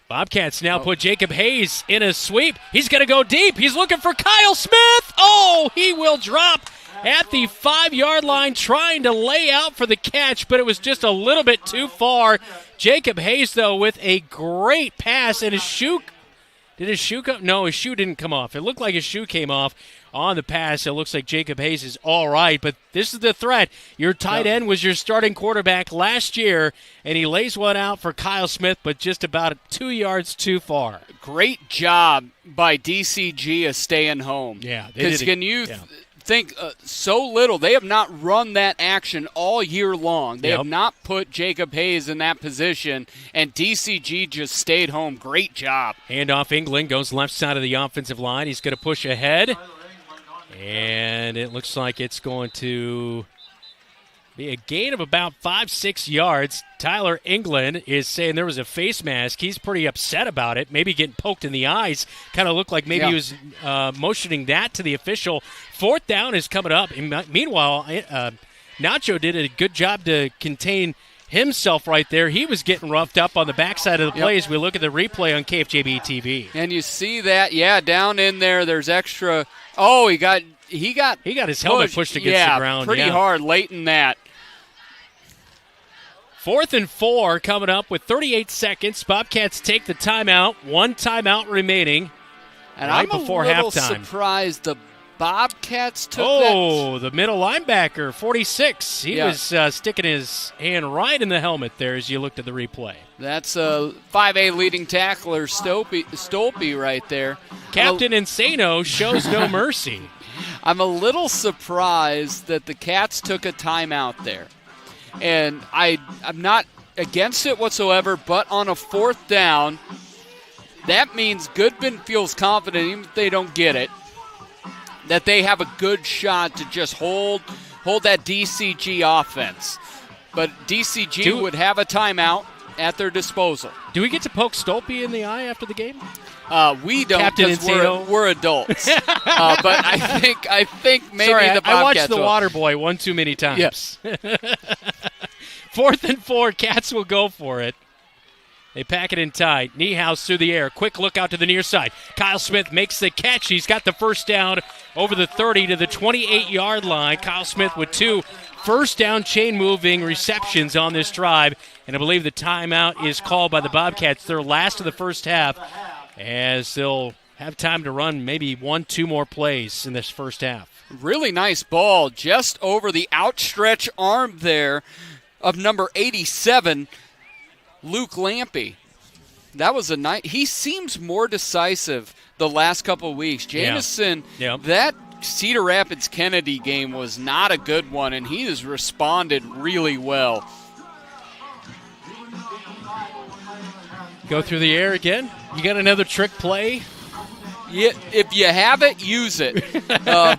Bobcats now put Jacob Hayes in a sweep. He's going to go deep. He's looking for Kyle Smith. Oh, he will drop at the 5-yard line trying to lay out for the catch, but it was just a little bit too far. Jacob Hayes, though, with a great pass, and his shoe. Did his shoe come? No, his shoe didn't come off. It looked like his shoe came off on the pass. It looks like Jacob Hayes is all right, but this is the threat. Your tight end was your starting quarterback last year, and he lays one out for Kyle Smith, but just about 2 yards too far. Great job by DCG of staying home. Yeah. Because can you think so little? They have not run that action all year long. They have not put Jacob Hayes in that position, and DCG just stayed home. Great job. Handoff England goes left side of the offensive line. He's going to push ahead. And it looks like it's going to be a gain of about 5-6 yards. Tyler England is saying there was a face mask. He's pretty upset about it, maybe getting poked in the eyes. Kind of looked like maybe he was motioning that to the official. Fourth down is coming up. Meanwhile, Nacho did a good job to contain himself right there. He was getting roughed up on the backside of the play as we look at the replay on KFJB-TV. And you see that, down in there, there's extra. Oh, he got his helmet pushed against the ground. Pretty hard late in that. 4th and 4 coming up with 38 seconds. Bobcats take the timeout. 1 timeout remaining. And right I'm before a little halftime. Surprised the Bobcats took that. The middle linebacker, 46. He was sticking his hand right in the helmet there as you looked at the replay. That's a 5A leading tackler, Stolpe right there. Captain Insano shows no mercy. I'm a little surprised that the Cats took a timeout there. And I'm not against it whatsoever, but on a 4th down, that means Goodman feels confident, even if they don't get it, that they have a good shot to just hold that DCG offense. But DCG would have a timeout at their disposal. Do we get to poke Stolpe in the eye after the game? We don't, because we're adults. But I think maybe the Bobcats I watched The Water Boy one too many times. Yes. 4th and 4, Cats will go for it. They pack it in tight. Niehaus through the air. Quick look out to the near side. Kyle Smith makes the catch. He's got the first down over the 30 to the 28-yard line. Kyle Smith with 2 first down chain-moving receptions on this drive. And I believe the timeout is called by the Bobcats. Their last of the first half, as they'll have time to run maybe 1-2 more plays in this first half. Really nice ball just over the outstretched arm there of number 87, Luke Lampy. That was a night. He seems more decisive the last couple of weeks. Jamison, that Cedar Rapids Kennedy game was not a good one, and he has responded really well. Go through the air again. You got another trick play? Yeah, if you have it, use it,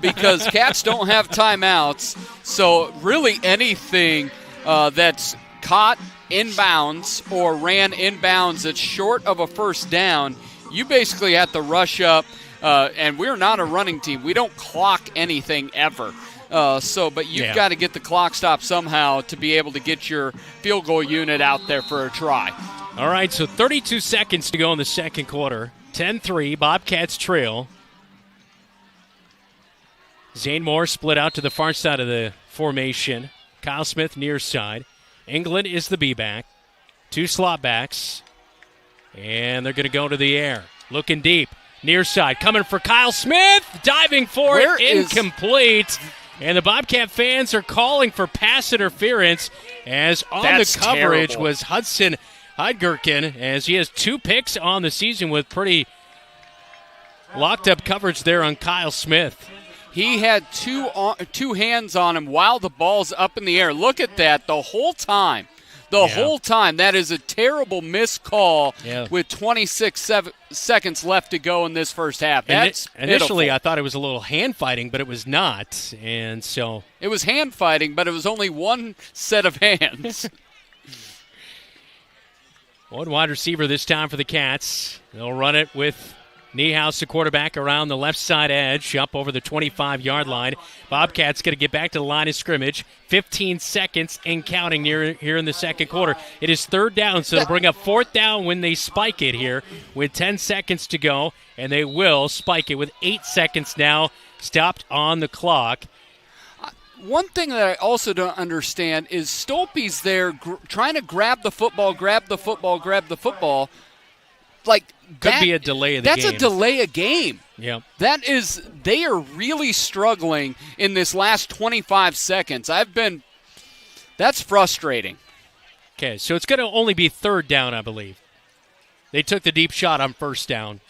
because Cats don't have timeouts. So really anything that's caught inbounds or ran inbounds that's short of a first down, you basically have to rush up. And we're not a running team. We don't clock anything ever. But you've got to get the clock stopped somehow to be able to get your field goal unit out there for a try. All right, so 32 seconds to go in the second quarter. 10-3, Bobcats trail. Zane Moore split out to the far side of the formation. Kyle Smith near side. England is the B-back. 2 slot backs. And they're going to go to the air. Looking deep. Near side, coming for Kyle Smith, diving for it, incomplete. And the Bobcat fans are calling for pass interference, as on the coverage was Hudson Heidgerken, as he has 2 picks on the season with pretty locked up coverage there on Kyle Smith. He had two hands on him while the ball's up in the air. Look at that the whole time. Whole time. That is a terrible missed call with 26 seconds left to go in this first half. That's initially pitiful. I thought it was a little hand fighting, but it was not. And so it was hand fighting, but it was only one set of hands. One wide receiver this time for the Cats. They'll run it with Niehaus, the quarterback, around the left side edge, up over the 25-yard line. Bobcats going to get back to the line of scrimmage. 15 seconds and counting here in the second quarter. It is third down, so they'll bring up fourth down when they spike it here with 10 seconds to go, and they will spike it with 8 seconds now stopped on the clock. One thing that I also don't understand is Stolpe's there trying to grab the football. Like, could be a delay of the game. That's a delay of game. Yep. They are really struggling in this last 25 seconds. That's frustrating. Okay, so it's going to only be third down, I believe. They took the deep shot on first down.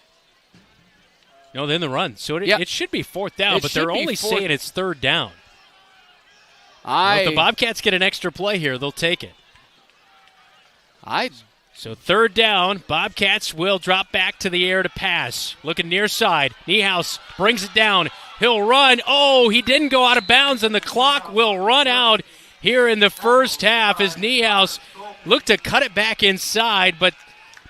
No, then the run. So it should be fourth down, but they're only saying it's third down. If the Bobcats get an extra play here, they'll take it. So third down, Bobcats will drop back to the air to pass. Looking near side, Niehaus brings it down. He'll run. Oh, he didn't go out of bounds, and the clock will run out here in the first half as Niehaus looked to cut it back inside, but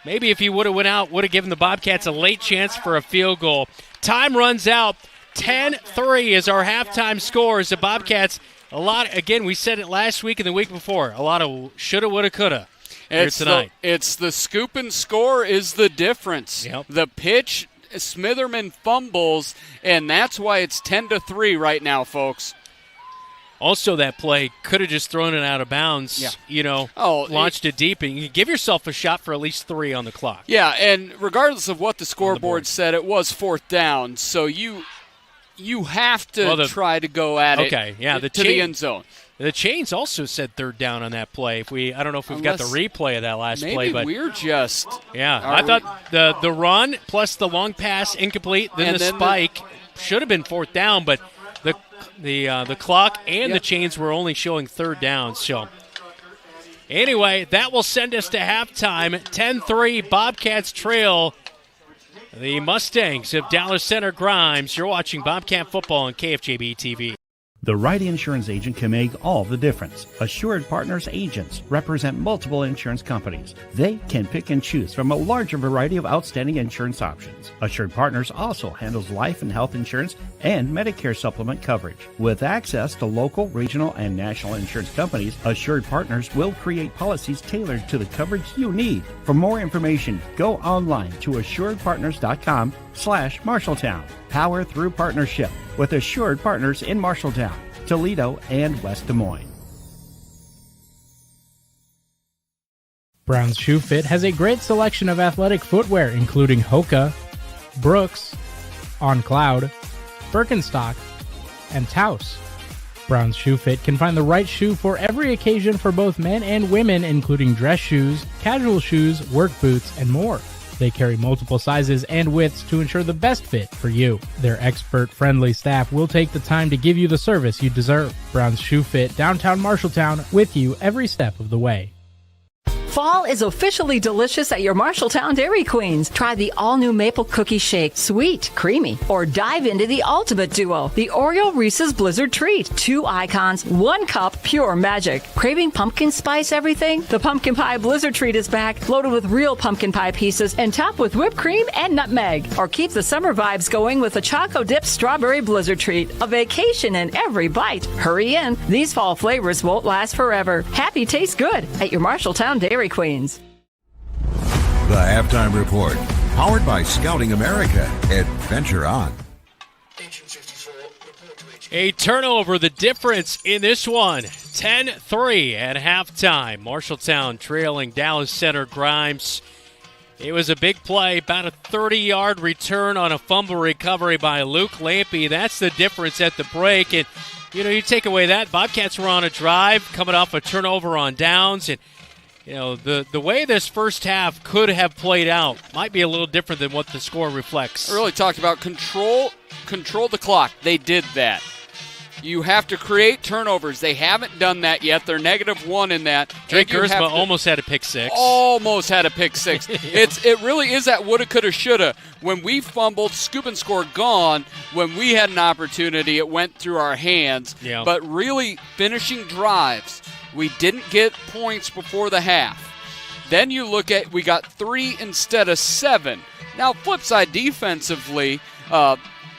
maybe if he would have went out, would have given the Bobcats a late chance for a field goal. Time runs out. 10-3 is our halftime score as the Bobcats, again, we said it last week and the week before, a lot of shoulda, woulda, coulda. It's the scoop and score is the difference. Yep. The pitch, Smitherman fumbles, and that's why it's 10-3 right now, folks. Also, that play could have just thrown it out of bounds, launched it deep, and you give yourself a shot for at least 3 on the clock. Yeah, and regardless of what the scoreboard said, it was fourth down, so you have to try to go at it to the end zone. The Chains also said third down on that play. I don't know if we've got the replay of that last play, but we're just I thought the run plus the long pass incomplete, then the spike should have been fourth down, but the clock and the Chains were only showing third down. So anyway, that will send us to halftime. 10-3, Bobcats trail the Mustangs of Dallas Center Grimes. You're watching Bobcat football on KFJB-TV. The right insurance agent can make all the difference. Assured Partners agents represent multiple insurance companies. They can pick and choose from a larger variety of outstanding insurance options. Assured Partners also handles life and health insurance and Medicare supplement coverage. With access to local, regional, and national insurance companies, Assured Partners will create policies tailored to the coverage you need. For more information, go online to assuredpartners.com/Marshalltown. Power through partnership with Assured Partners in Marshalltown, Toledo, and West Des Moines. Brown's Shoe Fit has a great selection of athletic footwear, including Hoka, Brooks, On Cloud, Birkenstock, and Taos. Brown's Shoe Fit can find the right shoe for every occasion for both men and women, including dress shoes, casual shoes, work boots, and more. They carry multiple sizes and widths to ensure the best fit for you. Their expert-friendly staff will take the time to give you the service you deserve. Brown's Shoe Fit, downtown Marshalltown, with you every step of the way. Fall is officially delicious at your Marshalltown Dairy Queens. Try the all-new maple cookie shake, sweet, creamy, or dive into the ultimate duo, the Oreo Reese's Blizzard Treat. 2 icons, 1 cup, pure magic. Craving pumpkin spice everything? The Pumpkin Pie Blizzard Treat is back, loaded with real pumpkin pie pieces and topped with whipped cream and nutmeg. Or keep the summer vibes going with the Choco-Dip Strawberry Blizzard Treat, a vacation in every bite. Hurry in, these fall flavors won't last forever. Happy tastes good at your Marshalltown Dairy Queens. The Halftime Report, powered by Scouting America. Adventure on. A turnover, the difference in this one. 10-3 at halftime. Marshalltown trailing Dallas Center Grimes. It was a big play, about a 30-yard return on a fumble recovery by Luke Lampy. That's the difference at the break. And, you take away that, Bobcats were on a drive, coming off a turnover on downs. And, the way this first half could have played out might be a little different than what the score reflects. I really talked about control the clock. They did that. You have to create turnovers. They haven't done that yet. They're -1 in that. Drake Gersma almost had a pick six. Almost had a pick six. It really is that woulda, coulda, shoulda. When we fumbled, scoop and score gone. When we had an opportunity, it went through our hands. Yeah. But really finishing drives, we didn't get points before the half. Then you look at, we got 3 instead of 7. Now, flip side defensively,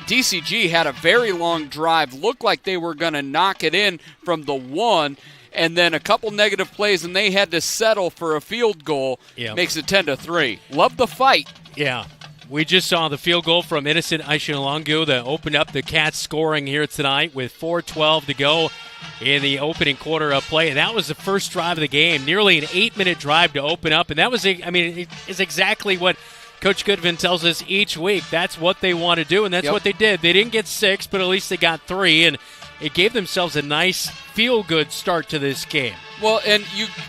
DCG had a very long drive. Looked like they were going to knock it in from the 1, and then a couple negative plays, and they had to settle for a field goal. Yeah. Makes it 10-3. Love the fight. Yeah. We just saw the field goal from Innocent Aishinalongu that opened up the Cats scoring here tonight with 4:12 to go in the opening quarter of play. And that was the first drive of the game, nearly an 8-minute drive to open up. And that was, it's exactly what Coach Goodvin tells us each week. That's what they want to do, and that's what they did. They didn't get 6, but at least they got 3, and it gave themselves a nice feel-good start to this game. Well, and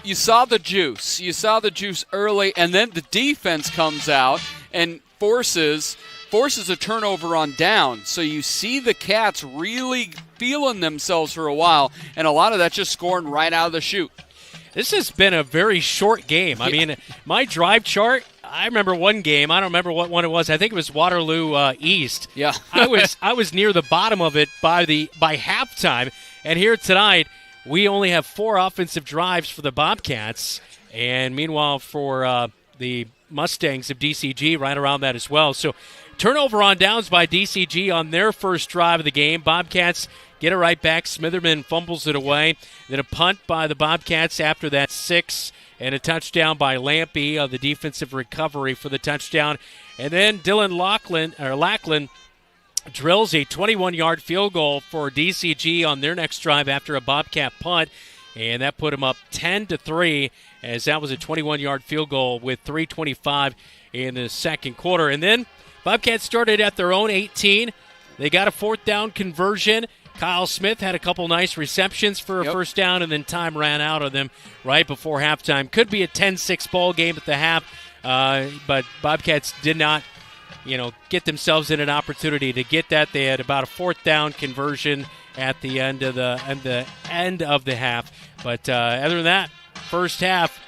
you saw the juice. You saw the juice early, and then the defense comes out and forces a turnover on down. So you see the Cats really feeling themselves for a while, and a lot of that just scoring right out of the chute. This has been a very short game. I mean, my drive chart, I remember one game. I don't remember what one it was. I think it was Waterloo East. Yeah. I was near the bottom of it by halftime. And here tonight, we only have 4 offensive drives for the Bobcats. And meanwhile, for the Mustangs of DCG, right around that as well. So turnover on downs by DCG on their first drive of the game. Bobcats get it right back. Smitherman fumbles it away. Then a punt by the Bobcats after that 6, and a touchdown by Lampy of the defensive recovery for the touchdown. And then Dylan Lackland drills a 21-yard field goal for DCG on their next drive after a Bobcat punt, and that put them up 10-3, as that was a 21-yard field goal with 3:25 in the second quarter. And then Bobcats started at their own 18. They got a 4th down conversion. Kyle Smith had a couple nice receptions for a first down, and then time ran out of them right before halftime. Could be a 10-6 ball game at the half, but Bobcats did not, get themselves in an opportunity to get that. They had about a 4th down conversion at the end of the half. But other than that, first half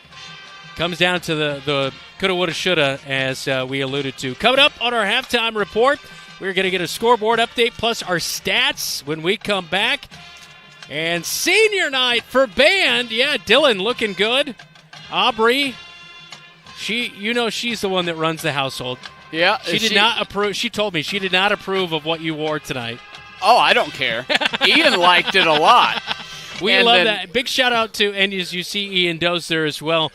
comes down to the coulda, woulda, shoulda, as we alluded to. Coming up on our halftime report, we're going to get a scoreboard update plus our stats when we come back. And senior night for band. Yeah, Dylan looking good. Aubrey, she's the one that runs the household. Yeah. She did not approve. She told me she did not approve of what you wore tonight. Oh, I don't care. Ian liked it a lot. We love that. Big shout out to, and as you see Ian Doze there as well,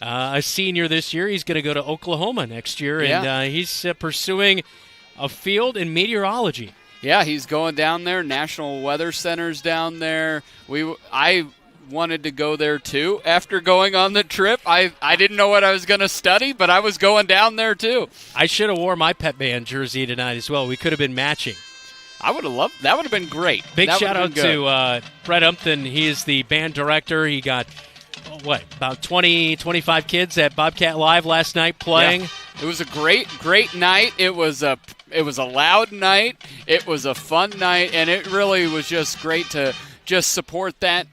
a senior this year. He's going to go to Oklahoma next year, and he's pursuing a field in meteorology. Yeah, he's going down there. National Weather Center's down there. I wanted to go there too after going on the trip. I didn't know what I was going to study, but I was going down there too. I should have wore my pet band jersey tonight as well. We could have been matching. I would have loved that. Would have been great. Big That shout out would've been good. to Brett Umpton. He is the band director. He got, about 20, 25 kids at Bobcat Live last night playing. Yeah. It was a great night. It was a loud night. It was a fun night, and it really was just great to just support that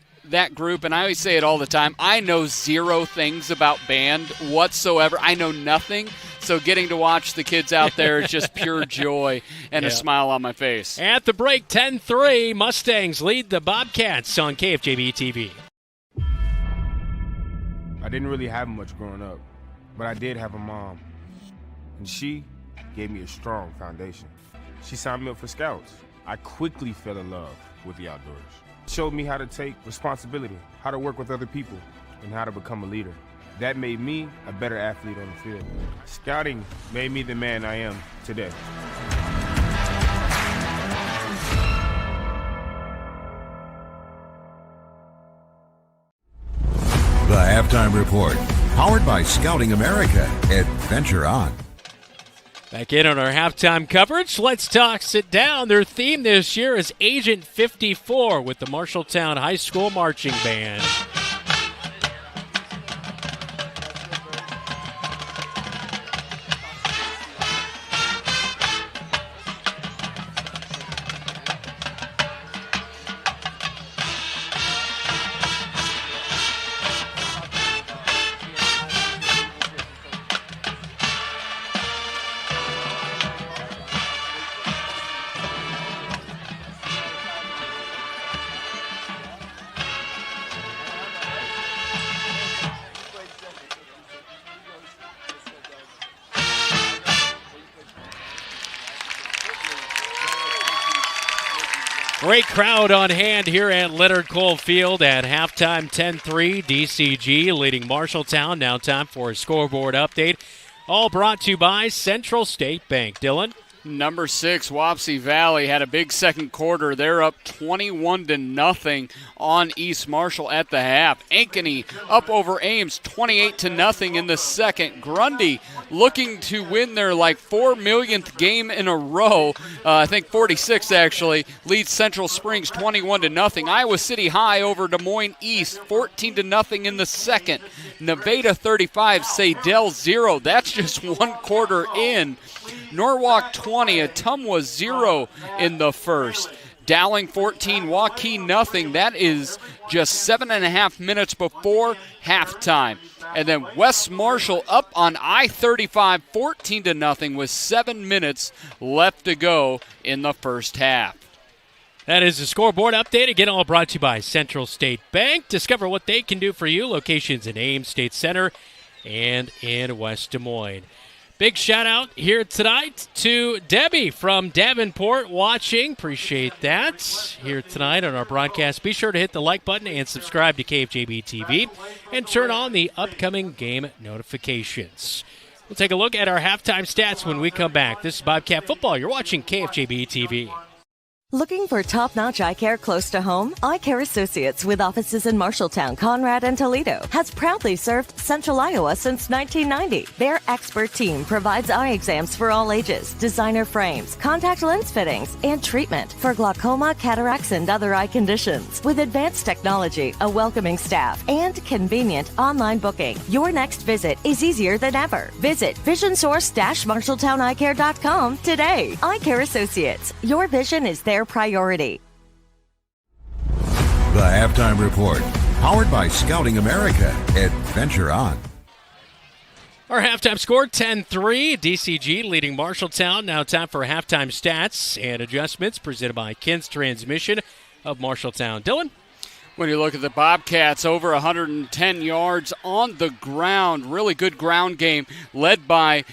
group. And I always say it all the time. I know zero things about band whatsoever. I know nothing. So getting to watch the kids out there is just pure joy and a smile on my face. At the break, 10-3, Mustangs lead the Bobcats on KFJB-TV. I didn't really have much growing up, but I did have a mom. And she gave me a strong foundation. She signed me up for Scouts. I quickly fell in love with the outdoors. Showed me how to take responsibility, how to work with other people, and how to become a leader. That made me a better athlete on the field. Scouting made me the man I am today. The Halftime Report, powered by Scouting America. Adventure on. Back in on our halftime coverage. Let's talk sit down. Their theme this year is Agent 54 with the Marshalltown High School Marching Band. Great crowd on hand here at Leonard Cole Field at halftime. 10-3, DCG leading Marshalltown. Now time for a scoreboard update. All brought to you by Central State Bank. Dylan? Number 6, Wapsie Valley had a big second quarter. They're up 21-0 on East Marshall at the half. Ankeny up over Ames 28-0 in the second. Grundy looking to win their 4 millionth game in a row. I think 46 actually. Leads Central Springs 21-0. Iowa City High over Des Moines East 14-0 in the second. Nevada 35, Sadell 0. That's just one quarter in. Norwalk 20, Ottumwa 0 in the first. Dowling 14, Waukee nothing. That is just 7.5 minutes before halftime. And then West Marshall up on I-35, 14-0 with 7 minutes left to go in the first half. That is the scoreboard update. Again, all brought to you by Central State Bank. Discover what they can do for you. Locations in Ames State Center and in West Des Moines. Big shout out here tonight to Debbie from Davenport watching. Appreciate that here tonight on our broadcast. Be sure to hit the like button and subscribe to KFJB-TV and turn on the upcoming game notifications. We'll take a look at our halftime stats when we come back. This is Bobcat Football. You're watching KFJB-TV. Looking for top-notch eye care close to home? Eye Care Associates, with offices in Marshalltown, Conrad, and Toledo, has proudly served Central Iowa since 1990. Their expert team provides eye exams for all ages, designer frames, contact lens fittings, and treatment for glaucoma, cataracts, and other eye conditions. With advanced technology, a welcoming staff, and convenient online booking, your next visit is easier than ever. Visit visionsource-marshalltowneyecare.com today. Eye Care Associates, your vision is their priority. The Halftime Report, powered by Scouting America. Adventure on. Our halftime score, 10-3. DCG leading Marshalltown. Now time for halftime stats and adjustments presented by Ken's Transmission of Marshalltown. Dylan? When you look at the Bobcats, over 110 yards on the ground. Really good ground game led by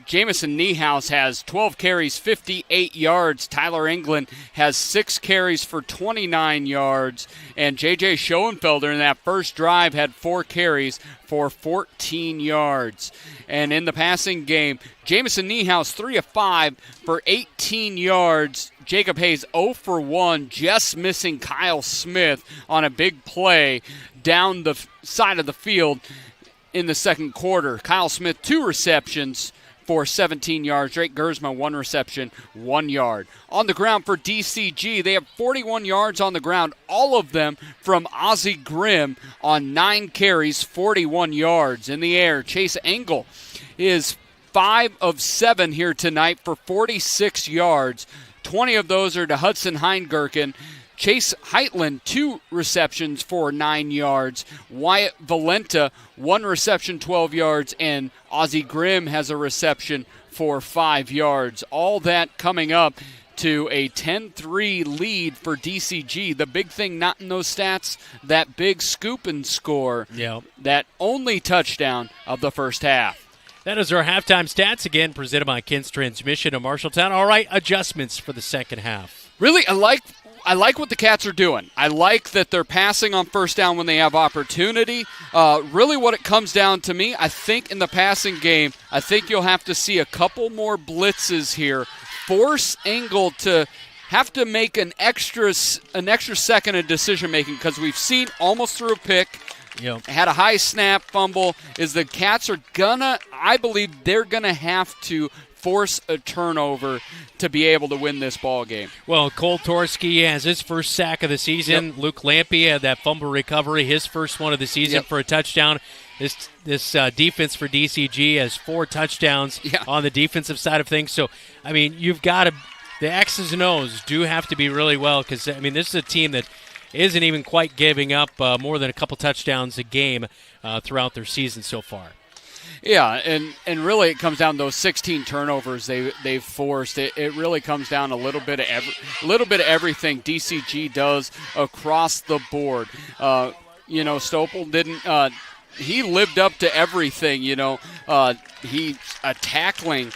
Jamison Niehaus. Has 12 carries, 58 yards. Tyler England has 6 carries for 29 yards. And J.J. Schoenfelder in that first drive had 4 carries for 14 yards. And in the passing game, Jamison Niehaus 3 of 5 for 18 yards. Jacob Hayes 0 for 1, just missing Kyle Smith on a big play down the side of the field in the second quarter. Kyle Smith 2 receptions for 17 yards. Drake Gersma, 1 reception, 1 yard. On the ground for DCG, they have 41 yards on the ground, all of them from Ozzie Grimm on 9 carries, 41 yards. In the air, Chase Engel is 5 of 7 here tonight for 46 yards. 20 of those are to Hudson Heingirken. Chase Heitland, 2 receptions for 9 yards. Wyatt Valenta, 1 reception, 12 yards. And Ozzie Grimm has a reception for 5 yards. All that coming up to a 10-3 lead for DCG. The big thing not in those stats, that big scoop and score. Yep. That only touchdown of the first half. That is our halftime stats, again presented by Kent's Transmission of Marshalltown. All right, adjustments for the second half. Really, I like what the Cats are doing. I like that they're passing on first down when they have opportunity. Really what it comes down to me, I think in the passing game, I think you'll have to see a couple more blitzes here. Force Engel to have to make an extra second of decision-making because we've seen almost through a pick. Yep. Had a high snap fumble. Is the Cats are I believe they're gonna have to force a turnover to be able to win this ball game. Well, Cole Torski has his first sack of the season. Yep. Luke Lampe had that fumble recovery, his first one of the season for a touchdown. This defense for DCG has 4 touchdowns on the defensive side of things. So, I mean, you've got to – the X's and O's do have to be really well because, I mean, this is a team that isn't even quite giving up more than a couple touchdowns a game throughout their season so far. Yeah, and really it comes down to those 16 turnovers they've forced. It really comes down a little bit of everything DCG does across the board. Stopel didn't he lived up to everything, he's a tackling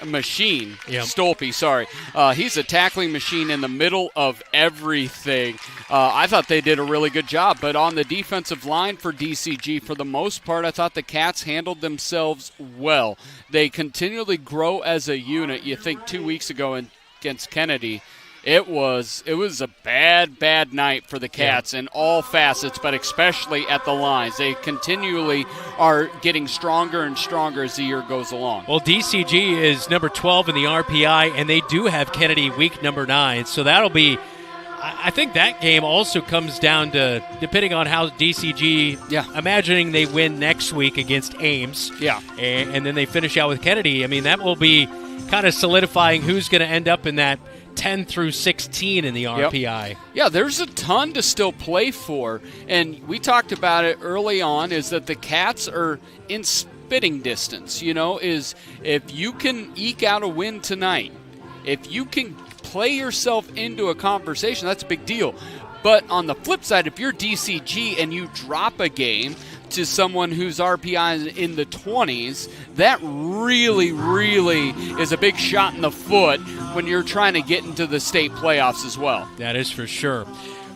machine. Yep. Stolpe, sorry. He's a tackling machine in the middle of everything. I thought they did a really good job, but on the defensive line for DCG, for the most part, I thought the Cats handled themselves well. They continually grow as a unit. You think 2 weeks ago against Kennedy, it was a bad night for the Cats in all facets, but especially at the lines. They continually are getting stronger and stronger as the year goes along. Well, DCG is number 12 in the RPI, and they do have Kennedy week number 9. So that'll be – I think that game also comes down to, depending on how DCG – imagining they win next week against Ames. Yeah. And then they finish out with Kennedy. I mean, that will be kind of solidifying who's going to end up in that 10 through 16 in the RPI. Yep. Yeah, there's a ton to still play for. And we talked about it early on, is that the Cats are in spitting distance, is if you can eke out a win tonight, if you can play yourself into a conversation, that's a big deal. But on the flip side, if you're DCG and you drop a game to someone whose RPI is in the 20s, that really, really is a big shot in the foot when you're trying to get into the state playoffs as well. That is for sure.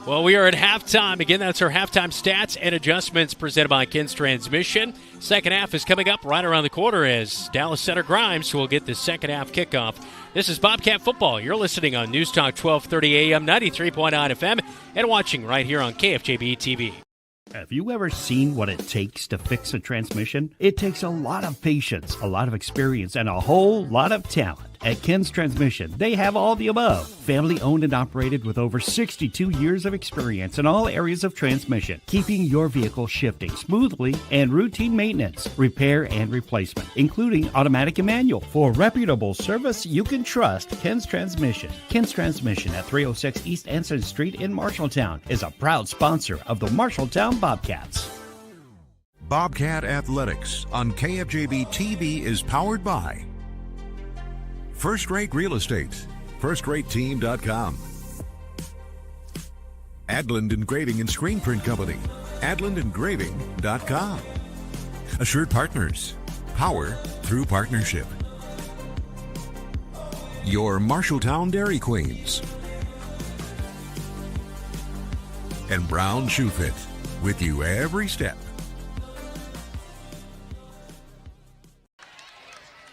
Well, we are at halftime. Again, that's our halftime stats and adjustments presented by Kent's Transmission. Second half is coming up right around the corner as Dallas Center Grimes will get the second half kickoff. This is Bobcat Football. You're listening on News Talk 1230 AM, 93.9 FM, and watching right here on KFJB-TV. Have you ever seen what it takes to fix a transmission? It takes a lot of patience, a lot of experience, and a whole lot of talent. At Ken's Transmission, they have all the above. Family owned and operated with over 62 years of experience in all areas of transmission, keeping your vehicle shifting smoothly and routine maintenance, repair, and replacement, including automatic and manual. For reputable service you can trust, Ken's Transmission. Ken's Transmission at 306 East Anson Street in Marshalltown is a proud sponsor of the Marshalltown Bobcats. Bobcat Athletics on KFJB-TV is powered by First Rate Real Estate, FirstRateTeam.com. Adland Engraving and Screen Print Company, AdlandEngraving.com. Assured Partners, power through partnership. Your Marshalltown Dairy Queens. And Brown Shoe Fit, with you every step.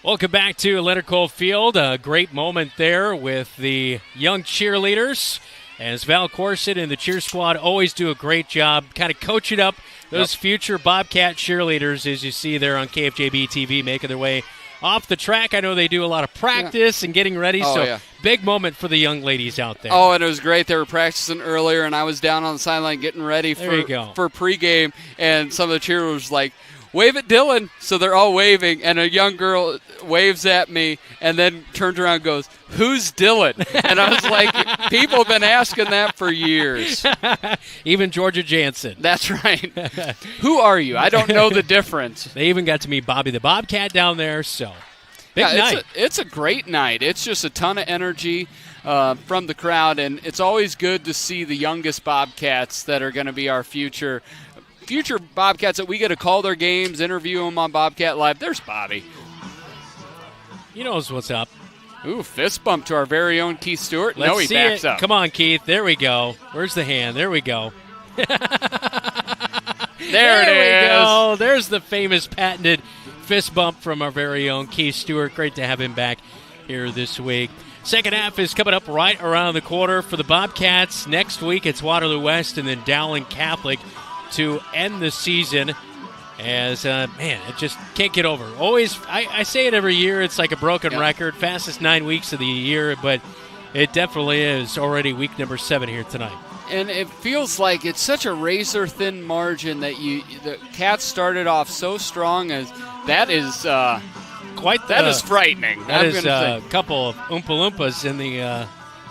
Welcome back to Leonard Cole Field. A great moment there with the young cheerleaders. As Val Corson and the cheer squad always do a great job kind of coaching up those future Bobcat cheerleaders, as you see there on KFJB-TV, making their way off the track. I know they do a lot of practice and getting ready, big moment for the young ladies out there. Oh, and it was great. They were practicing earlier, and I was down on the sideline getting ready for pregame, and some of the cheerleaders were like, wave at Dylan. So they're all waving, and a young girl waves at me and then turns around and goes, who's Dylan? And I was like, people have been asking that for years. Even Georgia Jansen. That's right. Who are you? I don't know the difference. They even got to meet Bobby the Bobcat down there, so big night. It's a great night. It's just a ton of energy from the crowd, and it's always good to see the youngest Bobcats that are going to be our future Bobcats that we get to call their games, interview them on Bobcat Live. There's Bobby. He knows what's up. Ooh, fist bump to our very own Keith Stewart. Let's he see backs it. up. Come on, Keith. There we go. Where's the hand? There we go. There we go. There's the famous patented fist bump from our very own Keith Stewart. Great to have him back here this week. Second half is coming up right around the corner for the Bobcats. Next week it's Waterloo West and then Dowling Catholic to end the season. As, it just can't get over. Always, I say it every year, it's like a broken record. Fastest 9 weeks of the year, but it definitely is already week number 7 here tonight. And it feels like it's such a razor-thin margin that the Cats started off so strong. As that is that is frightening. That is a couple of Oompa Loompas in the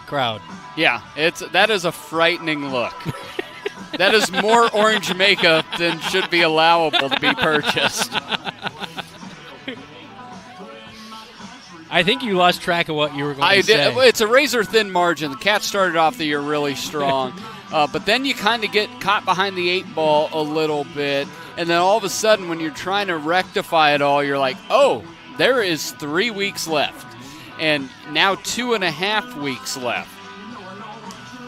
crowd. Yeah, that is a frightening look. That is more orange makeup than should be allowable to be purchased. I think you lost track of what you were going to say. It's a razor-thin margin. The Cats started off the year really strong, but then you kind of get caught behind the 8 ball a little bit, and then all of a sudden when you're trying to rectify it all, you're like, oh, there is 3 weeks left, and now 2.5 weeks left.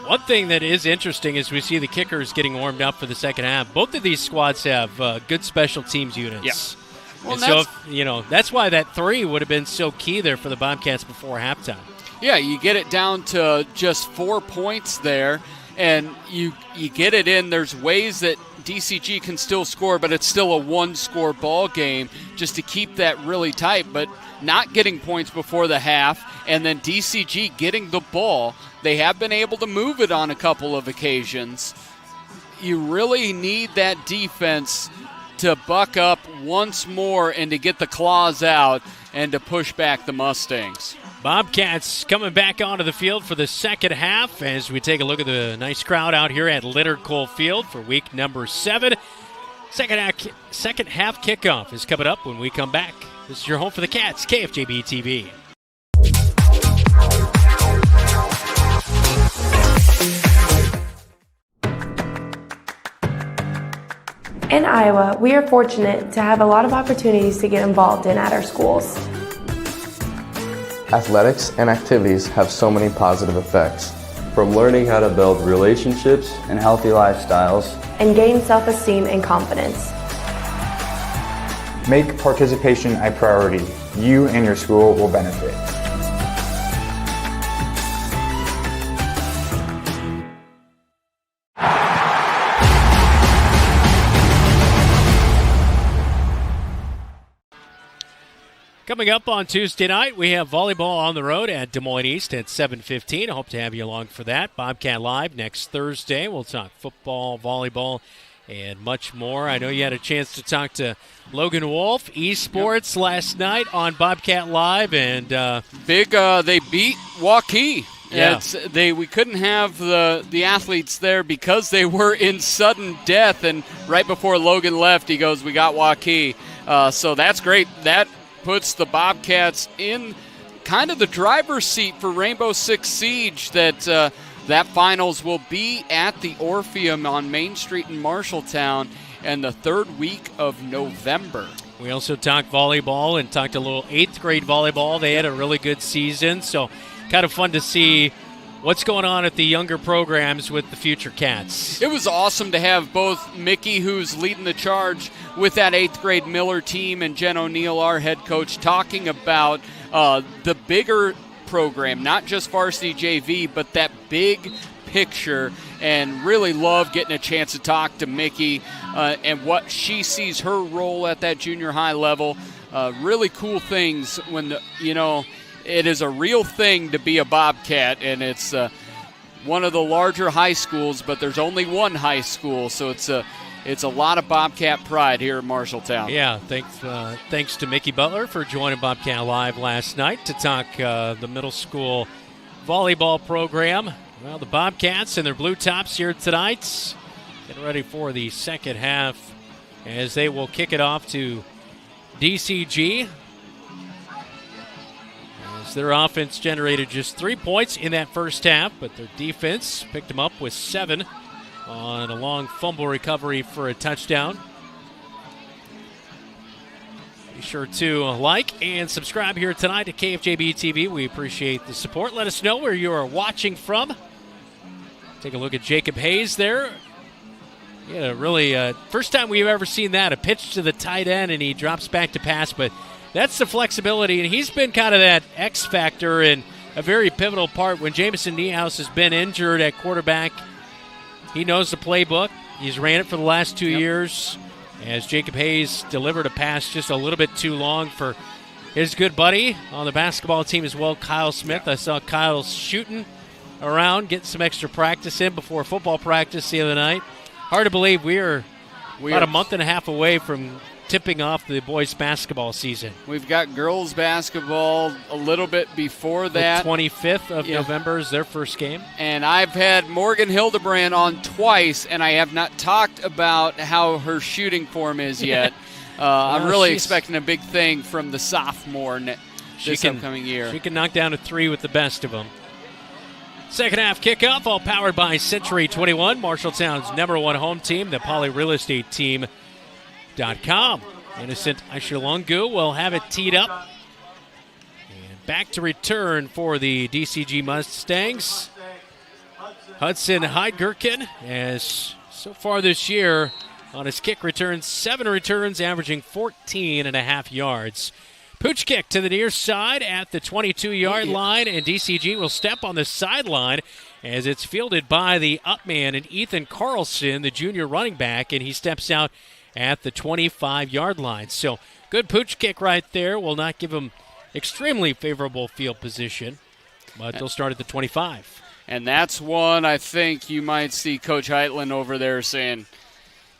One thing that is interesting is we see the kickers getting warmed up for the second half. Both of these squads have good special teams units. Yeah. Well, and so, that's why that 3 would have been so key there for the Bobcats before halftime. Yeah, you get it down to just 4 points there, and you get it in. There's ways that DCG can still score, but it's still a 1-score ball game just to keep that really tight, but not getting points before the half, and then DCG getting the ball. They have been able to move it on a couple of occasions. You really need that defense to buck up once more and to get the claws out and to push back the Mustangs. Bobcats coming back onto the field for the second half as we take a look at the nice crowd out here at Leonard Cole Field for week number 7. Second half kickoff is coming up when we come back. This is your home for the Cats, KFJB-TV. In Iowa, we are fortunate to have a lot of opportunities to get involved in at our schools. Athletics and activities have so many positive effects. From learning how to build relationships and healthy lifestyles, and gain self-esteem and confidence. Make participation a priority. You and your school will benefit. Coming up on Tuesday night, we have volleyball on the road at Des Moines East at 7:15. I hope to have you along for that. Bobcat Live next Thursday. We'll talk football, volleyball, and much more. I know you had a chance to talk to Logan Wolf, esports, last night on Bobcat Live, and they beat Waukee. Yeah. We couldn't have the athletes there because they were in sudden death, and right before Logan left, he goes, "We got Waukee." So that's great. That puts the Bobcats in kind of the driver's seat for Rainbow Six Siege. That finals will be at the Orpheum on Main Street in Marshalltown in the 3rd week of November. We also talked volleyball and talked a little 8th grade volleyball. They had a really good season, so kind of fun to see what's going on at the younger programs with the future Cats. It was awesome to have both Mickey, who's leading the charge with that 8th grade Miller team, and Jen O'Neill, our head coach, talking about the bigger program, not just varsity JV, but that big picture, and really love getting a chance to talk to Mickey and what she sees her role at that junior high level. really cool things when, it is a real thing to be a Bobcat, and it's one of the larger high schools, but there's only one high school, so it's a lot of Bobcat pride here in Marshalltown. Yeah, thanks to Mickey Butler for joining Bobcat Live last night to talk the middle school volleyball program. Well, the Bobcats and their blue tops here tonight, getting ready for the second half as they will kick it off to DCG. As their offense generated just 3 points in that first half, but their defense picked them up with 7 on a long fumble recovery for a touchdown. Be sure to like and subscribe here tonight to KFJB-TV. We appreciate the support. Let us know where you are watching from. Take a look at Jacob Hayes there. Yeah, really, first time we've ever seen that, a pitch to the tight end, and he drops back to pass. But that's the flexibility, and he's been kind of that X factor and a very pivotal part when Jamison Niehaus has been injured at quarterback. He knows the playbook. He's ran it for the last 2 years, as Jacob Hayes delivered a pass just a little bit too long for his good buddy on the basketball team as well, Kyle Smith. I saw Kyle shooting around, getting some extra practice in before football practice the other night. Hard to believe we are about a month and a half away from tipping off the boys' basketball season. We've got girls' basketball a little bit before that. The 25th of November is their first game. And I've had Morgan Hildebrand on twice, and I have not talked about how her shooting form is yet. I'm really expecting a big thing from the sophomore this upcoming year. She can knock down a 3 with the best of them. Second half kickoff, all powered by Century 21, Marshalltown's #1 home team, the Poly Real Estate Team.com. Innocent Aishalongu will have it teed up. And back to return for the DCG Mustangs. Hudson Heidgerken, as so far this year on his kick returns, 7 returns, averaging 14.5 yards. Pooch kick to the near side at the 22-yard line, and DCG will step on the sideline as it's fielded by the upman and Ethan Carlson, the junior running back, and he steps out at the 25-yard line. So good pooch kick right there. Will not give him extremely favorable field position, but they'll start at the 25. And that's one I think you might see Coach Heitland over there saying,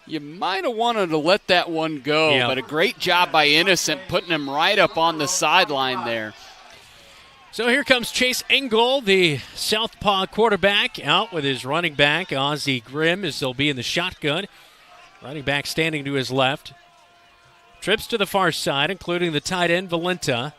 you might have wanted to let that one go, but a great job by Innocent putting him right up on the sideline there. So here comes Chase Engel, the southpaw quarterback, out with his running back, Ozzie Grimm, as they'll be in the shotgun. Running back standing to his left. Trips to the far side, including the tight end, Valenta.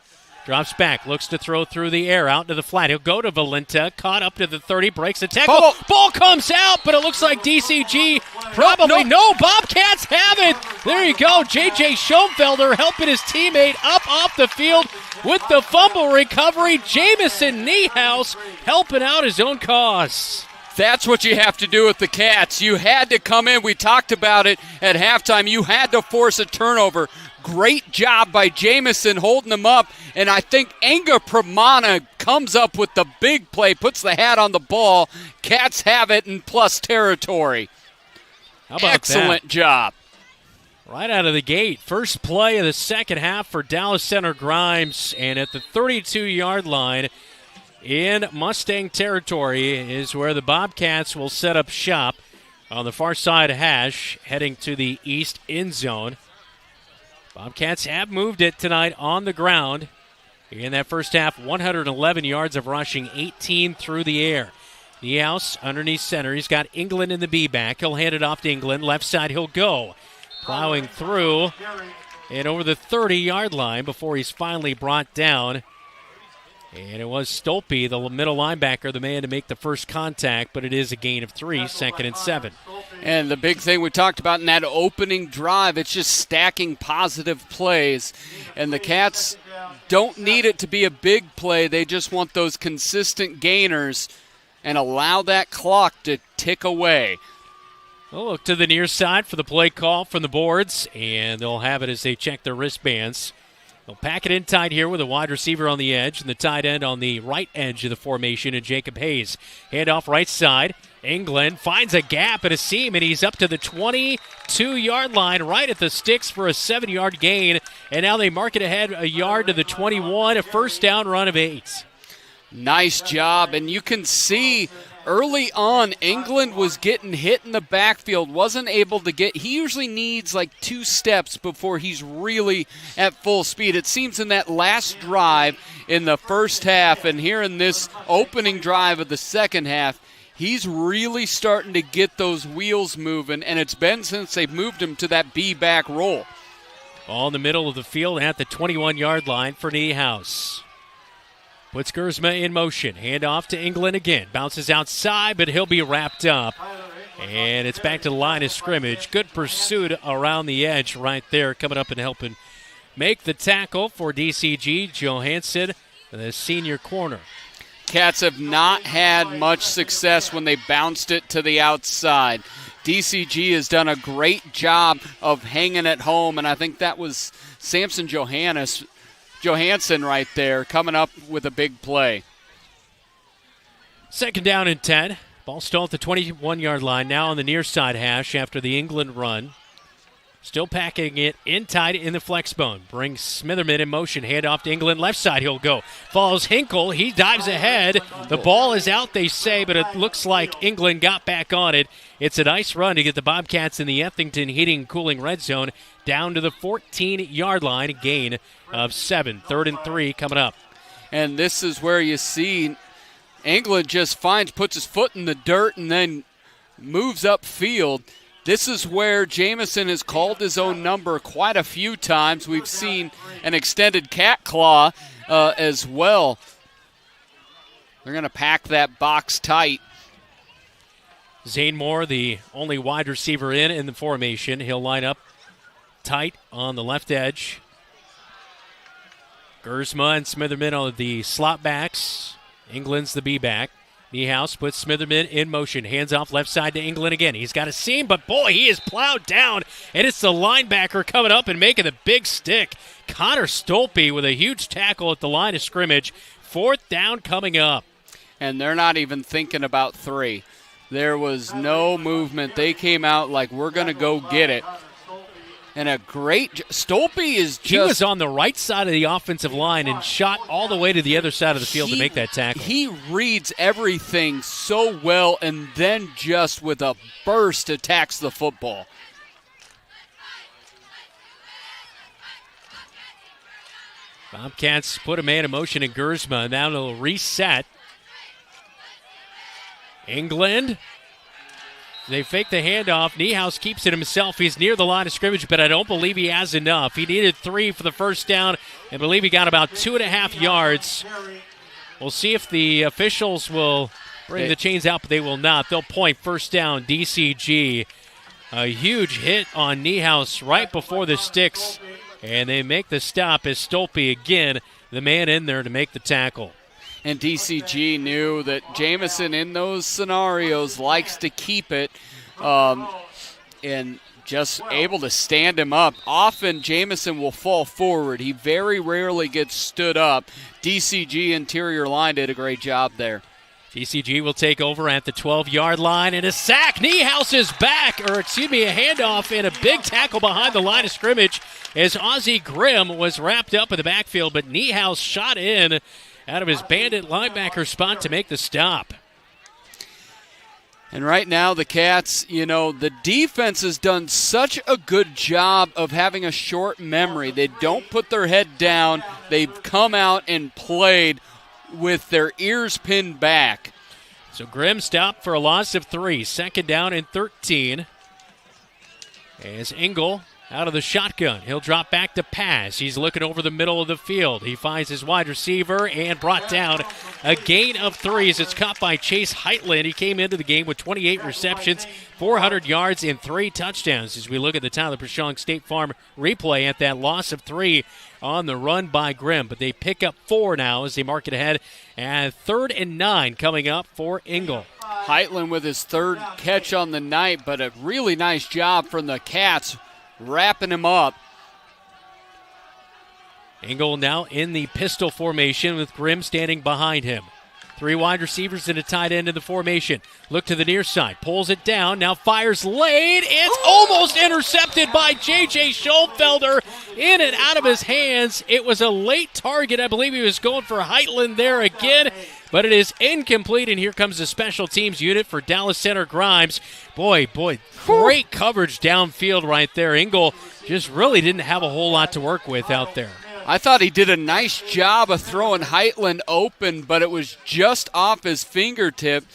Drops back, looks to throw through the air, out to the flat. He'll go to Valenta, caught up to the 30, breaks the tackle. Ball comes out, but it looks like DCG probably. No, Bobcats have it. There you go. J.J. Schoenfelder helping his teammate up off the field with the fumble recovery. Jamison Niehaus helping out his own cause. That's what you have to do with the Cats. You had to come in. We talked about it at halftime. You had to force a turnover. Great job by Jamison holding them up. And I think Enga Pramana comes up with the big play, puts the hat on the ball. Cats have it in plus territory. How about Excellent job. Right out of the gate. First play of the second half for Dallas Center Grimes. And at the 32-yard line in Mustang territory is where the Bobcats will set up shop on the far side hash, heading to the east end zone. Bobcats have moved it tonight on the ground. In that first half, 111 yards of rushing, 18 through the air. Niehaus underneath center. He's got England in the B-back. He'll hand it off to England. Left side, he'll go. Plowing through and over the 30-yard line before he's finally brought down. And it was Stolpe, the middle linebacker, the man to make the first contact, but it is a gain of 3, 2nd and 7. And the big thing we talked about in that opening drive, it's just stacking positive plays. And the Cats don't need it to be a big play. They just want those consistent gainers and allow that clock to tick away. We'll look to the near side for the play call from the boards, and they'll have it as they check their wristbands. They'll pack it in tight here with a wide receiver on the edge and the tight end on the right edge of the formation, and Jacob Hayes. Hand off right side. England finds a gap and a seam, and he's up to the 22-yard line, right at the sticks for a 7-yard gain. And now they mark it ahead a yard to the 21, a first down run of 8. Nice job, and you can see early on England was getting hit in the backfield, wasn't able to get. He usually needs like 2 steps before he's really at full speed. It seems in that last drive in the first half and here in this opening drive of the second half, he's really starting to get those wheels moving, and it's been since they've moved him to that B-back role. Ball in the middle of the field at the 21-yard line for Niehaus. Puts Gersma in motion. Hand off to England again. Bounces outside, but he'll be wrapped up. And it's back to the line of scrimmage. Good pursuit around the edge right there, coming up and helping make the tackle for DCG. Johansson, the senior corner. Cats have not had much success when they bounced it to the outside. DCG has done a great job of hanging at home, and I think that was Samson Johansson right there coming up with a big play. Second down and 10. Ball still at the 21-yard line, now on the near side hash after the England run. Still packing it in tight in the flex bone. Brings Smitherman in motion. Hand off to England. Left side he'll go. Follows Hinkle. He dives ahead. The ball is out, they say, but it looks like England got back on it. It's a nice run to get the Bobcats in the Ethington Heating and Cooling red zone down to the 14-yard line. A gain of 7. 3rd and 3 coming up. And this is where you see England just puts his foot in the dirt and then moves upfield. This is where Jamison has called his own number quite a few times. We've seen an extended cat claw as well. They're going to pack that box tight. Zane Moore, the only wide receiver in the formation. He'll line up tight on the left edge. Gersma and Smitherman are the slot backs. England's the B-back. Niehaus puts Smitherman in motion. Hands off left side to England again. He's got a seam, but boy, he is plowed down. And it's the linebacker coming up and making the big stick. Connor Stolpe with a huge tackle at the line of scrimmage. 4th down coming up. And they're not even thinking about 3. There was no movement. They came out like, we're going to go get it. And a great Stolpe is just... He was on the right side of the offensive line and shot all the way to the other side of the field to make that tackle. He reads everything so well and then just with a burst attacks the football. Bobcats put a man in motion in Gersma. Now they'll reset. England... They fake the handoff. Niehaus keeps it himself. He's near the line of scrimmage, but I don't believe he has enough. He needed 3 for the first down. I believe he got about 2.5 yards. We'll see if the officials will bring the chains out, but they will not. They'll point first down, DCG. A huge hit on Niehaus right before the sticks, and they make the stop as Stolpe again, the man in there to make the tackle. And DCG knew that Jamison in those scenarios likes to keep it and just able to stand him up. Often Jamison will fall forward. He very rarely gets stood up. DCG interior line did a great job there. DCG will take over at the 12-yard line and a sack. Niehaus is back, a handoff and a big tackle behind the line of scrimmage as Ozzie Grimm was wrapped up in the backfield, but Niehaus shot in out of his bandit linebacker spot to make the stop. And right now the Cats, the defense has done such a good job of having a short memory. They don't put their head down. They've come out and played with their ears pinned back. So Grimm stopped for a loss of 3. 2nd down and 13. As Engel out of the shotgun. He'll drop back to pass. He's looking over the middle of the field. He finds his wide receiver and brought down a gain of 3 as it's caught by Chase Heitland. He came into the game with 28 receptions, 400 yards, and 3 touchdowns as we look at the Tyler Pershawn State Farm replay at that loss of 3 on the run by Grimm. But they pick up 4 now as they mark it ahead. And 3rd and 9 coming up for Engel. Heitland with his 3rd catch on the night, but a really nice job from the Cats wrapping him up. Engel now in the pistol formation with Grimm standing behind him. 3 wide receivers and a tight end in the formation. Look to the near side. Pulls it down. Now fires late. It's almost intercepted by J.J. Schoenfelder. In and out of his hands. It was a late target. I believe he was going for Heitland there again. But it is incomplete, and here comes the special teams unit for Dallas Center Grimes. Boy, great coverage downfield right there. Engel just really didn't have a whole lot to work with out there. I thought he did a nice job of throwing Heitland open, but it was just off his fingertip.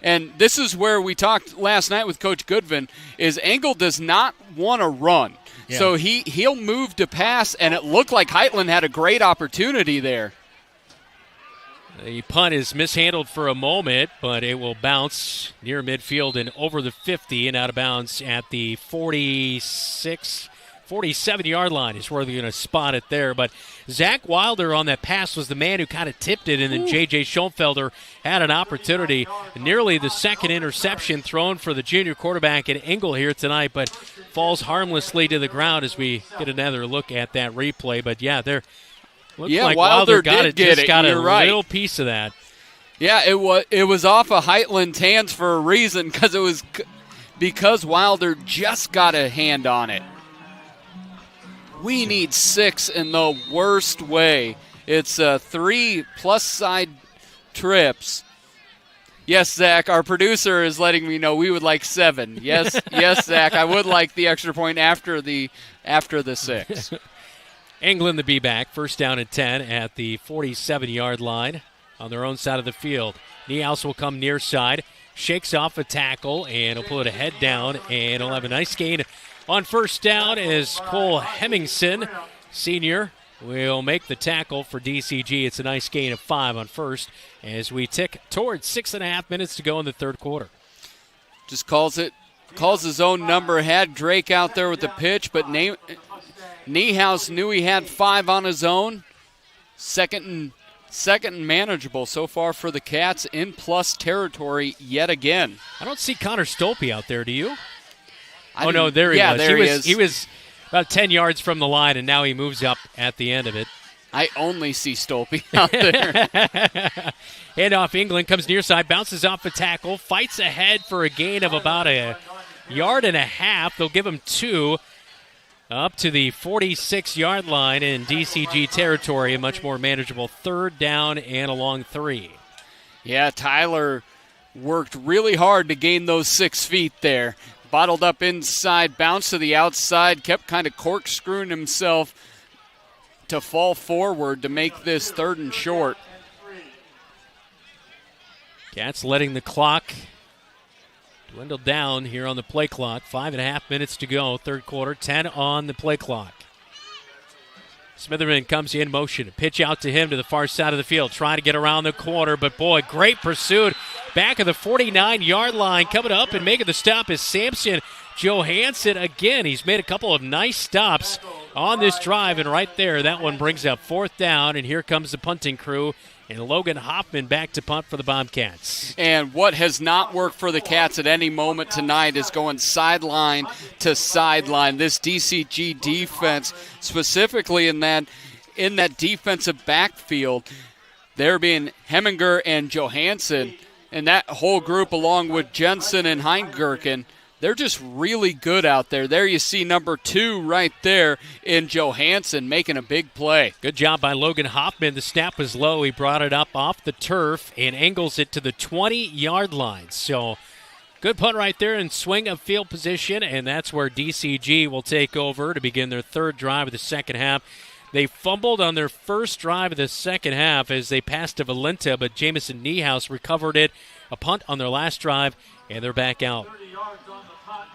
And this is where we talked last night with Coach Goodvin, is Engel does not want to run. Yeah. So he'll move to pass, and it looked like Heitland had a great opportunity there. The punt is mishandled for a moment, but it will bounce near midfield and over the 50 and out of bounds at the 47-yard line is where they're going to spot it there. But Zach Wilder on that pass was the man who kind of tipped it, and then J.J. Schoenfelder had an opportunity. Nearly the second interception thrown for the junior quarterback at Engel here tonight, but falls harmlessly to the ground as we get another look at that replay. But, yeah, they're – looks like Wilder got a little piece of that. Yeah, it was off of Heitland's hands for a reason, because Wilder just got a hand on it. We need 6 in the worst way. It's 3 plus side trips. Yes, Zach, our producer is letting me know we would like 7. Yes, Zach, I would like the extra point after the 6. England the be-back, first down and 10 at the 47-yard line on their own side of the field. Niehaus will come near side, shakes off a tackle, and he'll put a head down, and he'll have a nice gain on first down as Cole Hemmingson, senior, will make the tackle for DCG. It's a nice gain of 5 on first as we tick towards 6.5 minutes to go in the third quarter. Just calls his own number, had Drake out there with the pitch, but Niehaus knew he had 5 on his own. Second and manageable so far for the Cats in plus territory yet again. I don't see Connor Stolpe out there, do you? No, there he was. There he is. He was about 10 yards from the line, and now he moves up at the end of it. I only see Stolpe out there. Handoff England, comes near side, bounces off a tackle, fights ahead for a gain of about a yard and a half. They'll give him 2. Up to the 46-yard line in DCG territory, a much more manageable third down and a long 3. Yeah, Tyler worked really hard to gain those 6 feet there. Bottled up inside, bounced to the outside, kept kind of corkscrewing himself to fall forward to make this 3rd and short. Cats letting the clock dwindle down here on the play clock. 5.5 minutes to go, third quarter, 10 on the play clock. Smitherman comes in motion. A pitch out to him to the far side of the field, trying to get around the corner, but boy, great pursuit. Back of the 49-yard line, coming up and making the stop is Samson Johansson again. He's made a couple of nice stops on this drive, and right there, that one brings up 4th down, and here comes the punting crew. And Logan Hoffman back to punt for the Bobcats. And what has not worked for the Cats at any moment tonight is going sideline to sideline. This DCG defense, specifically in that defensive backfield, there being Heminger and Johansson, and that whole group along with Jensen and Heingirken, they're just really good out there. There you see number 2 right there in Johansson making a big play. Good job by Logan Hoffman. The snap was low. He brought it up off the turf and angles it to the 20-yard line. So good punt right there and swing of field position, and that's where DCG will take over to begin their 3rd drive of the second half. They fumbled on their first drive of the second half as they passed to Valenta, but Jamison Niehaus recovered it. A punt on their last drive, and they're back out.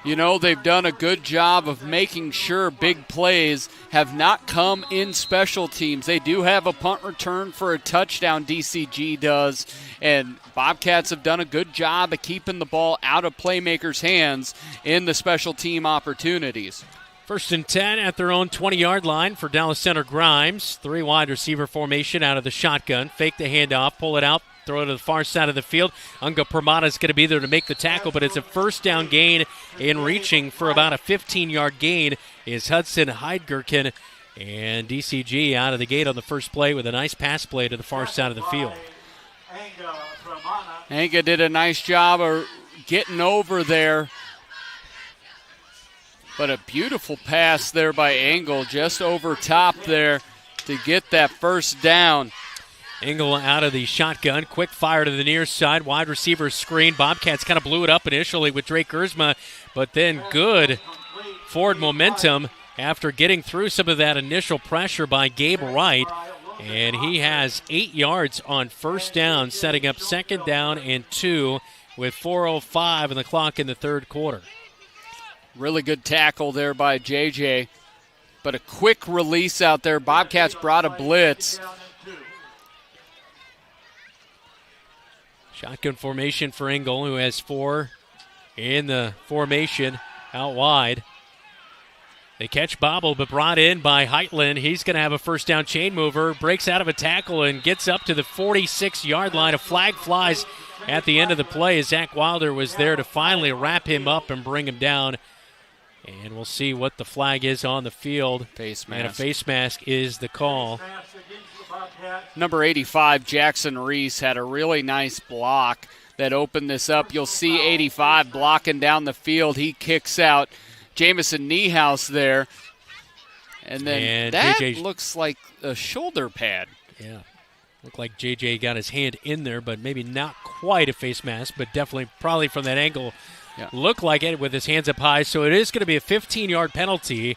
You know, they've done a good job of making sure big plays have not come in special teams. They do have a punt return for a touchdown, DCG does, and Bobcats have done a good job of keeping the ball out of playmakers' hands in the special team opportunities. 1st and 10 at their own 20-yard line for Dallas Center Grimes. 3 wide receiver formation out of the shotgun. Fake the handoff, pull it out, throw it to the far side of the field. Unga Pramada is going to be there to make the tackle, but it's a first down gain, and reaching for about a 15-yard gain is Hudson Heidgerken. And DCG out of the gate on the first play with a nice pass play to the far side of the field. Anka did a nice job of getting over there. But a beautiful pass there by Engel, just over top there to get that first down. Engel out of the shotgun, quick fire to the near side, wide receiver screen. Bobcats kind of blew it up initially with Drake Gersma, but then good forward momentum after getting through some of that initial pressure by Gabe Wright. And he has 8 yards on first down, setting up 2nd down and 2 with 4:05 on the clock in the third quarter. Really good tackle there by JJ, but a quick release out there. Bobcats brought a blitz. Shotgun formation for Engel, who has 4 in the formation out wide. They catch Bobble, but brought in by Heitland. He's going to have a first down chain mover, breaks out of a tackle and gets up to the 46-yard line. A flag flies at the end of the play as Zach Wilder was there to finally wrap him up and bring him down. And we'll see what the flag is on the field. Face mask. And a face mask is the call. Number 85, Jackson Reese, had a really nice block that opened this up. You'll see 85 blocking down the field. He kicks out Jamison Niehaus there. And then that looks like a shoulder pad. Yeah. Looked like JJ got his hand in there, but maybe not quite a face mask, but definitely probably from that angle. Yeah. Looked like it with his hands up high. So it is going to be a 15-yard penalty,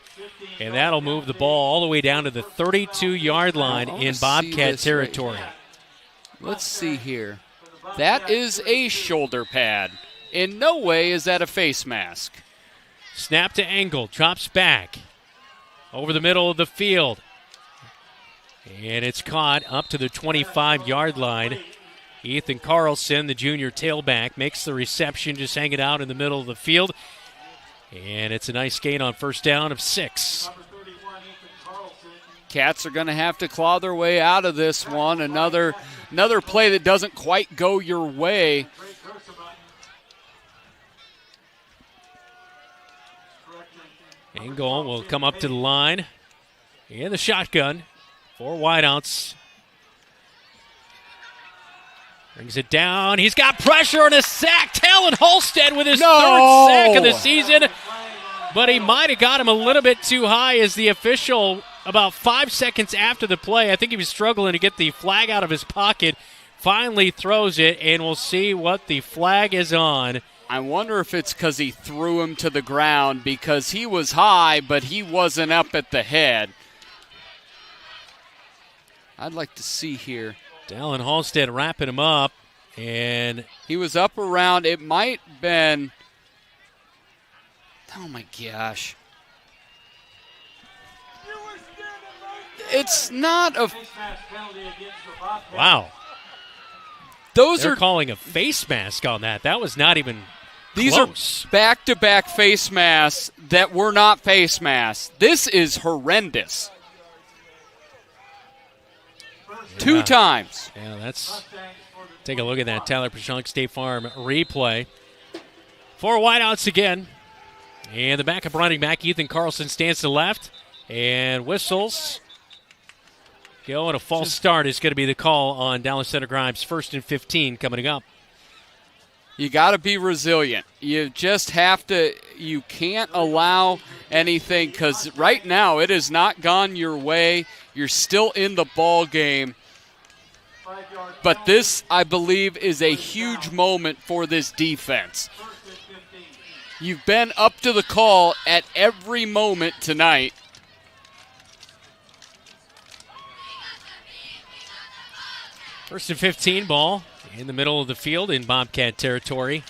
and that'll move the ball all the way down to the 32-yard line in Bobcat territory. Right. Let's see here. That is a shoulder pad. In no way is that a face mask. Snap to Engel, drops back over the middle of the field. And it's caught up to the 25-yard line. Ethan Carlson, the junior tailback, makes the reception, just hanging out in the middle of the field. And it's a nice gain on first down of 6. Cats are going to have to claw their way out of this one. Another play that doesn't quite go your way. Engel will come up to the line in the shotgun. 4 wideouts. Brings it down. He's got pressure and a sack. Talon Holstead with his 3rd sack of the season. But he might have got him a little bit too high as the official, about 5 seconds after the play, I think he was struggling to get the flag out of his pocket, finally throws it, and we'll see what the flag is on. I wonder if it's because he threw him to the ground because he was high, but he wasn't up at the head. I'd like to see here. Talon Halstead wrapping him up, and he was up around, it might have been, oh my gosh. It's not a, wow. They're calling a face mask on that. That was not even These close. Are back-to-back face masks that were not face masks. This is horrendous. Yeah. 2 times. Yeah, that's. Take a look at that Tyler Pashunk State Farm replay. 4 wideouts again. And the backup running back, Ethan Carlson, stands to the left and whistles. Go, and a false start is going to be the call on Dallas Center Grimes. 1st and 15 coming up. You got to be resilient. You just have to. You can't allow anything because right now it has not gone your way. You're still in the ball game. But this, I believe, is a huge moment for this defense. You've been up to the call at every moment tonight. First and 15 ball in the middle of the field in Bobcat territory.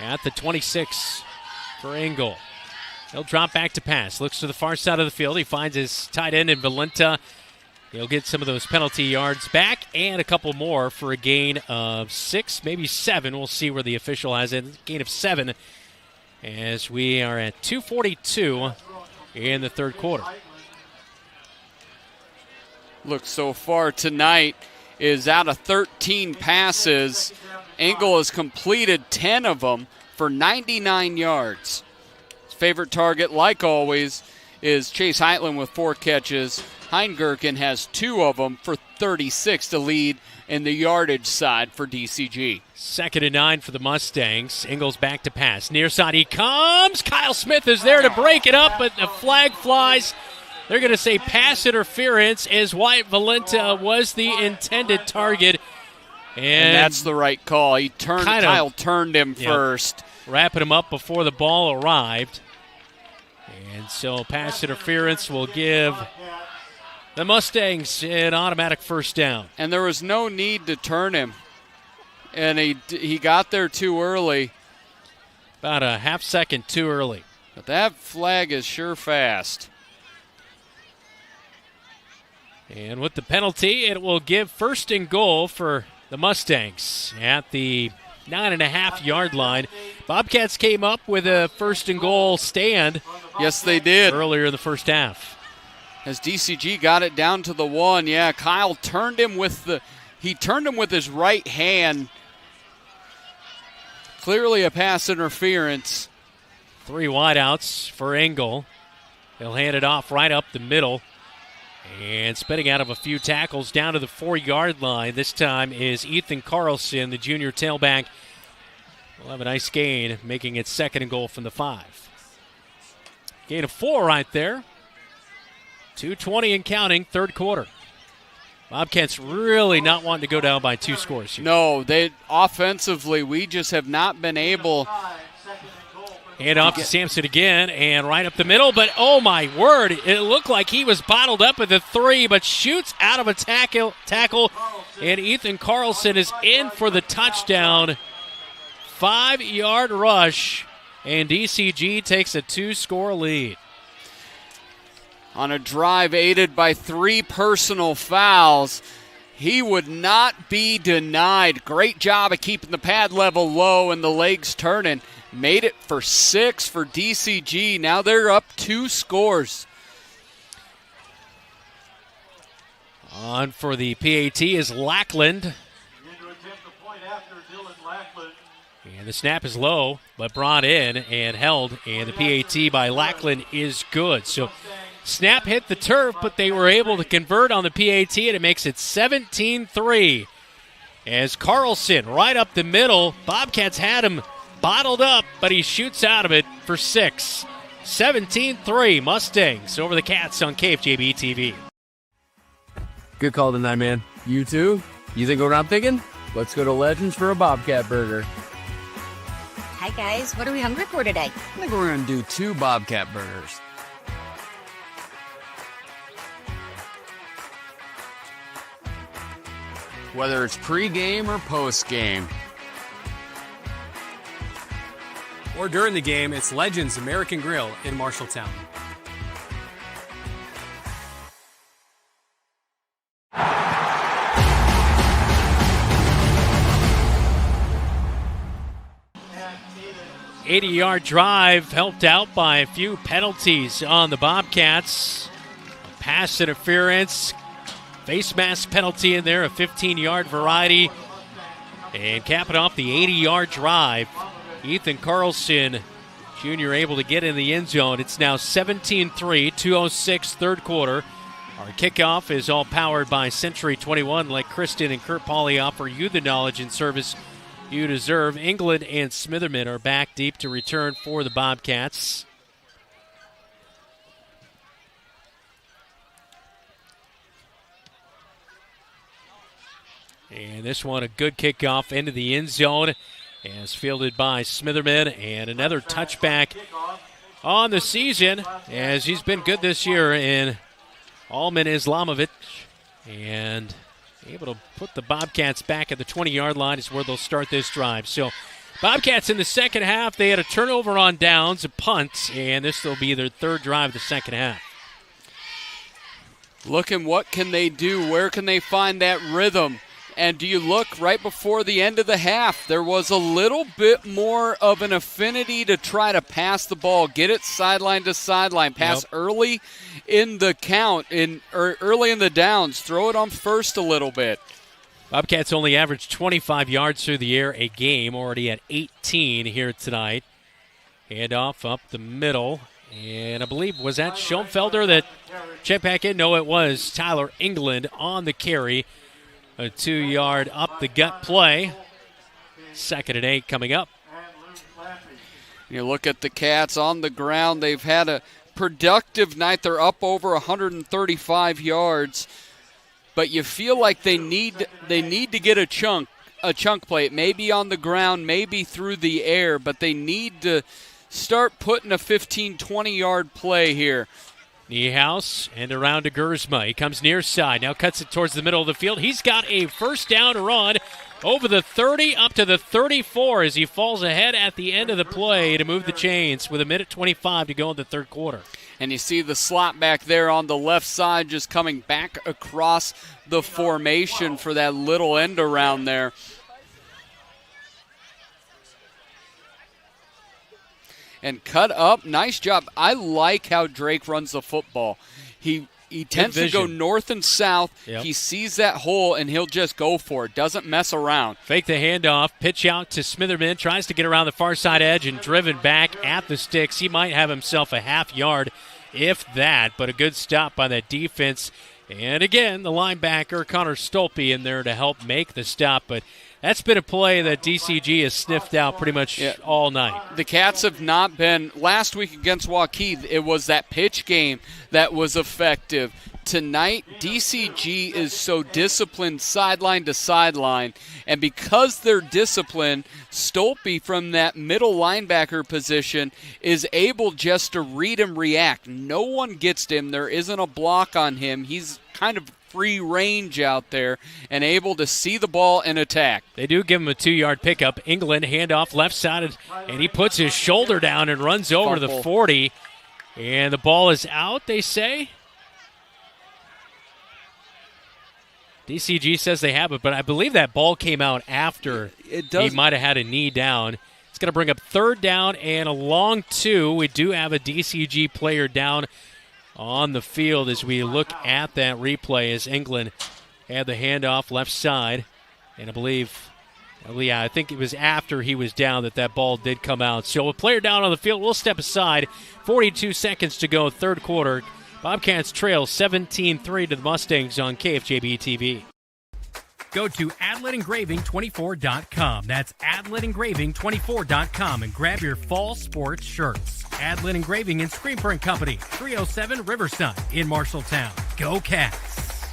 At the 26 for Engel. He'll drop back to pass. Looks to the far side of the field. He finds his tight end in Valenta. He'll get some of those penalty yards back and a couple more for a gain of 6, maybe 7. We'll see where the official has it. Gain of 7 as we are at 2:42 in the third quarter. Look, so far tonight is out of 13 passes. Engel has completed 10 of them for 99 yards. His favorite target, like always, is Chase Heitland with 4 catches Heingirken has 2 of them for 36 to lead in the yardage side for DCG. 2nd and 9 for the Mustangs. Ingles back to pass. Near side he comes. Kyle Smith is there to break it up, but the flag flies. They're going to say pass interference as Wyatt Valenta was the intended target. And that's the right call. Kyle turned him first. Wrapping him up before the ball arrived. And so pass interference will give the Mustangs an automatic first down. And there was no need to turn him. And he got there too early. About a half second too early. But that flag is sure fast. And with the penalty, it will give 1st and goal for the Mustangs at the 9.5-yard line. Bobcats came up with a 1st and goal stand. Yes, they did. Earlier in the first half. As DCG got it down to the 1, Kyle turned him with his right hand. Clearly a pass interference. 3 wideouts for Engel. He'll hand it off right up the middle. And spinning out of a few tackles down to the 4-yard line. This time is Ethan Carlson, the junior tailback. Will have a nice gain, making it 2nd and goal from the 5. Gain of 4 right there. 2:20 and counting, 3rd quarter. Bobcats really not wanting to go down by 2 scores here. No, offensively, we just have not been able. Hand off to Sampson again, and right up the middle, but oh my word, it looked like he was bottled up at the 3, but shoots out of a tackle, and Ethan Carlson is in for the touchdown. 5-yard rush, and DCG takes a 2-score lead. On a drive aided by 3 personal fouls, he would not be denied. Great job of keeping the pad level low and the legs turning. Made it for 6 for DCG. Now they're up 2 scores. On for the PAT is Lackland. And the snap is low, but brought in and held. And the PAT by Lackland is good. So snap hit the turf, but they were able to convert on the PAT, and it makes it 17-3. As Carlson right up the middle, Bobcats had him bottled up, but he shoots out of it for 6. 17-3 Mustangs over the Cats on KFJB-TV. Good call tonight, man. You too? You think what I'm thinking? Let's go to Legends for a Bobcat burger. Hi, guys. What are we hungry for today? I think we're going to do 2 Bobcat burgers. Whether it's pregame or postgame. Or during the game, it's Legends American Grill in Marshalltown. $80-yard drive helped out by a few penalties on the Bobcats. A pass interference, face mask penalty in there, a 15-yard variety. And capping off the 80-yard drive, Ethan Carlson, Jr. able to get in the end zone. It's now 17-3, 2:06 third quarter. Our kickoff is all powered by Century 21. Let Kristen and Kurt Pauley offer you the knowledge and service you deserve. England and Smitherman are back deep to return for the Bobcats. And this one, a good kickoff into the end zone, as fielded by Smitherman, and another touchback on the season, as he's been good this year in Alman Islamovic, and able to put the Bobcats back at the 20-yard line is where they'll start this drive. So Bobcats in the second half, they had a turnover on downs, a punt, and this will be their third drive of the second half. Looking, what can they do? Where can they find that rhythm? And do you look right before the end of the half, there was a little bit more of an affinity to try to pass the ball, get it sideline to sideline, pass early in the count, early in the downs, throw it on first a little bit. Bobcats only averaged 25 yards through the air a game, already at 18 here tonight. Hand off up the middle, And I believe, was that Schoenfelder that checked back in? No, it was Tyler England on the carry. A 2-yard up-the-gut play. 2nd and 8 coming up. You look at the Cats on the ground. They've had a productive night. They're up over 135 yards. But you feel like they need to get a chunk play. It may be on the ground, maybe through the air, but they need to start putting a 15, 20-yard play here. Niehaus and around to Gersma. He comes near side. Now cuts it towards the middle of the field. He's got a first down run over the 30 up to the 34 as he falls ahead at the end of the play to move the chains with 1:25 to go in the third quarter. And you see the slot back there on the left side just coming back across the formation for that little end around there. And cut up. Nice job. I like how Drake runs the football. He tends to go north and south. Yep. He sees that hole, and he'll just go for it. Doesn't mess around. Fake the handoff. Pitch out to Smitherman. Tries to get around the far side edge and driven back at the sticks. He might have himself a half yard, if that, but a good stop by that defense. And again, the linebacker, Connor Stolpe, in there to help make the stop. But that's been a play that DCG has sniffed out pretty much all night. The Cats have not been. Last week against Waukee, it was that pitch game that was effective. Tonight, DCG is so disciplined sideline to sideline, and because they're disciplined, Stolpe from that middle linebacker position is able just to read and react. No one gets to him. There isn't a block on him. He's kind of free range out there and able to see the ball and attack. They do give him a 2-yard pickup. England handoff left side, and he puts his shoulder down and runs over to the 40. And the ball is out, they say. DCG says they have it, but I believe that ball came out after he might have had a knee down. It's going to bring up 3rd down and a long 2. We do have a DCG player down on the field as we look at that replay as England had the handoff left side. And I think it was after he was down that ball did come out. So a player down on the field. We'll step aside. 42 seconds to go, third quarter. Bobcats trail 17-3 to the Mustangs on KFJB-TV. Go to AdletEngraving24.com. That's AdletEngraving24.com and grab your fall sports shirts. Adlet Engraving and Screen Print Company, 307 Riverside in Marshalltown. Go Cats!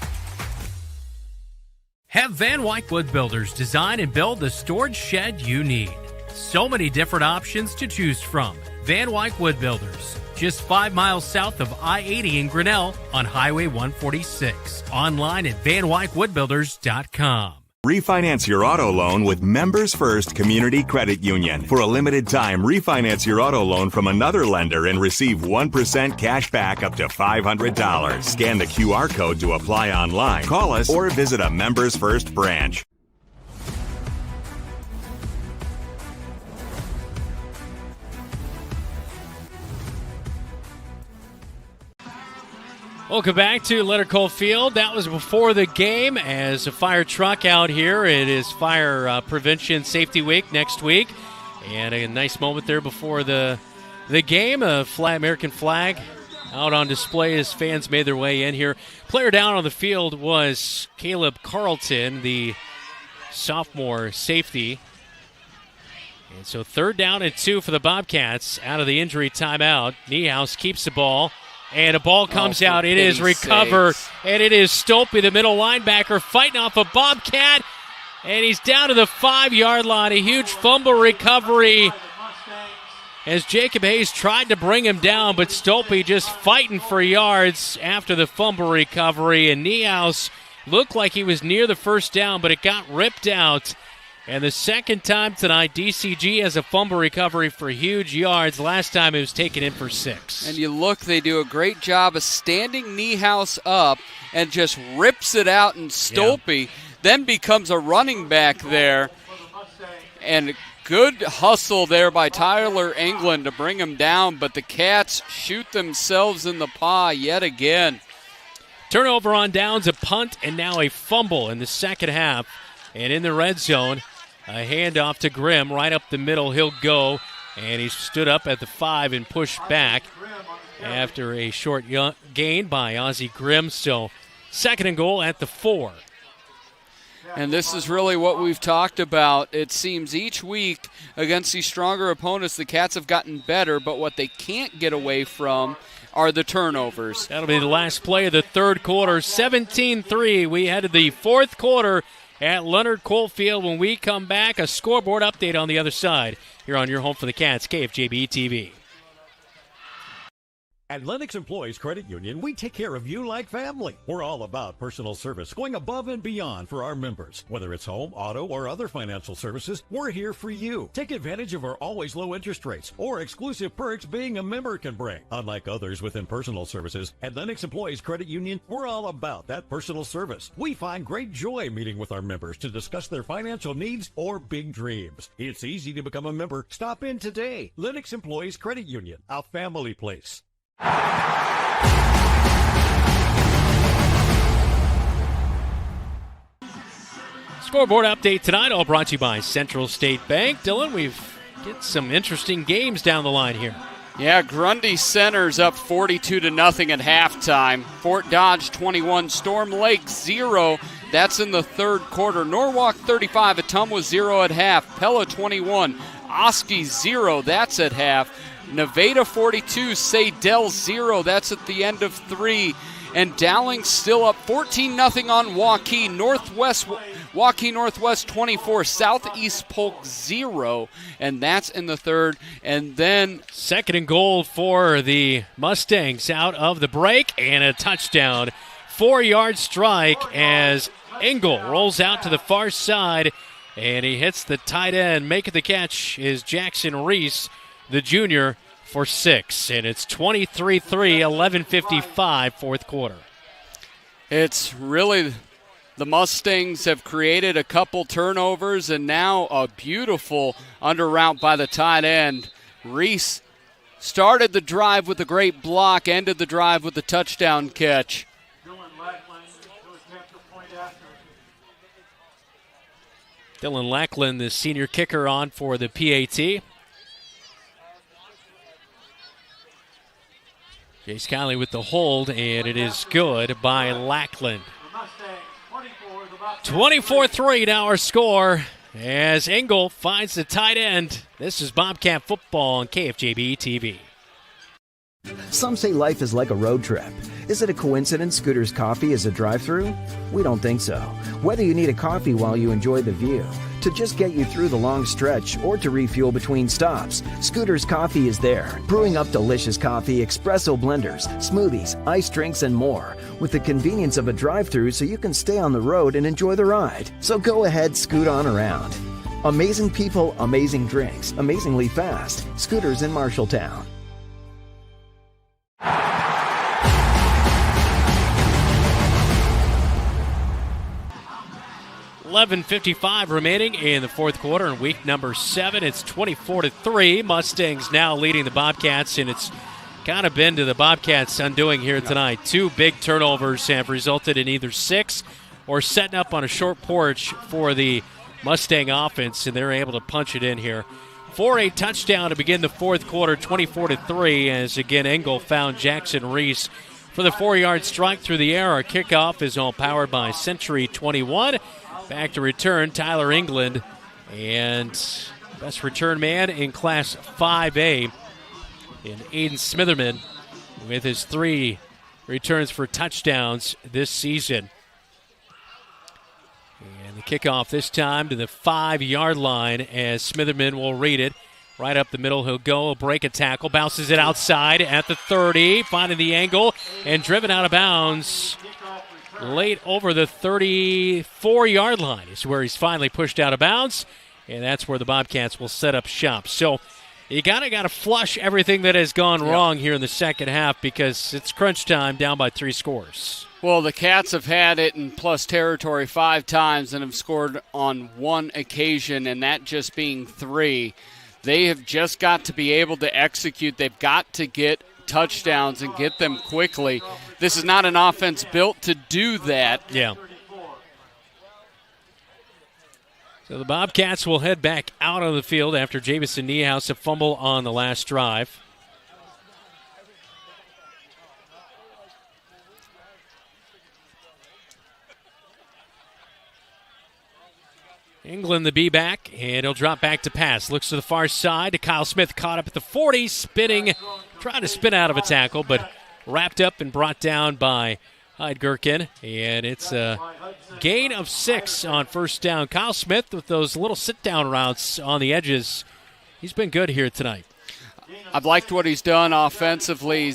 Have Van Wyck Wood Builders design and build the storage shed you need. So many different options to choose from. Van Wyck Wood Builders, just 5 miles south of I-80 in Grinnell on Highway 146. Online at VanWyckWoodBuilders.com. Refinance your auto loan with Members First Community Credit Union. For a limited time, refinance your auto loan from another lender and receive 1% cash back up to $500. Scan the QR code to apply online. Call us or visit a Members First branch. Welcome back to Leonard Cole Field. That was before the game as a fire truck out here. It is Fire Prevention Safety Week next week. And a nice moment there before the game. A American flag out on display as fans made their way in here. Player down on the field was Caleb Carlton, the sophomore safety. And so 3rd down and 2 for the Bobcats out of the injury timeout. Niehaus keeps the ball. And a ball comes out. It is recovered. And it is Stolpe, the middle linebacker, fighting off a Bobcat. And he's down to the 5-yard line. A huge fumble recovery as Jacob Hayes tried to bring him down, but Stolpe just fighting for yards after the fumble recovery. And Niehaus looked like he was near the first down, but it got ripped out. And the second time tonight, DCG has a fumble recovery for huge yards. Last time it was taken in for 6. And you look, they do a great job of standing Niehaus up and just rips it out, and Stolpe then becomes a running back there. And good hustle there by Tyler England to bring him down, but the Cats shoot themselves in the paw yet again. Turnover on downs, a punt, and now a fumble in the second half. And in the red zone, a handoff to Grimm right up the middle. He'll go, and he stood up at the 5 and pushed back. after a short gain by Ozzie Grimm. So 2nd and goal at the 4. And this is really what we've talked about. It seems each week against these stronger opponents, the Cats have gotten better, but what they can't get away from are the turnovers. That'll be the last play of the 3rd quarter, 17-3. We head to the 4th quarter at Leonard Cole Field. When we come back, a scoreboard update on the other side here on your home for the Cats, KFJB-TV. At Lennox Employees Credit Union, we take care of you like family. We're all about personal service, going above and beyond for our members. Whether it's home, auto, or other financial services, we're here for you. Take advantage of our always low interest rates or exclusive perks being a member can bring. Unlike others within personal services, at Lennox Employees Credit Union, we're all about that personal service. We find great joy meeting with our members to discuss their financial needs or big dreams. It's easy to become a member. Stop in today. Lennox Employees Credit Union, a family place. Scoreboard update tonight, all brought to you by Central State Bank. Dylan, we've get some interesting games down the line here. Yeah, Grundy Center's up 42-0 at halftime. Fort Dodge 21, Storm Lake 0. That's in the 3rd quarter. Norwalk 35, Ottumwa 0 at half. Pella 21, Oski 0. That's at half. Nevada 42, Saydell 0. That's at the end of 3. And Dowling still up 14-0 on Waukee. Waukee Northwest 24, Southeast Polk 0. And that's in the 3rd. And then 2nd and goal for the Mustangs out of the break. And a touchdown. 4-yard strike as Engel rolls out to the far side. And he hits the tight end. Making the catch is Jackson Reese, the junior, for 6. And it's 23-3, 11:55, 4th quarter. It's really, the Mustangs have created a couple turnovers, and now a beautiful under route by the tight end. Reese started the drive with a great block, ended the drive with a touchdown catch. Dylan Lackland, the senior kicker, on for the PAT. Jace Conley with the hold, and it is good by Lackland. 24-3 now our score as Engel finds the tight end. This is Bobcat football on KFJB-TV. Some say life is like a road trip. Is it a coincidence Scooter's Coffee is a drive-thru? We don't think so. Whether you need a coffee while you enjoy the view, to just get you through the long stretch, or to refuel between stops, Scooter's Coffee is there, brewing up delicious coffee, espresso blenders, smoothies, iced drinks, and more, with the convenience of a drive-thru so you can stay on the road and enjoy the ride. So go ahead, scoot on around. Amazing people, amazing drinks, amazingly fast. Scooters in Marshalltown. 11:55 remaining in the 4th quarter in week number 7. It's 24-3. Mustangs now leading the Bobcats, and it's kind of been to the Bobcats' undoing here tonight. 2 big turnovers have resulted in either 6 or setting up on a short porch for the Mustang offense, and they're able to punch it in here. For a touchdown to begin the 4th quarter, 24-3, as again Engel found Jackson Reese for the 4-yard strike through the air. Our kickoff is all powered by Century 21. Back to return, Tyler England, and best return man in Class 5A in Aiden Smitherman with his 3 returns for touchdowns this season. And the kickoff this time to the 5-yard line as Smitherman will read it. Right up the middle, he'll go, he'll break a tackle, bounces it outside at the 30, finding the angle, and driven out of bounds. Late over the 34-yard line is where he's finally pushed out of bounds, and that's where the Bobcats will set up shop. So you got to flush everything that has gone wrong here in the second half because it's crunch time, down by 3 scores. Well, the Cats have had it in plus territory 5 times and have scored on 1 occasion, and that just being 3. They have just got to be able to execute. They've got to get touchdowns and get them quickly. This is not an offense built to do that. Yeah. So the Bobcats will head back out on the field after Jamison Niehaus a fumble on the last drive. England the B-back, and he'll drop back to pass. Looks to the far side to Kyle Smith, caught up at the 40, spinning, trying to spin out of a tackle, but wrapped up and brought down by Hyde Gherkin. And it's a gain of 6 on first down. Kyle Smith with those little sit-down routes on the edges. He's been good here tonight. I've liked what he's done offensively.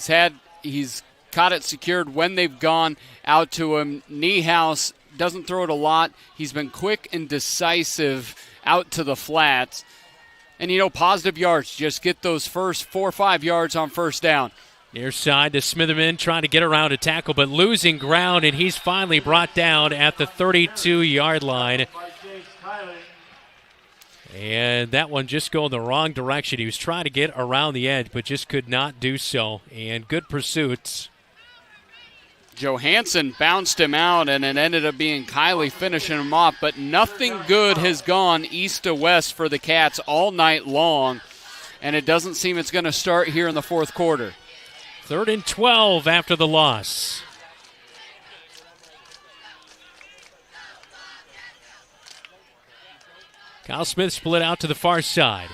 He's caught it secured when they've gone out to him. Niehaus doesn't throw it a lot. He's been quick and decisive out to the flats. And, positive yards. Just get those first 4 or 5 yards on first down. Near side to Smitherman, trying to get around a tackle, but losing ground, and he's finally brought down at the 32-yard line. And that one just going the wrong direction. He was trying to get around the edge, but just could not do so. And good pursuits. Johansson bounced him out, and it ended up being Kiley finishing him off. But nothing good has gone east to west for the Cats all night long, and it doesn't seem it's going to start here in the fourth quarter. 3rd and 12 after the loss. Kyle Smith split out to the far side.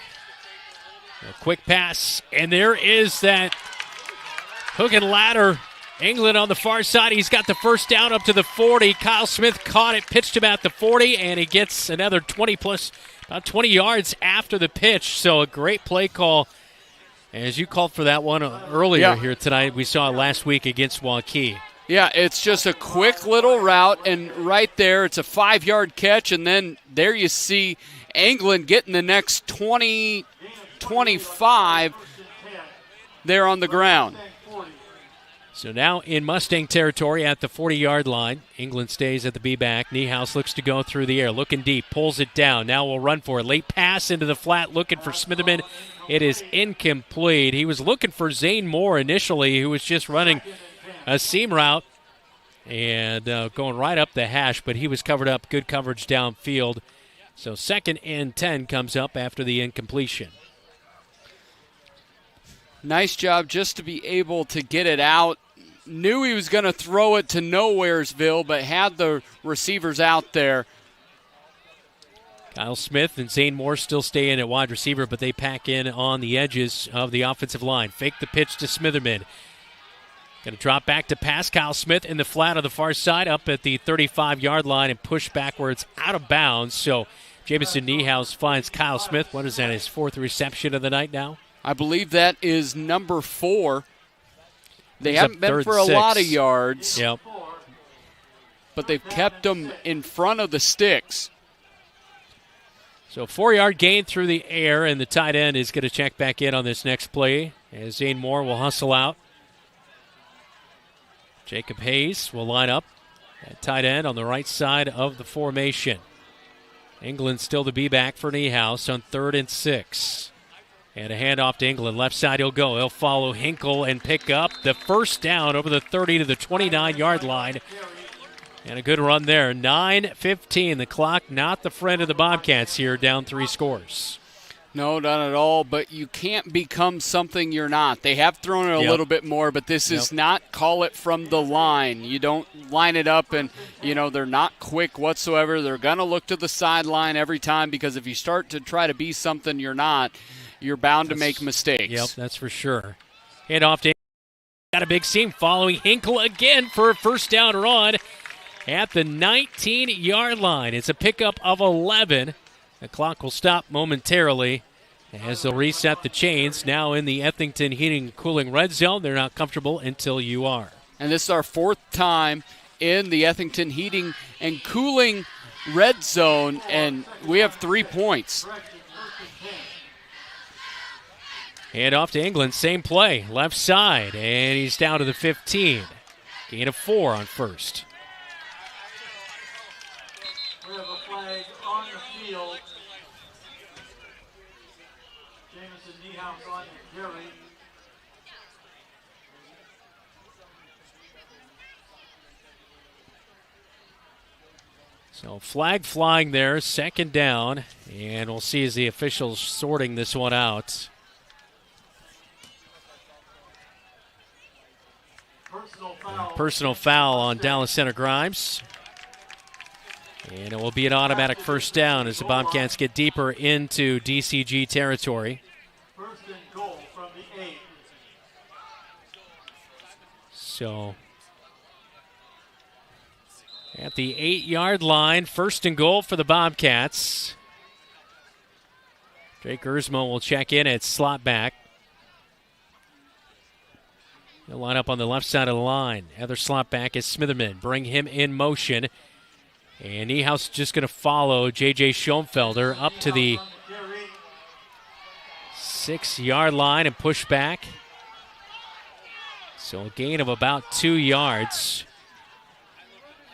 A quick pass, and there is that hook and ladder. England on the far side. He's got the first down up to the 40. Kyle Smith caught it, pitched him at the 40, and he gets another 20-plus, about 20 yards after the pitch. So a great play call. As you called for that one earlier here tonight, we saw it last week against Waukee. Yeah, it's just a quick little route, and right there it's a 5-yard catch, and then there you see England getting the next 20, 25 there on the ground. So now in Mustang territory at the 40-yard line. England stays at the B-back. Niehaus looks to go through the air, looking deep, pulls it down. Now we'll run for it. Late pass into the flat, looking for Smitherman. It is incomplete. He was looking for Zane Moore initially, who was just running a seam route and going right up the hash, but he was covered up. Good coverage downfield. So 2nd and 10 comes up after the incompletion. Nice job just to be able to get it out. Knew he was going to throw it to Nowheresville, but had the receivers out there. Kyle Smith and Zane Moore still stay in at wide receiver, but they pack in on the edges of the offensive line. Fake the pitch to Smitherman. Going to drop back to pass. Kyle Smith in the flat on the far side up at the 35-yard line and push backwards out of bounds. So Jamison Niehaus finds Kyle Smith. What is that, his 4th reception of the night now? I believe that is number 4. They haven't been for a lot of yards, but they've kept them in front of the sticks. So 4-yard gain through the air, and the tight end is going to check back in on this next play as Zane Moore will hustle out. Jacob Hayes will line up at tight end on the right side of the formation. England still the B-back for Niehaus on 3rd and 6. And a handoff to England. Left side he'll go. He'll follow Hinkle and pick up the first down over the 30 to the 29-yard line. And a good run there. 9:15. The clock not the friend of the Bobcats here, down 3 scores. No, not at all, but you can't become something you're not. They have thrown it a little bit more, but this is not call it from the line. You don't line it up and, they're not quick whatsoever. They're going to look to the sideline every time because if you start to try to be something you're not, you're bound to make mistakes. Yep, that's for sure. Hand off to got a big seam following Hinkle again for a first down run at the 19-yard line. It's a pickup of 11. The clock will stop momentarily as they'll reset the chains. Now in the Ethington Heating and Cooling red zone. They're not comfortable until you are. And this is our 4th time in the Ethington Heating and Cooling red zone, and we have 3 points. Hand off to England, same play, left side, and he's down to the 15. Gain of 4 on first. We have a flag on the field. Jamison Niehaus on the carry. So flag flying there, 2nd down, and we'll see as the officials sorting this one out. Personal foul on Dallas Center Grimes. And it will be an automatic first down as the Bobcats get deeper into DCG territory. First and goal from the 8. So at the 8-yard line, first and goal for the Bobcats. Drake Gersma will check in at slot back. He'll line up on the left side of the line. Other slot back is Smitherman. Bring him in motion. And Niehaus just going to follow J.J. Schoenfelder up to the 6-yard line and push back. So a gain of about 2 yards.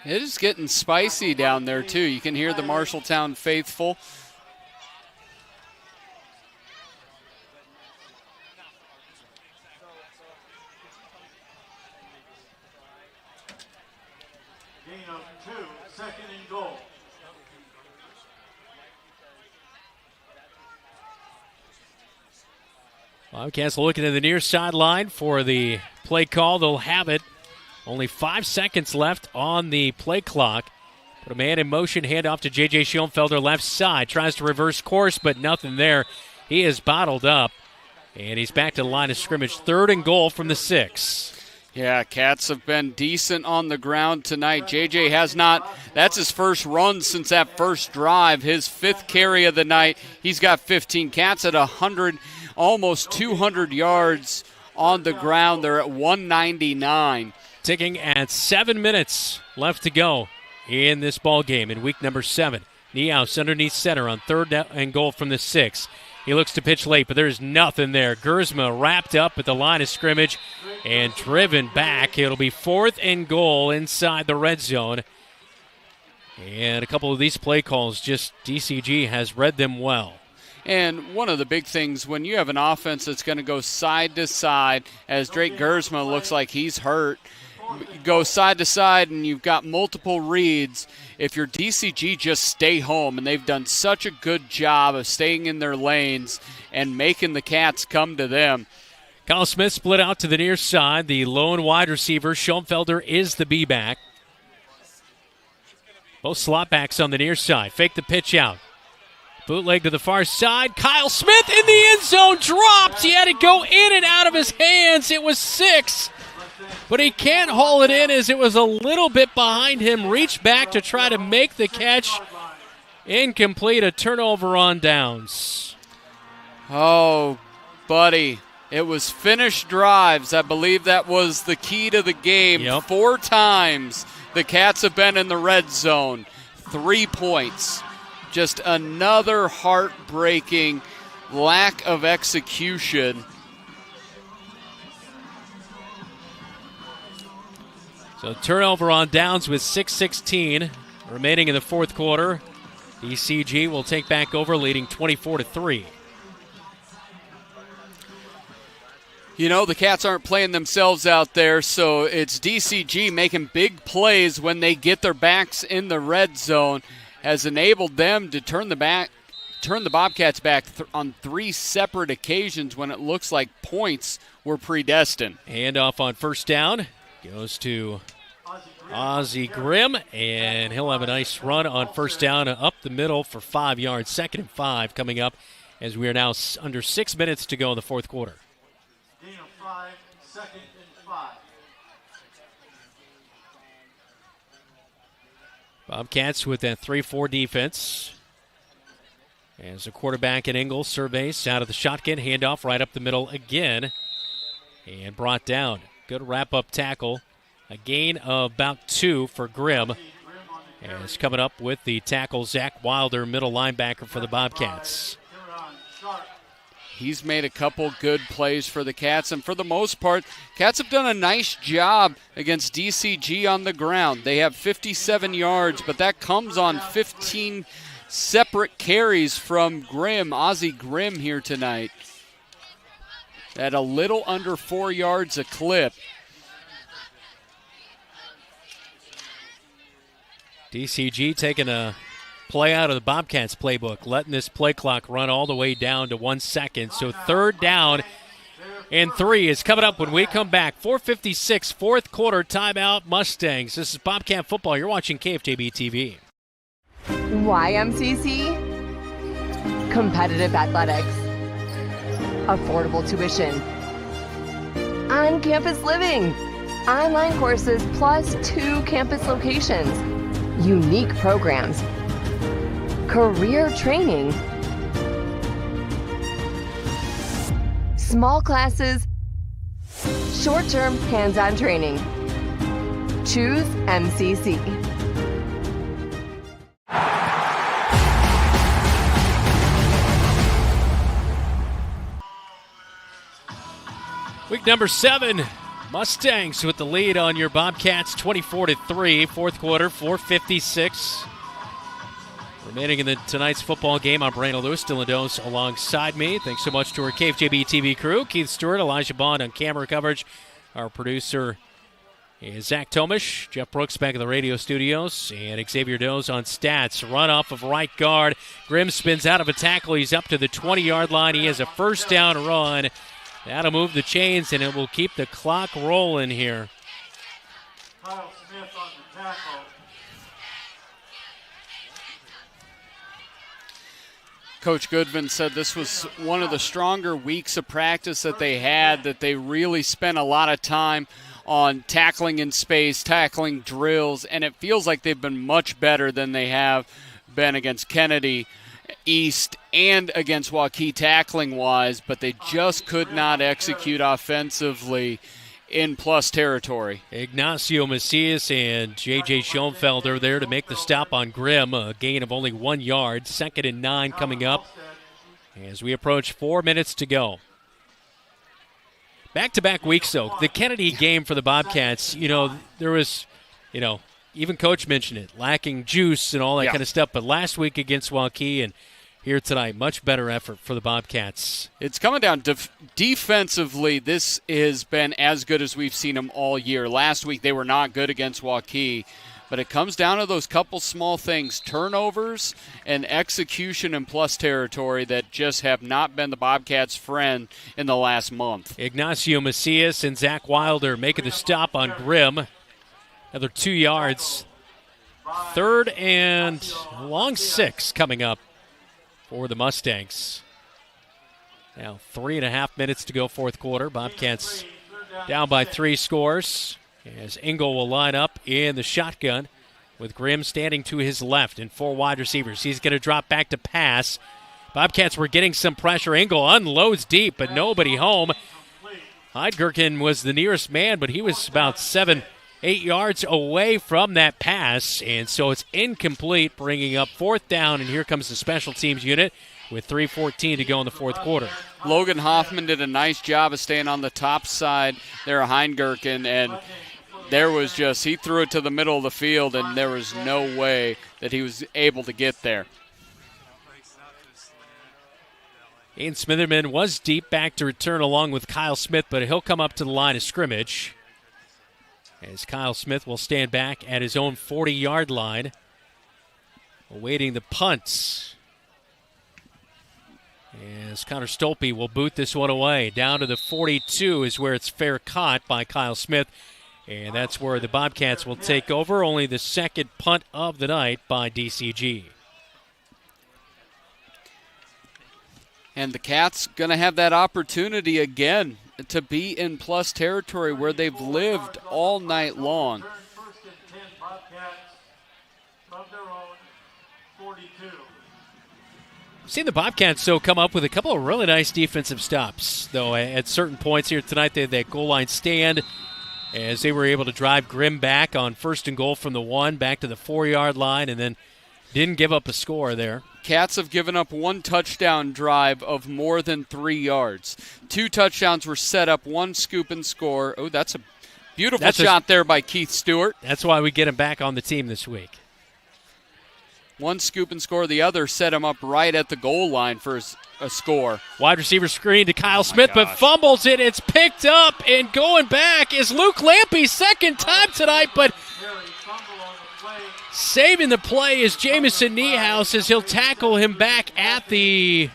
It is getting spicy down there, too. You can hear the Marshalltown faithful. Gain of 2, second and goal. Bobcats looking at the near sideline for the play call. They'll have it. Only 5 seconds left on the play clock. Put a man in motion, hand off to J.J. Schoenfelder, left side. Tries to reverse course, but nothing there. He is bottled up, and he's back to the line of scrimmage. Third and goal from the 6. Yeah, Cats have been decent on the ground tonight. J.J. has not. That's his first run since that first drive. His 5th carry of the night. He's got 15. Cats at 100, almost 200 yards on the ground. They're at 199. Ticking at 7 minutes left to go in this ball game in week number 7. Niehaus underneath center on third and goal from the 6. He looks to pitch late, but there's nothing there. Gersma wrapped up at the line of scrimmage and driven back. It'll be 4th and goal inside the red zone. And a couple of these play calls, just DCG has read them well. And one of the big things, when you have an offense that's going to go side to side, as Drake Gersma looks like he's hurt, go side to side and you've got multiple reads. If you're DCG, just stay home. And they've done such a good job of staying in their lanes and making the Cats come to them. Kyle Smith split out to the near side. The lone wide receiver, Schoenfelder, is the B-back. Both slot backs on the near side. Fake the pitch out. Bootleg to the far side. Kyle Smith in the end zone, dropped. He had to go in and out of his hands. It was 6. But he can't haul it in as it was a little bit behind him. Reached back to try to make the catch. Incomplete, a turnover on downs. Oh, buddy. It was finished drives. I believe that was the key to the game. Yep. 4 times the Cats have been in the red zone. 3 points. Just another heartbreaking lack of execution. So turnover on downs with 6:16 remaining in the fourth quarter. DCG will take back over, leading 24-3. You know, the Cats aren't playing themselves out there, so it's DCG making big plays when they get their backs in the red zone, has enabled them to turn the Bobcats back on 3 separate occasions when it looks like points were predestined. Handoff on first down goes to Ozzie Grimm, and he'll have a nice run on first down up the middle for 5 yards. 2nd and 5 coming up as we are now under 6 minutes to go in the fourth quarter. Gain of 5, 2nd and 5. Bobcats with that 3-4 defense. As the quarterback in Ingles surveys out of the shotgun, handoff right up the middle again, and brought down. Good wrap-up tackle. A gain of about 2 for Grimm. And it's coming up with the tackle, Zach Wilder, middle linebacker for the Bobcats. He's made a couple good plays for the Cats, and for the most part, Cats have done a nice job against DCG on the ground. They have 57 yards, but that comes on 15 separate carries from Grimm, Ozzie Grimm here tonight. At a little under 4 yards a clip. DCG taking a play out of the Bobcats playbook, letting this play clock run all the way down to 1 second. So 3rd down and 3 is coming up when we come back. 4:56, fourth quarter timeout, Mustangs. This is Bobcat football. You're watching KFJB-TV. YMCC, competitive athletics, affordable tuition, on-campus living, online courses plus 2 campus locations, unique programs, career training, small classes, short-term hands-on training. Choose MCC. Week number 7, Mustangs with the lead on your Bobcats, 24-3. Fourth quarter, 4:56 remaining in tonight's football game. I'm Brandon Lewis, Dylan Dose alongside me. Thanks so much to our KFJB-TV crew, Keith Stewart, Elijah Bond on camera coverage. Our producer is Zach Tomish, Jeff Brooks back in the radio studios, and Xavier Doze on stats. Run off of right guard. Grimm spins out of a tackle. He's up to the 20-yard line. He has a first down run. That'll move the chains, and it will keep the clock rolling here. Kyle Smith on the tackle. Coach Goodman said this was one of the stronger weeks of practice that they had, that they really spent a lot of time on tackling in space, tackling drills, and it feels like they've been much better than they have been against Kennedy East and against Waukee tackling-wise, but they just could not execute offensively in plus territory. Ignacio Macias and J.J. Schoenfelder there to make the stop on Grimm, a gain of only 1 yard. 2nd and 9 coming up as we approach 4 minutes to go. Back-to-back weeks, though. The Kennedy game for the Bobcats, there was, even Coach mentioned it, lacking juice and all that kind of stuff. But last week against Waukee and here tonight, much better effort for the Bobcats. It's coming down defensively. This has been as good as we've seen them all year. Last week they were not good against Waukee, but it comes down to those couple small things, turnovers and execution in plus territory that just have not been the Bobcats' friend in the last month. Ignacio Macias and Zach Wilder making the stop on Grimm. Another 2 yards. 3rd and long 6 coming up for the Mustangs. Now 3.5 minutes to go, fourth quarter. Bobcats down by 3 scores as Engel will line up in the shotgun with Grimm standing to his left and 4 wide receivers. He's going to drop back to pass. Bobcats were getting some pressure. Engel unloads deep, but nobody home. Heidgerken was the nearest man, but he was about 7-8 yards away from that pass, and so it's incomplete, bringing up 4th down, and here comes the special teams unit with 3:14 to go in the fourth quarter. Logan Hoffman did a nice job of staying on the top side there, Heidgerken, and there was he threw it to the middle of the field, and there was no way that he was able to get there. Ian Smitherman was deep back to return along with Kyle Smith, but he'll come up to the line of scrimmage as Kyle Smith will stand back at his own 40-yard line, awaiting the punts. As Connor Stolpe will boot this one away. Down to the 42 is where it's fair caught by Kyle Smith, and that's where the Bobcats will take over. Only the second punt of the night by DCG. And the Cats going to have that opportunity again to be in plus territory where they've lived all night long. Seen the Bobcats, though, come up with a couple of really nice defensive stops, though, at certain points here tonight. They had that goal line stand as they were able to drive Grimm back on 1st and goal from the 1 back to the 4-yard line, and then didn't give up a score there. Cats have given up 1 touchdown drive of more than 3 yards. 2 touchdowns were set up, 1 scoop and score. Oh, that's a beautiful shot there by Keith Stewart. That's why we get him back on the team this week. 1 scoop and score. The other set him up right at the goal line for a score. Wide receiver screen to Kyle Smith, but fumbles it. It's picked up, and going back is Luke Lampy, 2nd time tonight, but saving the play is Jamison Niehaus as he'll tackle him back at the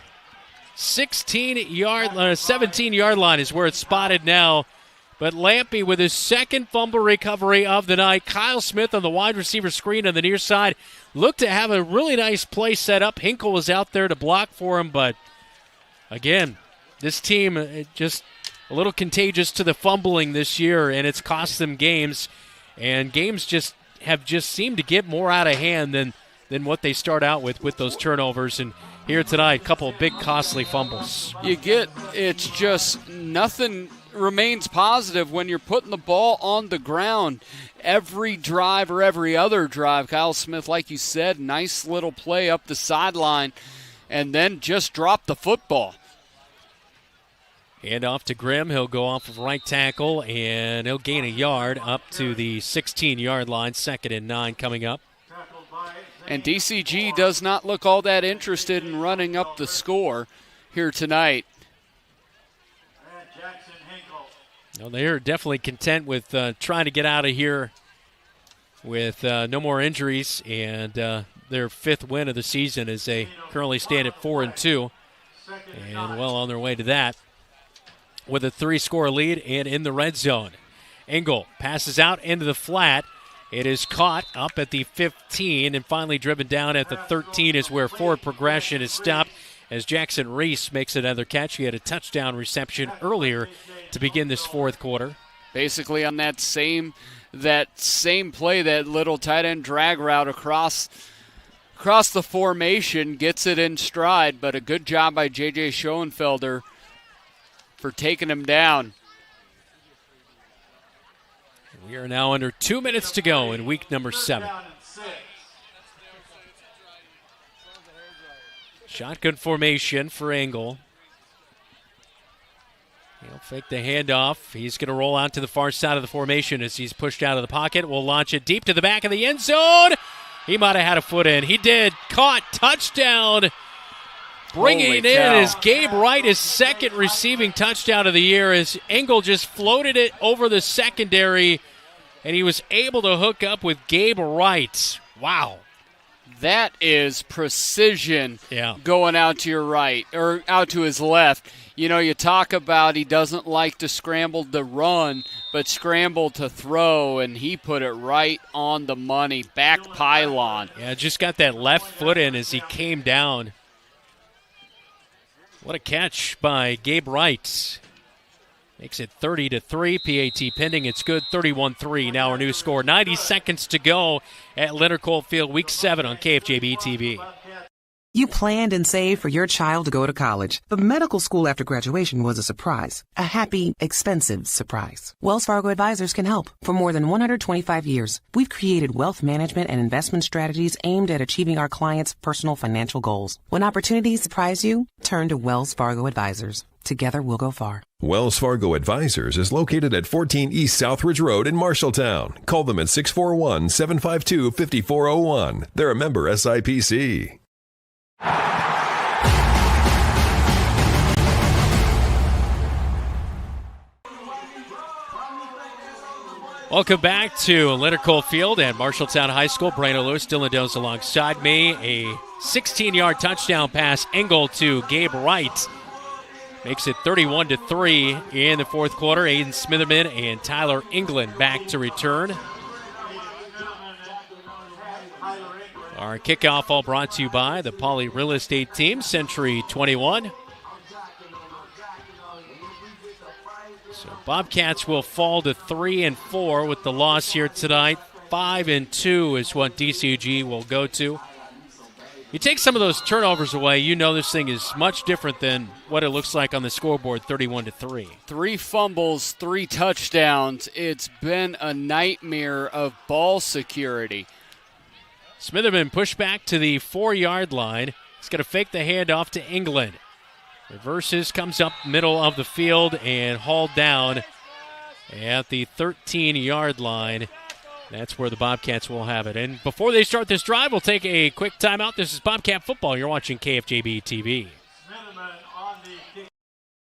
17-yard line is where it's spotted now But Lampy with his second fumble recovery of the night. Kyle Smith on the wide receiver screen on the near side looked to have a really nice play set up. Hinkle was out there to block for him, but again, this team just a little contagious to the fumbling this year, and it's cost them games. And games have seemed to get more out of hand than what they start out with those turnovers. And here tonight, a couple of big costly fumbles. It's just nothing remains positive when you're putting the ball on the ground every drive or every other drive. Kyle Smith, like you said, nice little play up the sideline and then just drop the football. Hand off to Grimm. He'll go off of right tackle, and he'll gain a yard up to the 16-yard line. 2nd and 9 coming up. And DCG does not look all that interested in running up the score here tonight. Well, they're definitely content with trying to get out of here with no more injuries, and their 5th win of the season as they currently stand at 4-2, and well on their way to that with a 3-score lead and in the red zone. Engel passes out into the flat. It is caught up at the 15 and finally driven down at the 13 is where forward progression is stopped as Jackson Reese makes another catch. He had a touchdown reception earlier to begin this 4th quarter. Basically on that same play, that little tight end drag route across the formation, gets it in stride, but a good job by J.J. Schoenfelder for taking him down. We are now under 2 minutes to go in week number 7. Shotgun formation for Engel. He'll fake the handoff. He's going to roll out to the far side of the formation as he's pushed out of the pocket. We'll launch it deep to the back of the end zone. He might have had a foot in. He did. Caught. Touchdown. Bringing it in is Gabe Wright, his 2nd receiving touchdown of the year, as Engel just floated it over the secondary, and he was able to hook up with Gabe Wright. Wow. That is precision going out to your right, or out to his left. You know, you talk about he doesn't like to scramble to run, but scramble to throw, and he put it right on the money, back pylon. Yeah, just got that left foot in as he came down. What a catch by Gabe Wright. Makes it 30-3. PAT pending. It's good. 31-3. Now our new score. 90 seconds to go at Leonard Cole Field, Week 7 on KFJB-TV. You planned and saved for your child to go to college, but medical school after graduation was a surprise. A happy, expensive surprise. Wells Fargo Advisors can help. For more than 125 years, we've created wealth management and investment strategies aimed at achieving our clients' personal financial goals. When opportunities surprise you, turn to Wells Fargo Advisors. Together we'll go far. Wells Fargo Advisors is located at 14 East Southridge Road in Marshalltown. Call them at 641-752-5401. They're a member SIPC. Welcome back to Leonard Cole Field at Marshalltown High School. Brandon Lewis, Dylan Does alongside me. A 16-yard touchdown pass, Engel to Gabe Wright. Makes it 31-3 in the 4th quarter. Aiden Smitherman and Tyler England back to return. Our kickoff all brought to you by the Pauley Real Estate Team, Century 21. So Bobcats will fall to 3-4 with the loss here tonight. 5-2 is what DCG will go to. You take some of those turnovers away, you know this thing is much different than what it looks like on the scoreboard, 31-3. 3 fumbles, 3 touchdowns. It's been a nightmare of ball security. Smitherman pushed back to the 4-yard line. He's going to fake the handoff to England. Reverses, comes up middle of the field and hauled down at the 13-yard line. That's where the Bobcats will have it. And before they start this drive, we'll take a quick timeout. This is Bobcat Football. You're watching KFJB-TV.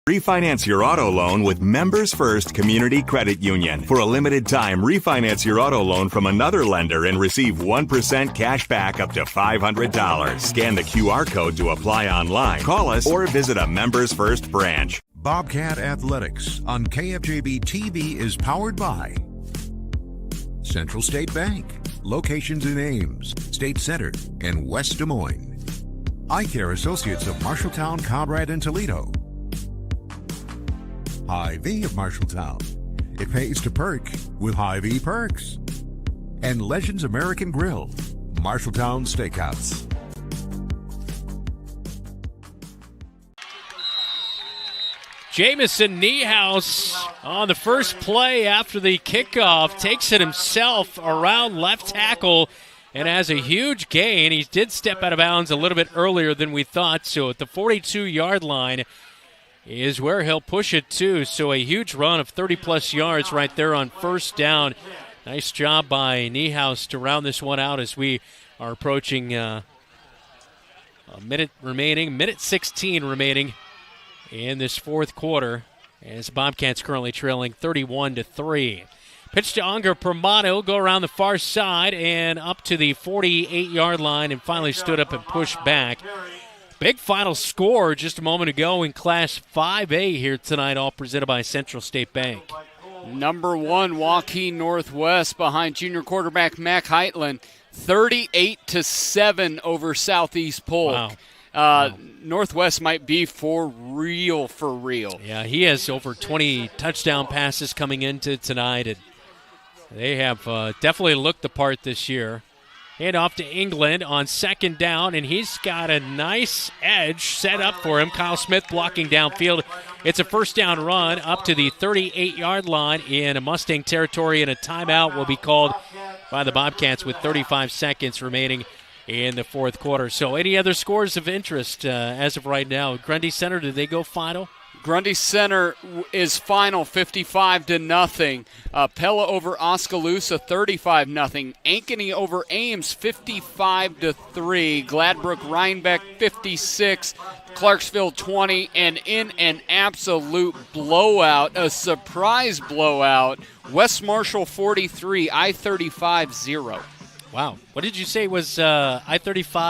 Refinance your auto loan with Members First Community Credit Union. For a limited time, refinance your auto loan from another lender and receive 1% cash back up to $500. Scan the QR code to apply online. Call us or visit a Members First branch. Bobcat Athletics on KFJB-TV is powered by Central State Bank, locations in Ames, State Center, and West Des Moines. Eye Care Associates of Marshalltown, Conrad, and Toledo. Hy-Vee of Marshalltown. It pays to perk with Hy-Vee Perks. And Legends American Grill, Marshalltown Steakhouse. Jamison Niehaus on the first play after the kickoff takes it himself around left tackle and has a huge gain. He did step out of bounds a little bit earlier than we thought, so at the 42-yard line is where he'll push it to. So a huge run of 30-plus yards right there on first down. Nice job by Niehaus to round this one out as we are approaching a minute 16 remaining in this fourth quarter, as Bobcats currently trailing 31-3. Pitch to Unger Permato, go around the far side and up to the 48-yard line and finally stood up and pushed back. Big final score just a moment ago in Class 5A here tonight, all presented by Central State Bank. Number 1, Waukee Northwest behind junior quarterback Mac Heitland, 38-7 over Southeast Polk. Wow. Northwest might be for real. Yeah, he has over 20 touchdown passes coming into tonight, and they have definitely looked the part this year. Hand off to England on second down, and he's got a nice edge set up for him. Kyle Smith blocking downfield. It's a first down run up to the 38-yard line in a Mustang territory, and a timeout will be called by the Bobcats with 35 seconds remaining in the fourth quarter. So any other scores of interest as of right now? Grundy Center, did they go final? Grundy Center is final 55-0. Pella over Oskaloosa 35-0. Ankeny over Ames 55-3. Gladbrook Rhinebeck 56. Clarksville 20. And in an absolute blowout, a surprise blowout, West Marshall 43, I-35 0. Wow. What did you say was I-35?